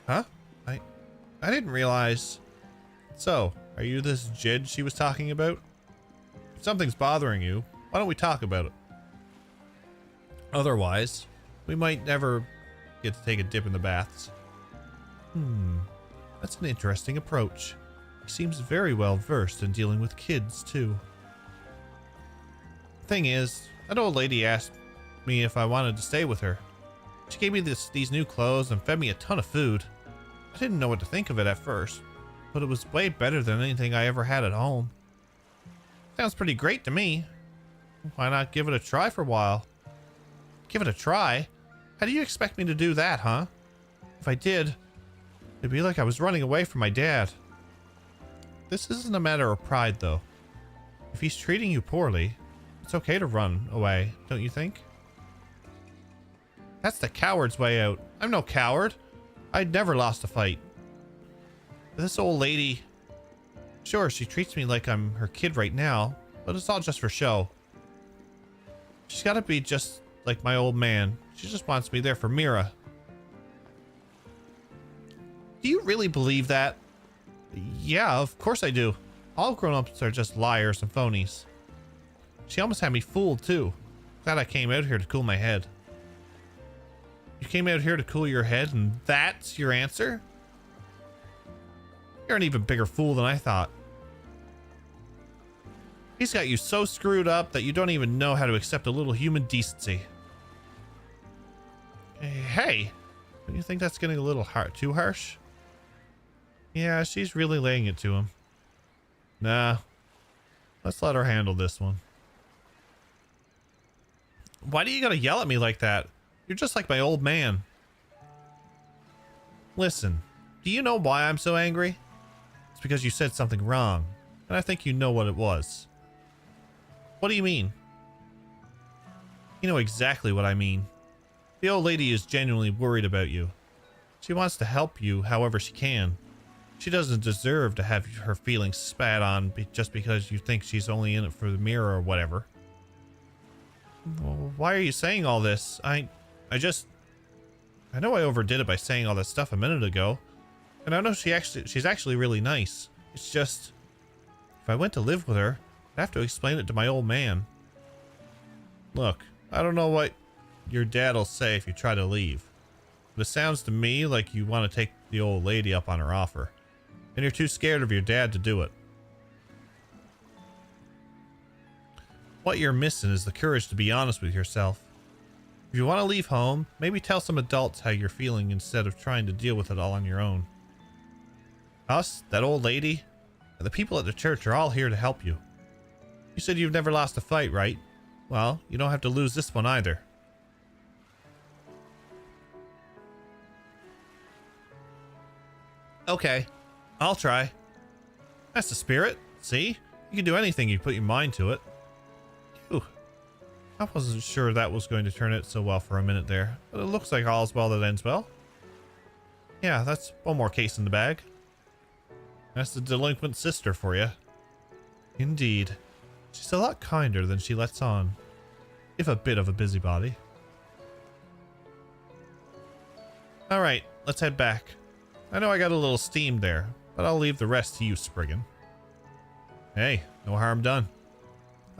Huh? I didn't realize. So, are you this Jed she was talking about? If something's bothering you, why don't we talk about it? Otherwise, we might never get to take a dip in the baths. That's an interesting approach. He seems very well versed in dealing with kids, too. Thing is, that old lady asked me if I wanted to stay with her. She gave me these new clothes and fed me a ton of food. I didn't know what to think of it at first, but it was way better than anything I ever had at home. Sounds pretty great to me. Why not give it a try for a while? Give it a try? How do you expect me to do that, huh? If I did, it'd be like I was running away from my dad. This isn't a matter of pride, though. If he's treating you poorly, it's okay to run away, don't you think? That's the coward's way out. I'm no coward. I'd never lost a fight. This old lady, sure, she treats me like I'm her kid right now, but it's all just for show. She's gotta be just like my old man. She just wants me there for Mira. Do you really believe that? Yeah, of course I do. All grown-ups are just liars and phonies. She almost had me fooled, too. Glad I came out here to cool my head. You came out here to cool your head, and that's your answer? You're an even bigger fool than I thought. He's got you so screwed up that you don't even know how to accept a little human decency. Hey, don't you think that's getting a little too harsh? Yeah, she's really laying it to him. Nah, let's let her handle this one. Why do you gotta yell at me like that? You're just like my old man. Listen, do you know why I'm so angry? It's because you said something wrong, and I think you know what it was. What do you mean? You know exactly what I mean. The old lady is genuinely worried about you. She wants to help you however she can. She doesn't deserve to have her feelings spat on just because you think she's only in it for the mirror or whatever. Well, why are you saying all this? I know I overdid it by saying all that stuff a minute ago. And I know she's actually really nice. It's just, if I went to live with her, I'd have to explain it to my old man. Look, I don't know what your dad'll say if you try to leave. But it sounds to me like you want to take the old lady up on her offer. And you're too scared of your dad to do it. What you're missing is the courage to be honest with yourself. If you want to leave home, maybe tell some adults how you're feeling instead of trying to deal with it all on your own. Us, that old lady, and the people at the church are all here to help you. You said you've never lost a fight, right? Well, you don't have to lose this one either. Okay, I'll try. That's the spirit. See? You can do anything you put your mind to it. Ooh. I wasn't sure that was going to turn out so well for a minute there, but it looks like all's well that ends well. Yeah, that's one more case in the bag. That's the delinquent sister for you. Indeed. She's a lot kinder than she lets on, if a bit of a busybody. All right, let's head back. I know I got a little steam there, but I'll leave the rest to you, Spriggan. Hey, no harm done.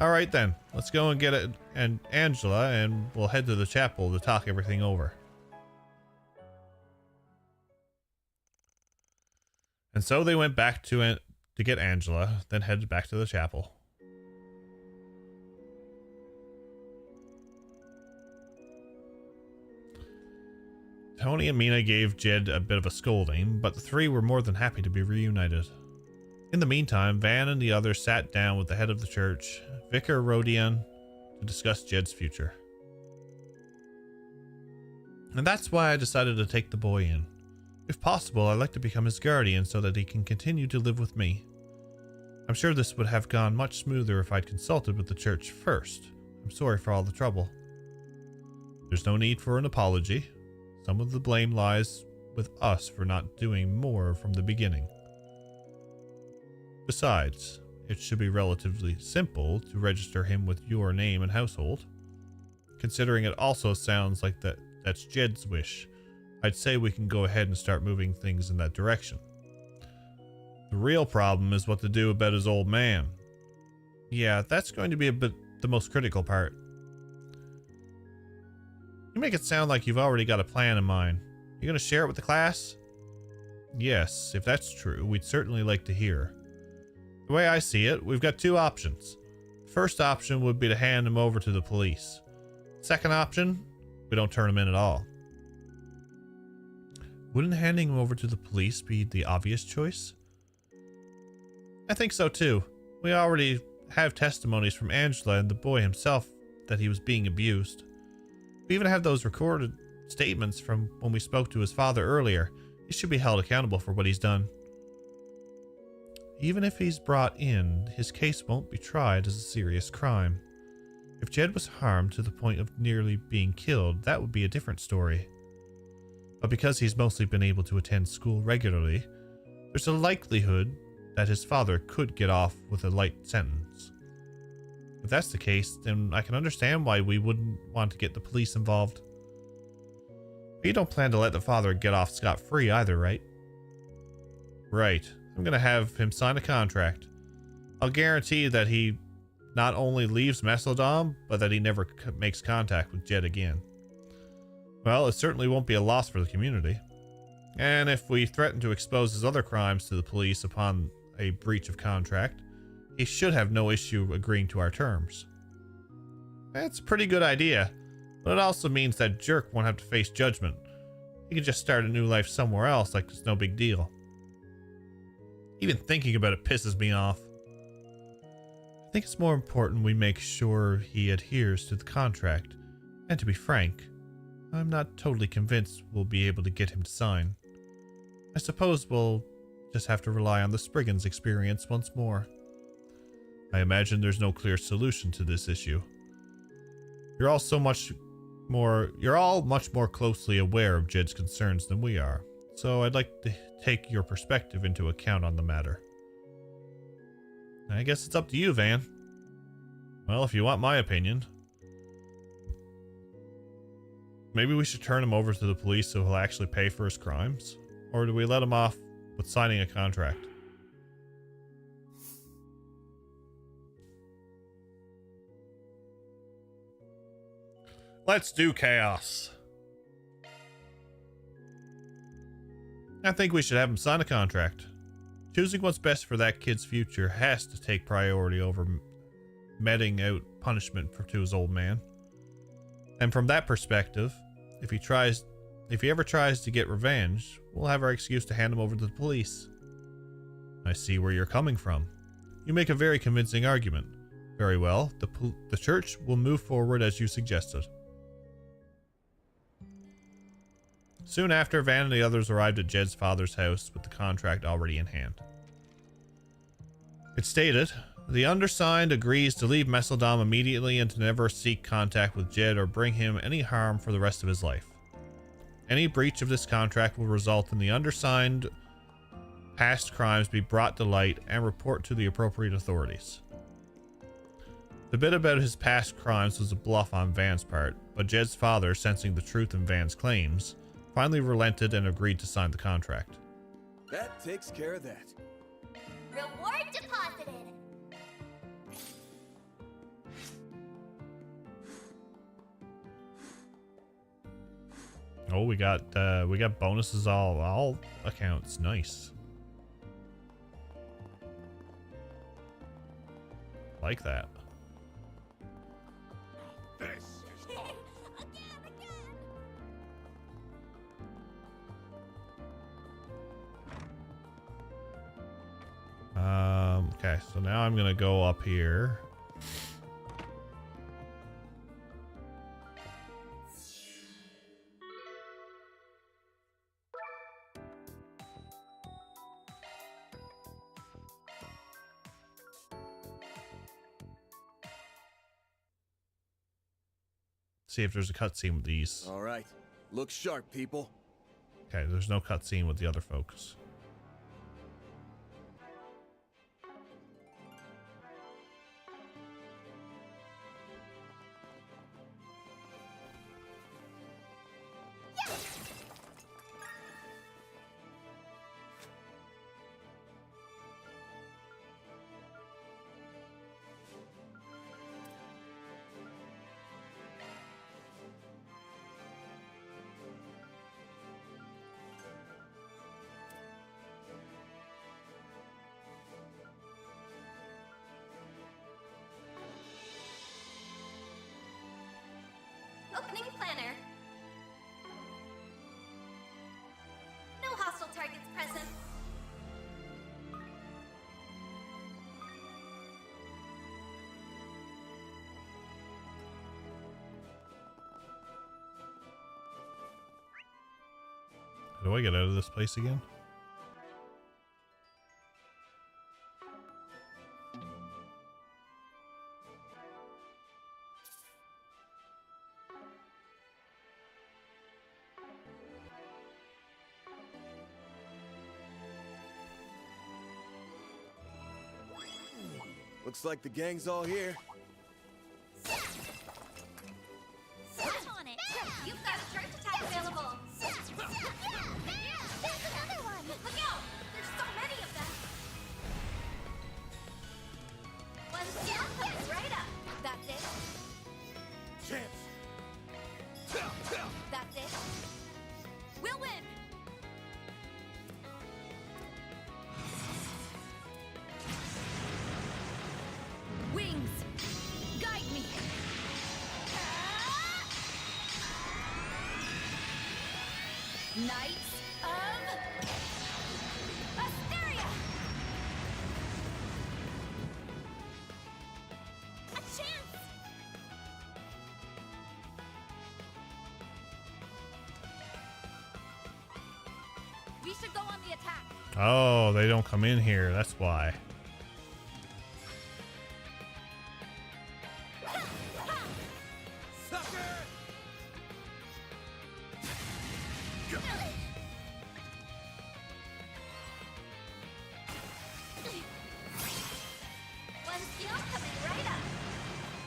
All right then, let's go and get it and Angela, and we'll head to the chapel to talk everything over. And so they went back to get Angela, then headed back to the chapel. Tony and Mina gave Jed a bit of a scolding, but the three were more than happy to be reunited. In the meantime, Van and the others sat down with the head of the church, Vicar Rodion, to discuss Jed's future. And that's why I decided to take the boy in. If possible, I'd like to become his guardian so that he can continue to live with me. I'm sure this would have gone much smoother if I'd consulted with the church first. I'm sorry for all the trouble. There's no need for an apology. Some of the blame lies with us for not doing more from the beginning. Besides, it should be relatively simple to register him with your name and household. Considering it also sounds like that's Jed's wish, I'd say we can go ahead and start moving things in that direction. The real problem is what to do about his old man. Yeah, that's going to be a bit the most critical part. You make it sound like you've already got a plan in mind. You gonna share it with the class? Yes, if that's true, we'd certainly like to hear. The way I see it, we've got two options. First option would be to hand him over to the police. Second option, we don't turn him in at all. Wouldn't handing him over to the police be the obvious choice? I think so too. We already have testimonies from Angela and the boy himself that he was being abused. We even have those recorded statements from when we spoke to his father earlier. He should be held accountable for what he's done. Even if he's brought in, his case won't be tried as a serious crime. If Jed was harmed to the point of nearly being killed, that would be a different story. But because he's mostly been able to attend school regularly, there's a likelihood that his father could get off with a light sentence. If that's the case, then I can understand why we wouldn't want to get the police involved. But you don't plan to let the father get off scot-free either, right? Right. I'm gonna have him sign a contract. I'll guarantee that he not only leaves Meslodom, but that he never makes contact with Jed again. Well, it certainly won't be a loss for the community. And if we threaten to expose his other crimes to the police upon a breach of contract, he should have no issue agreeing to our terms. That's a pretty good idea, but it also means that jerk won't have to face judgment. He can just start a new life somewhere else like it's no big deal. Even thinking about it pisses me off. I think it's more important we make sure he adheres to the contract, and to be frank, I'm not totally convinced we'll be able to get him to sign. I suppose we'll just have to rely on the Spriggans' experience once more. I imagine there's no clear solution to this issue. You're all much more closely aware of Jed's concerns than we are, so I'd like to take your perspective into account on the matter. I guess it's up to you, Van. Well, if you want my opinion, maybe we should turn him over to the police so he'll actually pay for his crimes? Or do we let him off with signing a contract? Let's do chaos. I think we should have him sign a contract. Choosing what's best for that kid's future has to take priority over meting out punishment to his old man. And from that perspective, if he ever tries to get revenge, we'll have our excuse to hand him over to the police. I see where you're coming from. You make a very convincing argument. Very well, the church will move forward as you suggested. Soon after, Van and the others arrived at Jed's father's house with the contract already in hand. It stated, the undersigned agrees to leave Meslodom immediately and to never seek contact with Jed or bring him any harm for the rest of his life. Any breach of this contract will result in the undersigned past crimes be brought to light and report to the appropriate authorities. The bit about his past crimes was a bluff on Van's part, but Jed's father, sensing the truth in Van's claims, finally relented and agreed to sign the contract. That takes care of that. Reward deposited. Oh, we got bonuses all accounts. Nice. Like that. Okay, so now I'm gonna go up here. See if there's a cutscene with these. All right, look sharp, people. Okay, there's no cutscene with the other folks. Opening planner. No hostile targets present. How do I get out of this place again? Looks like the gang's all here. Step on it. You've got a charge attack available. There's another one. Look out! There's so many of them. One skill comes right up. That's it. Chance. That's it. We'll win. Wings, guide me. Knights of Asteria. A chance. We should go on the attack. Oh, they don't come in here. That's why. One skill coming right up.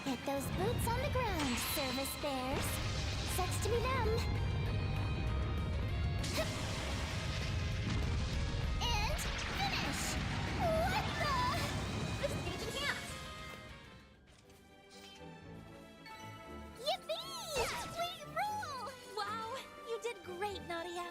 Get those boots on the ground, service bears. Sucks to be them. And finish. What the? Disengaging camps. Yippee! We rule! Wow, you did great, Nadia.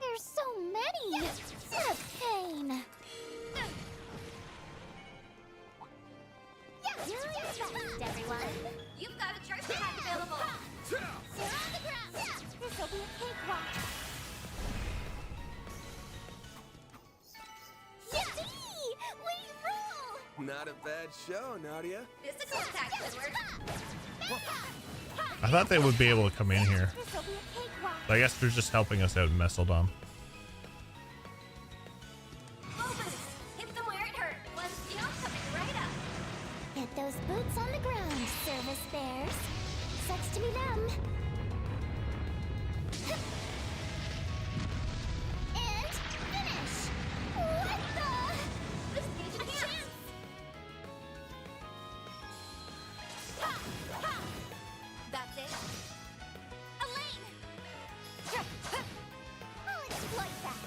There's so many! What a pain! Do your best, everyone! You've got a charge attack available! Zero on the ground! This'll be a cakewalk! Yippee! We rule! Not a bad show, Nadia. Physical attack should work! I thought they would be able to come in here. This'll be a cakewalk. But I guess they're just helping us out in Messeldom. Hit them where it hurt. One steel coming right up. Get those boots on the ground, service bears. Sucks to be them. And finish. What the? This gives you a chance. Ha! Ha! That's it. Elaine! I'll exploit that.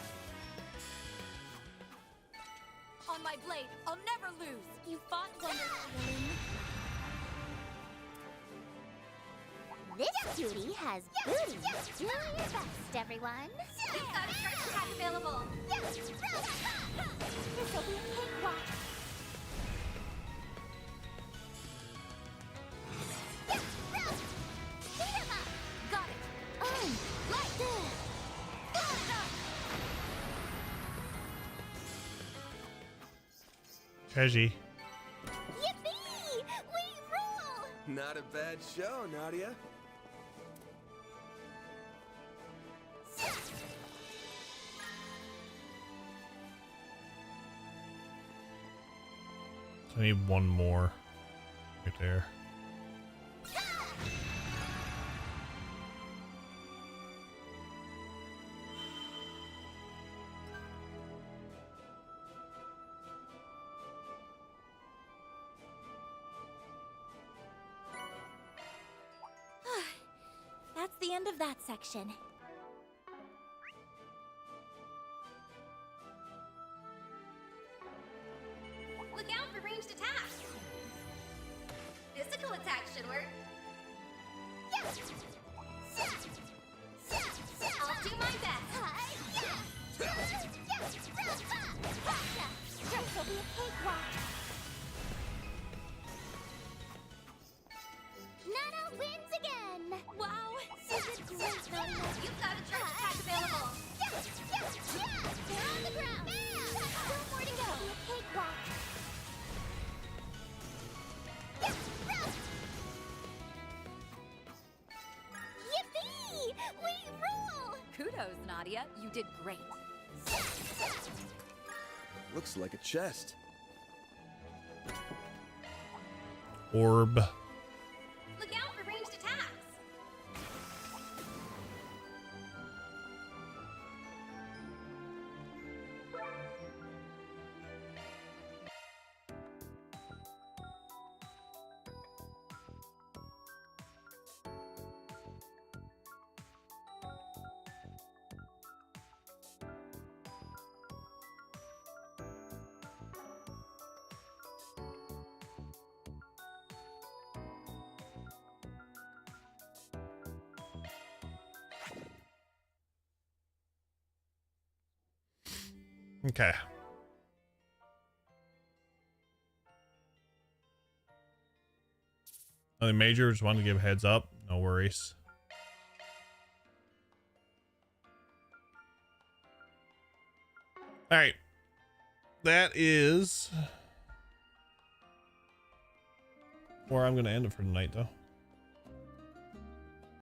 On my blade, I'll never lose. You fought wonderfully, Elaine. This cutie has booty. Do your best, everyone. We've got a charge attack available. This'll be a cakewalk. Beat 'em up. Got it. Like this. Treasy. Yippee! We rule! Not a bad show, Nadia. I need one more right there. That's the end of that section. Look out for ranged attacks. Physical attack should work. I'll do my best. This'll be a cakewalk. Nana wins again. Wow, You did great, Nadia. you've got a charge attack available. They're on the ground. Still more to go. This'll be a cakewalk. Yippee! We rule! Kudos, Nadia. You did great. Looks like a chest. Orb. Look out for ranged attacks. Okay. Nothing major, just wanted to give a heads up. No worries. All right. That is where I'm going to end it for tonight, though.